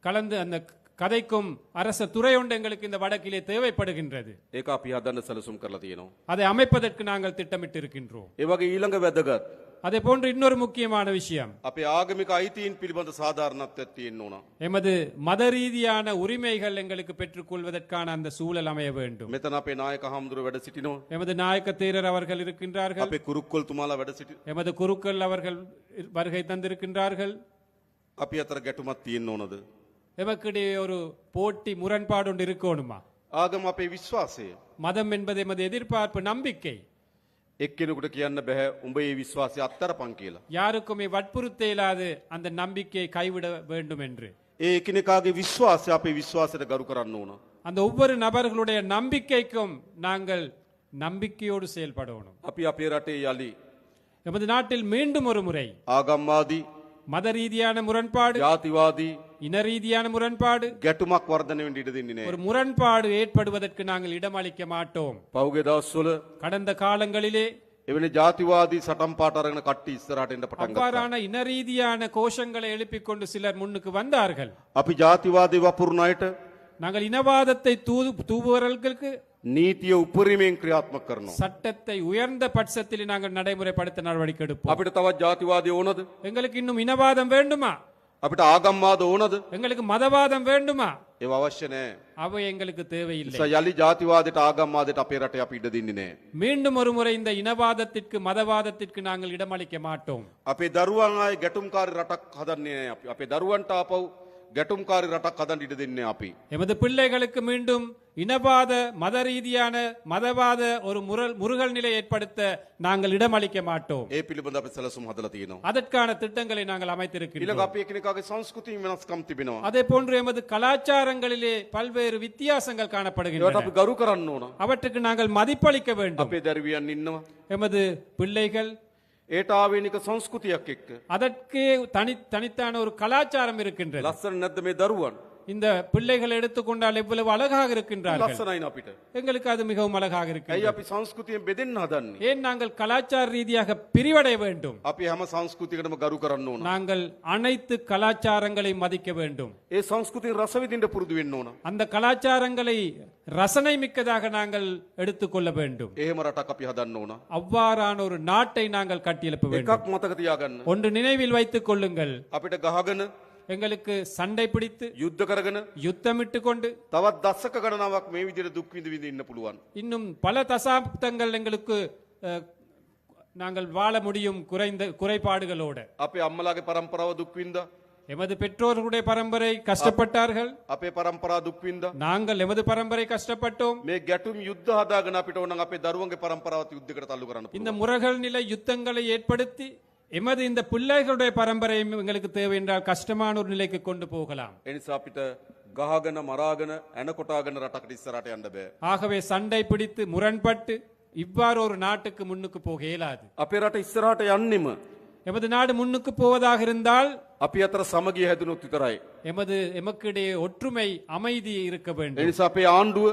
கலந்து அந்த கதைக்கும் அரச துறை ஒன்று எங்களுக்கு இந்த வடக்கிலே தேவைப்படுகின்றது. ඒක අපි හදන්න සැලසුම් කරලා තියෙනවා. அதை அமைப்பதற்கு நாங்கள் திட்டமிட்டு இருக்கின்றோம். ඒ වගේ ඊළඟ වැදගත් அதே போன்று இன்னொரு முக்கியமான விஷயம், අපේ ආගමික අයිතීන් පිළිබඳ සාධාරණත්වයක් තියෙන්න ඕන. எமது மத ரீதியான உரிமைகள் எங்களுக்கு பெற்றுக்கொள்வதற்கான அந்த சூழல் அமைய வேண்டும். මෙතන අපේ නායක හාමුදුරුවෝ වැඩ සිටිනවා. எமது நாயக்க தேரர் அவர்கள் இருக்கின்றார்கள், අපේ කුරුක්කොල්තුමාලා වැඩ සිටි. எமது குருக்கள் அவர்கள் வருகை தந்திருக்கின்றார்கள். අපි අතර ගැටුමක් තියෙන්න ඕනද? எமக்கிடையே ஒரு போட்டி முரண்பாடு ஒன்று இருக்கணுமா? ආගම අපේ විශ්වාසය. மதம் என்பது எமது எதிர்பார்ப்பு, நம்பிக்கை. එක්කෙනෙකුට කියන්න බෑ උඹ ඒ විශ්වාසය අත්තරපන් කියලා. யாருக்குமே வற்புறுத்த இயலாது அந்த நம்பிக்கையை கைவிட வேண்டும் என்று. ඒ එකිනෙකාගේ විශ්වාසය අපේ විශ්වාසයට ගරු කරන්න ඕන. அந்த ஒவ்வொரு நபர்களுடைய நம்பிக்கைக்கும் நாங்கள் நம்பிக்கையோடு செயல்படணும். අපි අපේ රටේ යලි எமது நாட்டில் மீண்டும் ஒரு முறை ආගම්වාදී மத ரீதியான முரண்பாடு, ජාතිවාදී இன ரீதியான முரண்பாடு, ගැටුමක් වර්ධනය වෙන්න ඉඩ දෙන්නේ ஒரு නෑ. முரண்பாடு ஏற்படுவதற்கு நாங்கள் இடமளிக்க மாட்டோம். පහුගිය දවස්වල கடந்த காலங்களிலே එවැනි ජාතිවාදී සටන් පාට අරගෙන කට්ටිය ඉස්සරහට එන්න පටන් ගත්තා. அவ்வாறான இன ரீதியான கோஷங்களை எழுப்பிக் கொண்டு சிலர் முன்னுக்கு வந்தார்கள். අපි ජාතිවාදී වපුරන අයට நாங்கள் இனவாதத்தை தூவுவர்களுக்கு නීතිය උපරිමයෙන් ක්‍රියාත්මක කරනවා. சட்டத்தை உயர்ந்த பட்சத்தில் நாங்கள் நடைமுறைப்படுத்த நடவடிக்கை எடுப்போம். අපිට තවත් ජාතිවාදී ඕනද? எங்களுக்கு இன்னும் இனவாதம் வேண்டுமா? අපිට ආගම්වාද ඕනද? எங்களுக்கு மதவாதம் வேண்டுமா? ඒව අවශ්‍ය නෑ. அவை எங்களுக்கு தேவையில்லை. නිසා යලි ජාතිවාදයට ආගම්වාදයට අපේ රටේ අපි ඉඩ දෙන්නේ නෑ. மீண்டும் ஒரு முறை இந்த இனவாதத்திற்கு மதவாதத்திற்கு நாங்கள் இடமளிக்க மாட்டோம். අපේ දරුවන් ආයේ ගැටුම්කාරී රටක් හදන්නේ නෑ අපි. අපේ දරුවන්ට ආපහු ගැටුම්කාරී රටක් හදන්න ඉඩ දෙන්නේ නෑ අපි. எமது பிள்ளைகளுக்கு மீண்டும் இனவாத மத ரீதியான மதவாத ஒரு முருகல் நிலை ஏற்படுத்த நாங்கள் இடமளிக்க மாட்டோம். ඒ පිළිබඳ අපි සැලසුම් හදලා තියෙනවා. அதற்கான திட்டங்களை நாங்கள் ඊළඟ அமைத்திருக்கிறோம். අපි එකිනෙකාගේ සංස්කෘතිය වෙනස්කම් තිබෙනවා. அதே போன்று எமது கலாச்சாரங்களிலே பல்வேறு வித்தியாசங்கள் ඒවට காணப்படுகின்றன. අපි ගරු කරන්න ඕන. அவற்றுக்கு நாங்கள் மதிப்பளிக்க வேண்டும். අපේ දරුවියන් ඉන්නවා. எமது பிள்ளைகள் ඒට ආවේනික සංස්කෘතියක් එක්ක. அதற்கு தனித்தான ஒரு கலாச்சாரம் இருக்கின்றது. ලස්සන නැද්ද මේ දරුවන්? இந்த பிள்ளைகள் எடுத்துக்கொண்டால் எவ்வளவு அழகாக இருக்கின்றார்கள். ලස්සනයි අපිට. எங்களுக்கு அது மிகவும் அழகாக ඇයි இருக்கிறது. අපි සංස්කෘතියෙන් බෙදෙන්න හදන්නේ? ஏன் நாங்கள் கலாச்சார ரீதியாக பிரிவடைய வேண்டும்? අපි හැම සංස්කෘතියකටම ගරු කරන්න ඕන. நாங்கள் அனைத்து கலாச்சாரங்களையும் மதிக்க வேண்டும். ඒ සංස්කෘතියෙන් රස විඳින්න පුරුදු වෙන්න ඕන. அந்த கலாச்சாரங்களை ரசனை மிக்கதாக நாங்கள் எடுத்துக்கொள்ள வேண்டும். එහෙම රටක් අපි හදන්න ඕන. அவ்வாறான ஒரு நாட்டை நாங்கள் கட்டியெழுப்ப வேண்டும். එකක් මතක තියාගන්න. ஒன்று நினைவில் வைத்துக் கொள்ளுங்கள், අපිට ගහගෙන எங்களுக்கு சண்டை பிடித்து යුද්ධ කරගෙන யுத்தமிட்டு கொண்டு තවත් දශක ගණනාවක් මේ විදිහට දුක් විඳ විඳ ඉන්න පුළුවන්. இன்னும் பல தசாப்தங்கள் எங்களுக்கு நாங்கள் வாழ முடியும் குறைபாடுகளோடு. අපේ අම්මලාගේ පරම්පරාව දුක් විඳා. எமது பெற்றோர்களுடைய பரம்பரை கஷ்டப்பட்டார்கள், අපේ පරම්පරාව දුක් විඳා. நாங்கள் எமது பரம்பரை கஷ்டப்பட்டோம். මේ ගැටුම් යුද්ධ හදාගෙන අපිට ඕන නම් අපේ දරුවන්ගේ පරම්පරාවත් යුද්ධයකට තල්ලු කරන්න இந்த පුළුවන්. முரகல் நிலை யுத்தங்களை ஏற்படுத்தி எமது இந்த பிள்ளைகளுடைய பரம்பரை எங்களுக்கு தேவை என்றால் கஷ்டமான ஒரு நிலைக்கு கொண்டு போகலாம். ඒ නිසා අපිට ගහගෙන මරාගෙන ඇන කොටාගෙන රටකට ඉස්සරහට යන්න බෑ. ஆகவே சண்டை பிடித்து முரண்பட்டு இவ்வாறு ஒரு நாட்டுக்கு முன்னுக்கு போக இயலாது. අපේ රට ඉස්සරහට යන්නෙම எமது நாடு முன்னுக்கு போவதாக இருந்தால் අපි අතර සමගිය හැදුනොත් විතරයි. எமக்கிடையே ஒற்றுமை அமைதி இருக்க ඒ வேண்டும். නිසා අපේ ආණ්ඩුව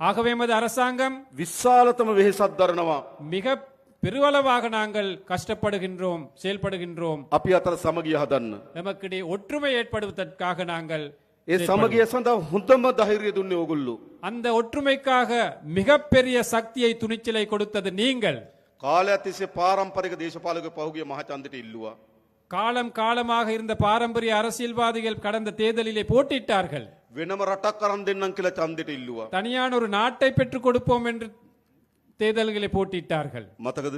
ஆகவே எமது அரசாங்கம் විශාලතම වෙහෙසක් දරනවා. மிக பெருவளவாக நாங்கள் கஷ்டப்படுகின்றோம், செயல்படுகின்றோம். අපි අතර සමගිය හදන්න. எமக்கிடையே ஒற்றுமை ஏற்படுவதற்காக நாங்கள் ඒ සමගිය සඳහා හොඳම ධෛර්යය දුන්නේ ඕගොල්ලෝ. அந்த ஒற்றுமைக்காக மிகப்பெரிய சக்தியை துணிச்சலை கொடுத்தது நீங்கள். කාලයක් තිස්සේ පාරම්පරික දේශපාලක පහුගිය මහචන්දට ඉල්ලුවා. காலம் காலமாக இருந்த பாரம்பரிய அரசியல்வாதிகள் கடந்த தேர்தலிலே போட்டியிட்டார்கள். වෙනම රටක් අරන් දෙන්නම් කියලා ඡන්දෙට ඉල්ලුවා. தனியான ஒரு நாட்டை பெற்றுக் கொடுப்போம் என்று தேர்தல்களை போட்டியிட்டார்கள். මතකද?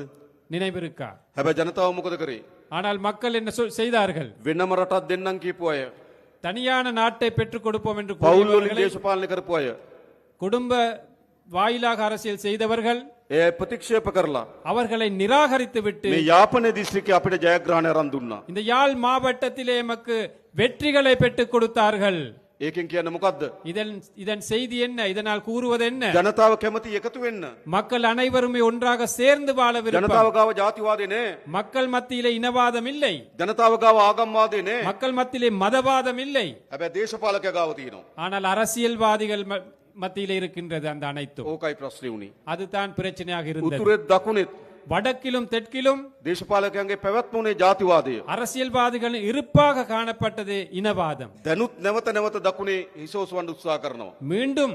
நினைவிருக்கா? හැබැයි ජනතාව මොකද කරේ? ஆனால் மக்கள் என்ன செய்தார்கள்? වෙනම රටක් දෙන්නම් කියපු අය, தனியான நாட்டை பெற்றுக் கொடுப்போம் என்று පවුල් වලින් கூறியவர்களை, දේශපාලනය කරපු අය குடும்ப வாயிலாக அரசியல் செய்தவர்கள் ඒ ප්‍රතික්ෂේප කරලා அவர்களை நிராகரித்து விட்டு මේ යාපනයේ දිස්ත්‍රික්කයේ අපිට ජයග්‍රහණය අරන් දුන්නා. இந்த யாழ் மாவட்டத்திலே எமக்கு வெற்றிகளை பெற்றுக் கொடுத்தார்கள். ඒකෙන් කියන්නේ මොකද්ද? இதன் செய்தி என்ன? இதனால் கூறுவது என்ன? ජනතාව කැමති එකතු වෙන්න. மக்கள் அனைவருமே ஒன்றாக சேர்ந்து வாழ ජනතාව விரும்பும். ගාව ජාතිවාදේ නෑ. மக்கள் மத்தியிலே இனவாதம் இல்லை, ජනතාව ගාව ආගම්වාදේ නෑ. மக்கள் மத்தியிலே மதவாதம் இல்லை. හැබැයි දේශපාලකයා ගාව තියෙනවා. ஆனால் அரசியல்வாதிகள் மத்தியிலே இருக்கின்றது அந்த அனைத்தும். ඕකයි ප්‍රශ්නේ උනේ. அதுதான் பிரச்சனையாக இருந்தது. උතුරෙත් දකුණෙත් வடக்கிலும் தெற்கிலும் දේශපාලකයන්ගේ පැවැත්ම උනේ ජාතිවාදය. அரசியல்வாதிகள் இருப்பாக காணப்பட்டது இனவாதம். දැනුත් නැවත නැවත දකුණේ හිසෝසවන්න උත්සාහ කරනවා. மீண்டும்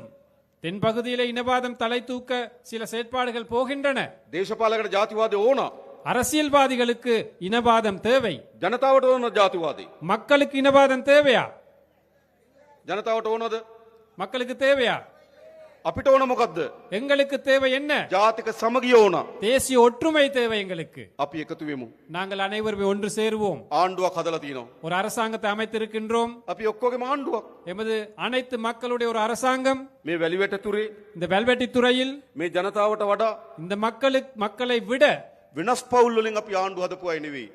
தென்பகுதியிலே இனவாதம் தலை தூக்க சில செயற்பாடுகள் போகின்றன. දේශපාලකට ජාතිවාදය ඕන. அரசியல்வாதிகளுக்கு இனவாதம் தேவை. ජනතාවට ඕන ජාතිවාදී. மக்களுக்கு இனவாதம் தேவையா? ජනතාවට ඕනද? மக்களுக்கு தேவையா? අපිට ඕන මොකද්ද? எங்களுக்கு தேவை என்ன? ජාතික සමගිය ඕන. தேசிய ஒற்றுமை தேவை எங்களுக்கு. අපි එකතු වෙමු. நாங்கள் அனைவரும் ஒன்று சேருவோம். ආණ්ඩුවක් හදලා තියෙනවා. ஒரு அரசாங்கத்தை அமைத்திருக்கின்றோம். අපි ඔක්කොගේම ආණ්ඩුවක්. எமது அனைத்து மக்களுடைய ஒரு அரசாங்கம். මේ වැලිවැටතුරේ இந்த வெல்வெட்டி துறையில் මේ ජනතාවට වඩා இந்த மக்களை விட වෙනස් පවුල් වලින් අපි ආණ්ඩුව හදපු අය නෙවෙයි.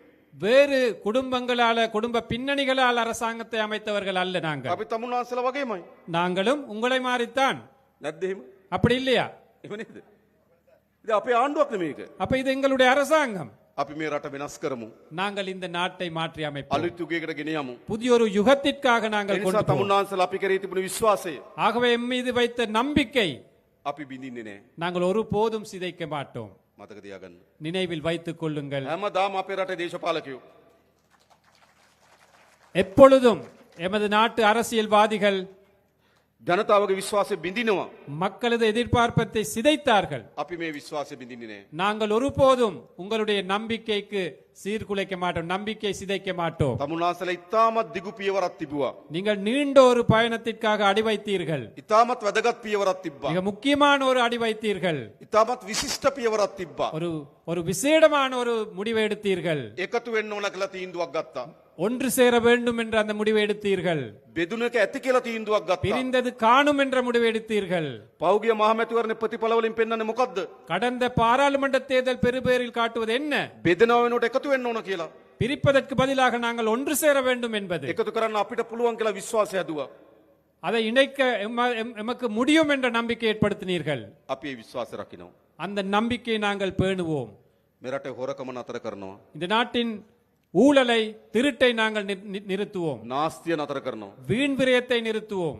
வேறு குடும்பங்களால குடும்ப பின்னணிகளால் அரசாங்கத்தை அமைத்தவர்கள் அல்ல நாங்கள். අපි තමුන්නාන්සලා වගේමයි. நாங்களும் உங்களை மாறித்தான். නැද්ද එහෙම? அப்படி இல்லையா? එහෙම නේද? ඉතින් අපේ ආණ්ඩුවක් නෙමේක. அப்ப இது எங்களுடைய அரசாங்கம். අපි මේ රට වෙනස් කරමු. நாங்கள் இந்த நாட்டை மாற்றி அமைப்போம். අලුත් යුගයකට ගෙන යමු. புதிய ஒரு யுகத்திற்காக ඒ நாங்கள் නිසා கொண்டு போவோம். තමුන්නාන්සලා අපි කරේ තිබුණු විශ්වාසය ஆகவே எம் மீது வைத்த நம்பிக்கை අපි බිඳින්නේ නැහැ. நாங்கள் ஒருபோதும் சிதைக்க மாட்டோம். මතක තියාගන්න. நினைவில் வைத்துக் கொள்ளுங்கள். හැමදාම අපේ රටේ දේශපාලකයෝ எப்பொழுதும் எமது நாட்டு அரசியல்வாதிகள் ජනතාවගේ විශ්වාසය බිඳිනවා. மக்களது எதிர்பார்ப்பத்தை சிதைத்தார்கள். අපි මේ විශ්වාසය බිඳින්නේ නැහැ. நாங்கள் ஒருபோதும் உங்களுடைய நம்பிக்கைக்கு சீர்குலைக்க மாட்டோம், நம்பிக்கை சிதைக்க மாட்டோம். තමුන්නාන්සලා ඉතාමත් දිගු පියවරක් තිබුවා. நீங்கள் நீண்ட ஒரு பயணத்திற்காக அடி வைத்தீர்கள். ඉතාමත් වැදගත් පියවරක් තිබ්බා. மிக முக்கியமான ஒரு அடி வைத்தீர்கள். ඉතාමත් විශිෂ්ට පියවරක් තිබ්බා. ஒரு விசேடமான ஒரு முடிவை எடுத்தீர்கள். එකතු වෙන්න ඕන කියලා තීන්දුවක් ගත්තා. ஒன்று சேர வேண்டும் என்ற அந்த முடிவை எடுத்தீர்கள். බෙදුනක ඇති කියලා තීන්දුවක් ගත්තා. பிரிந்தது காணும் என்ற முடிவை எடுத்தீர்கள். පෞගිය මහමැතිවරණ ප්‍රතිඵල වලින් පෙන්වන්නේ මොකද්ද? கடந்த பாராளுமன்ற தேர்தல் பெருபேரில் காட்டுவது என்ன? බෙදනව වෙනකොට එකතු වෙන්න ඕන කියලා. பிரிப்பதற்கு பதிலாக நாங்கள் ஒன்று சேர வேண்டும் என்பது. එකතු කරන්න අපිට පුළුවන් කියලා විශ්වාසය හැදුවා. அதை இணைக்க எமக்கு முடியும் என்ற நம்பிக்கை ஏற்படுத்தினீர்கள். අපි ඒ විශ්වාසය රකින්නවා. அந்த நம்பிக்கையை நாங்கள் பேணுவோம். මේ රටේ හොරකම නතර කරනවා. இந்த நாட்டின் ஊழலை திருட்டை நாங்கள் நிறுத்துவோம். නාස්තිය නතර කරනවා. வீண் விரயத்தை நிறுத்துவோம்.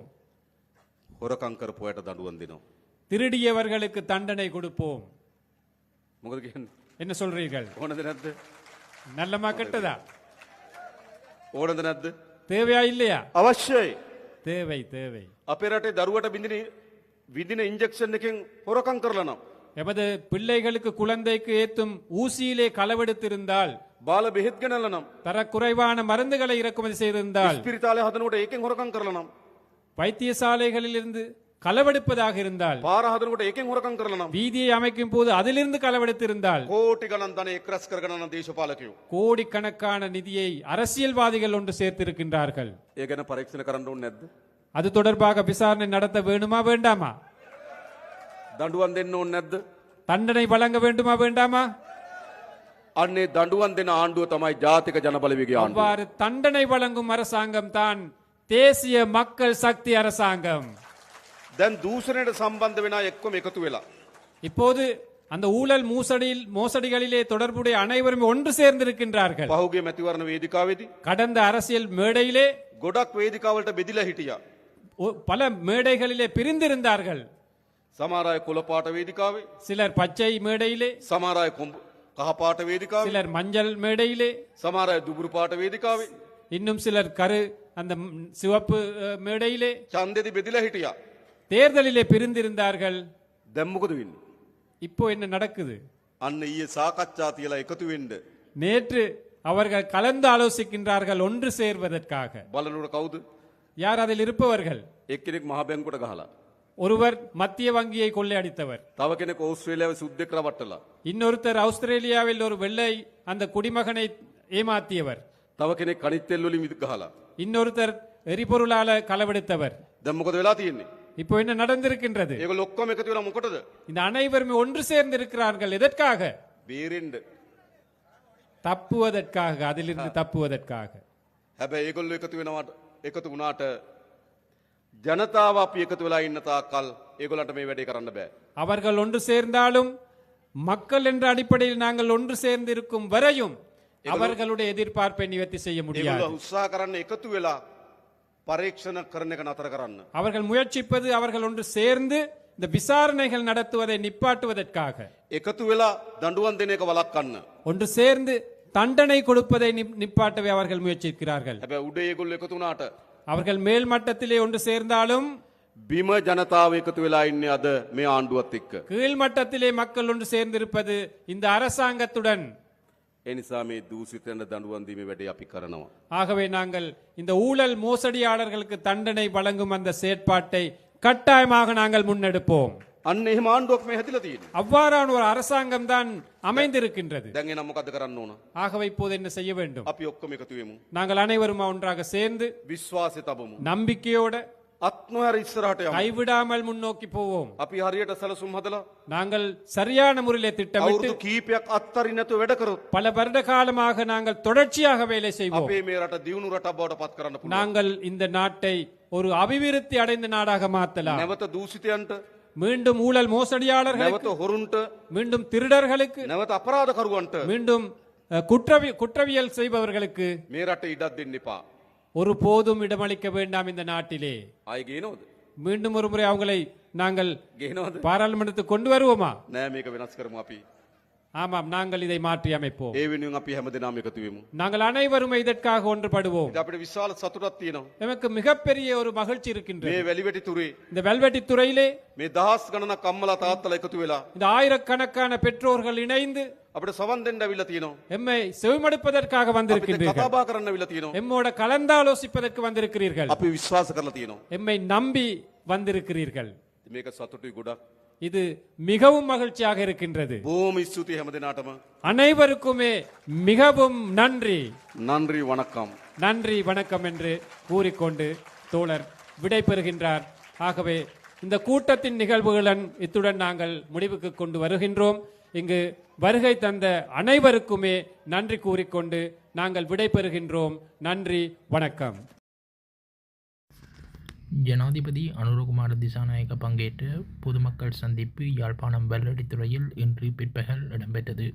හොරකම් කරපු අයට දඬුවම් දෙනවා. திருடியவர்களுக்கு தண்டனை கொடுப்போம். මොකද කියන්නේ? என்ன சொல்றீர்கள்? ඕනද නැද්ද? நல்லமா கெட்டதா? ඕනද නැද්ද? தேவையா இல்லையா? අවශ්‍යයි. தேவை தேவை. අපේ රටේ දරුවට විදින ඉන්ජෙක්ෂන් එකෙන් හොරකම් කරලා නම් எமது பிள்ளைகளுக்கு குழந்தைக்கு ஏத்தும் ஊசியிலே களவெடுத்திருந்தால், බාල බෙහෙත් ගෙනල්ලා නම් தரக்குறைவான மருந்துகளை இறக்குமதி செய்திருந்தால், ස්පිරිතාලේ හදනකොට ඒකෙන් හොරකම් කරලා නම් வைத்தியசாலைகளில் இருந்து களவெடுப்பதாக இருந்தால், පාර හදනකොට ඒකෙන් හොරකම් කරලා නම් வீதியை அமைக்கும் போது அதிலிருந்து களவெடுத்திருந்தால், කෝටි ගණන් ධනෙ එක්රැස් කරගෙන යන දේශපාලකයෝ கோடிக்கணக்கான நிதியை அரசியல்வாதிகள் ஒன்று சேர்த்திருக்கின்றார்கள். ඒ ගැන පරීක්ෂණ කරන්න ඕනේ නැද්ද? அது தொடர்பாக விசாரணை நடத்த வேண்டுமா வேண்டாமா? දඬුවම් දෙන්න ඕනේ නැද්ද? தண்டனை வழங்க வேண்டுமா வேண்டாமா? අන්නේ දඬුවම් දෙන ආණ්ඩුව තමයි ජාතික ජනබලවේගයේ ආණ්ඩුව. அவ்வாறு தண்டனை வழங்கும் அரசாங்கம் தான் தேசிய மக்கள் சக்தி அரசாங்கம். දැන් දූෂණයට සම්බන්ධ වෙන අය එක්කම එකතු වෙලා இப்போது அந்த ஊழல் மோசடிகளிலே தொடர்புடைய அனைவரும் ஒன்று சேர்ந்திருக்கின்றார்கள். පහුගිය මැතිවරණ වේදිකාවේදී கடந்த அரசியல் மேடையிலே ගොඩක් වේදිකාවලට බෙදිලා හිටියා. பல மேடைகளிலே பிரிந்திருந்தார்கள். සමහර අය කොළ පාට වේදිකාවේ, சிலர் பச்சை மேடையிலே, සමහර අය කහ පාට වේදිකාවේ, சிலர் மஞ்சள் மேடையிலே, සමහර අය දුබුරු පාට වේදිකාවේ இன்னும் சிலர் அந்த சிவப்பு மேடையிலே ඡන්දෙදි බෙදිලා හිටියා. தேர்தலிலே பிரிந்திருந்தார்கள். දැන් මොකද වෙන්නේ? இப்போ என்ன நடக்குது? අන්න ඊයේ සාකච්ඡා තියලා එකතු වෙන්න நேற்று அவர்கள் கலந்து ஆலோசிக்கின்றார்கள் ஒன்று சேர்வதற்காக. බලනකොට කවුද? யார் அதில் இருப்பவர்கள்? එක්කෙනෙක් මහ බැංකුවට ගහලා, ஒருவர் மத்திய வங்கியை கொள்ளையடித்தவர், තව කෙනෙක් ඕස්ට්‍රේලියාවේ සුද්දෙක් රවට්ටලා, இன்னொருத்தர் ஆஸ்திரேலியாவில் ஒரு வெள்ளை அந்த குடிமகனை ஏமாத்தியவர், තව කෙනෙක් කනිත් තෙල් වලින් මිද ගහලා. இன்னொருத்தர் எரிபொருளால களவெடுத்தவர். දැන් මොකද වෙලා තියෙන්නේ? இப்போ என்ன நடந்திருக்கின்றது? ඒගොල්ලෝ ඔක්කොම එකතු වෙලා මොකටද? இந்த அனைவருமே ஒன்று சேர்ந்து இருக்கிறார்கள். எதற்காக? බේරෙන්න. தப்புவதற்காக, அதிலிருந்து தப்புவதற்காக. හැබැයි ඒගොල්ලෝ එකතු වුණාට ජනතාව අපි එකතු වෙලා ඉන්න තාක්කල් ඒගොල්ලන්ට මේ වැඩේ කරන්න බෑ. அவர்கள் ஒன்று சேர்ந்தாலும் மக்கள் என்ற அடிப்படையில் நாங்கள் ஒன்று சேர்ந்து இருக்கும் வரையும் அவர்களுடைய எதிர்பார்ப்பை நிவர்த்தி செய்ய முடியாது. ඒගොල්ලෝ උත්සාහ කරන්න එකතු වෙලා පරීක්ෂණ කරන එක නතර කරන්න. அவர்கள் முயற்சிப்பது அவர்கள் ஒன்று சேர்ந்து இந்த விசாரணைகள் நடத்துவதை நிப்பாட்டுவதற்காக. එකතු වෙලා දඬුවම් දෙන එක වළක්වන්න. ஒன்று சேர்ந்து தண்டனை கொடுப்பதை நிப்பாட்டவே அவர்கள் முயற்சிக்கிறார்கள். හැබැයි උඩ ඒගොල්ලෝ එකතු වුණාට அவர்கள் மேல் மட்டத்திலே ஒன்று சேர்ந்தாலும் බිම ජනතාව එකතු වෙලා ඉන්නේ අද මේ ආණ්ඩුවත් එක්ක. கீழ் மட்டத்திலே மக்கள் ஒன்று சேர்ந்திருப்பது இந்த அரசாங்கத்துடன். ඒ නිසා මේ දූෂිතයන්ට දඬුවම් දීමේ වැඩේ අපි කරනවා. ஆகவே நாங்கள் இந்த ஊழல் மோசடியாளர்களுக்கு தண்டனை வழங்கும் அந்த செயற்பாட்டை கட்டாயமாக நாங்கள் முன்னெடுப்போம். අන්න එහෙම ආණ්ඩුවක් මේ හැදිලා තියෙනවා. அவ்வாறான ஒரு அரசாங்கம் தான் அமைந்திருக்கின்றது. දැන් එනම් මොකද කරන්න ඕන? ஆகவே இப்போது என்ன செய்ய வேண்டும்? අපි ඔක්කොම එකතු වෙමු. நாங்கள் அனைவரும் ஒன்றாக சேர்ந்து විශ්වාසය තබමු. நம்பிக்கையோட අත් නොහැර ඉස්සරහට යමු. கைவிடாமல் முன்னோக்கி போவோம். අපි හරියට සැලසුම් හදලා நாங்கள் சரியான முறையிலே திட்டமிட்டு අවුරුදු කීපයක් අත්තරින් නැතුව වැඩ කරොත් பல வருட காலமாக நாங்கள் தொடர்ச்சியாக வேலை செய்வோம். අපේ මේ රට දියුණු රටක් බවට පත් කරන්න පුළුවන්. நாங்கள் இந்த நாட்டை ஒரு அபிவிருத்தி அடைந்த நாடாக மாற்றலாம். නැවත දූෂිතයන්ට, மீண்டும் ஊழல் மோசடியாளர்களுக்கு, නැවත හොරුන්ට, மீண்டும் திருடர்களுக்கு, නැවත අපරාධකරුවන්ට மீண்டும் குற்றவியல் செய்பவர்களுக்கு මේ රට ඉඩක් දෙන්න එපා. ஒரு போதும் இடமளிக்க வேண்டாம் இந்த நாட்டிலே. ආයෙ ගේනවද? மீண்டும் ஒரு முறை அவங்களை நாங்கள் ගේනවද? பாராளுமன்றத்துக்கு கொண்டு வருவோமா? නෑ මේක වෙනස් කරමු අපි. ஆமாம், நாங்கள் இதை மாற்றி அமைப்போம். ඒ වෙනුවෙන් අපි හැමදෙනාම එකතු වෙමු. நாங்கள் அனைவரும் இதற்காக ஒன்றுபடுவோம். ඉතින් අපිට විශාල සතුටක් තියෙනවා. நமக்கு மிகப்பெரிய ஒரு மகிழ்ச்சி இருக்கின்றது. මේ වැලිවැටි තුරේ இந்த வெல்வெட்டி துறையிலே මේ දහස් ගණනක් අම්මලා තාත්තලා එකතු වෙලා இந்த ஆயிரக்கணக்கான பெற்றோர்கள் இணைந்து අපිට සවන් දෙන්න ඇවිල්ලා තියෙනවා. எம்மை செவிமடுப்பதற்காக අපිට வந்திருக்கின்றீர்கள். කතාබහ කරන්න ඇවිල්ලා තියෙනවා. எம்மோட கலந்தாலோசிப்பதற்கு வந்திருக்கிறீர்கள். අපි විශ්වාස කරලා තියෙනවා. எம்மை நம்பி வந்திருக்கிறீர்கள். මේක සතුටුයි ගොඩක්. இது மிகவும் மகிழ்ச்சியாக இருக்கின்றது. බොහොම ස්තුතියි හැමදෙනාටම. அனைவருக்குமே மிகவும் நன்றி. නන්රි වණකම්. நன்றி வணக்கம் என்று கூறிக்கொண்டு தோழர் விடை பெறுகின்றார். ஆகவே இந்த கூட்டத்தின் நிகழ்வுகளுடன் இத்துடன் நாங்கள் முடிவுக்கு கொண்டு வருகின்றோம். இங்கு வருகை தந்த அனைவருக்குமே நன்றி கூறிக்கொண்டு நாங்கள் விடை பெறுகின்றோம். நன்றி, வணக்கம். ஜனாதிபதி அனுரகுமார திசாநாயக்க பங்கேற்ற பொதுமக்கள் சந்திப்பு யாழ்ப்பாணம் வெள்ளடித்துறையில் இன்று பிற்பகல் இடம்பெற்றது.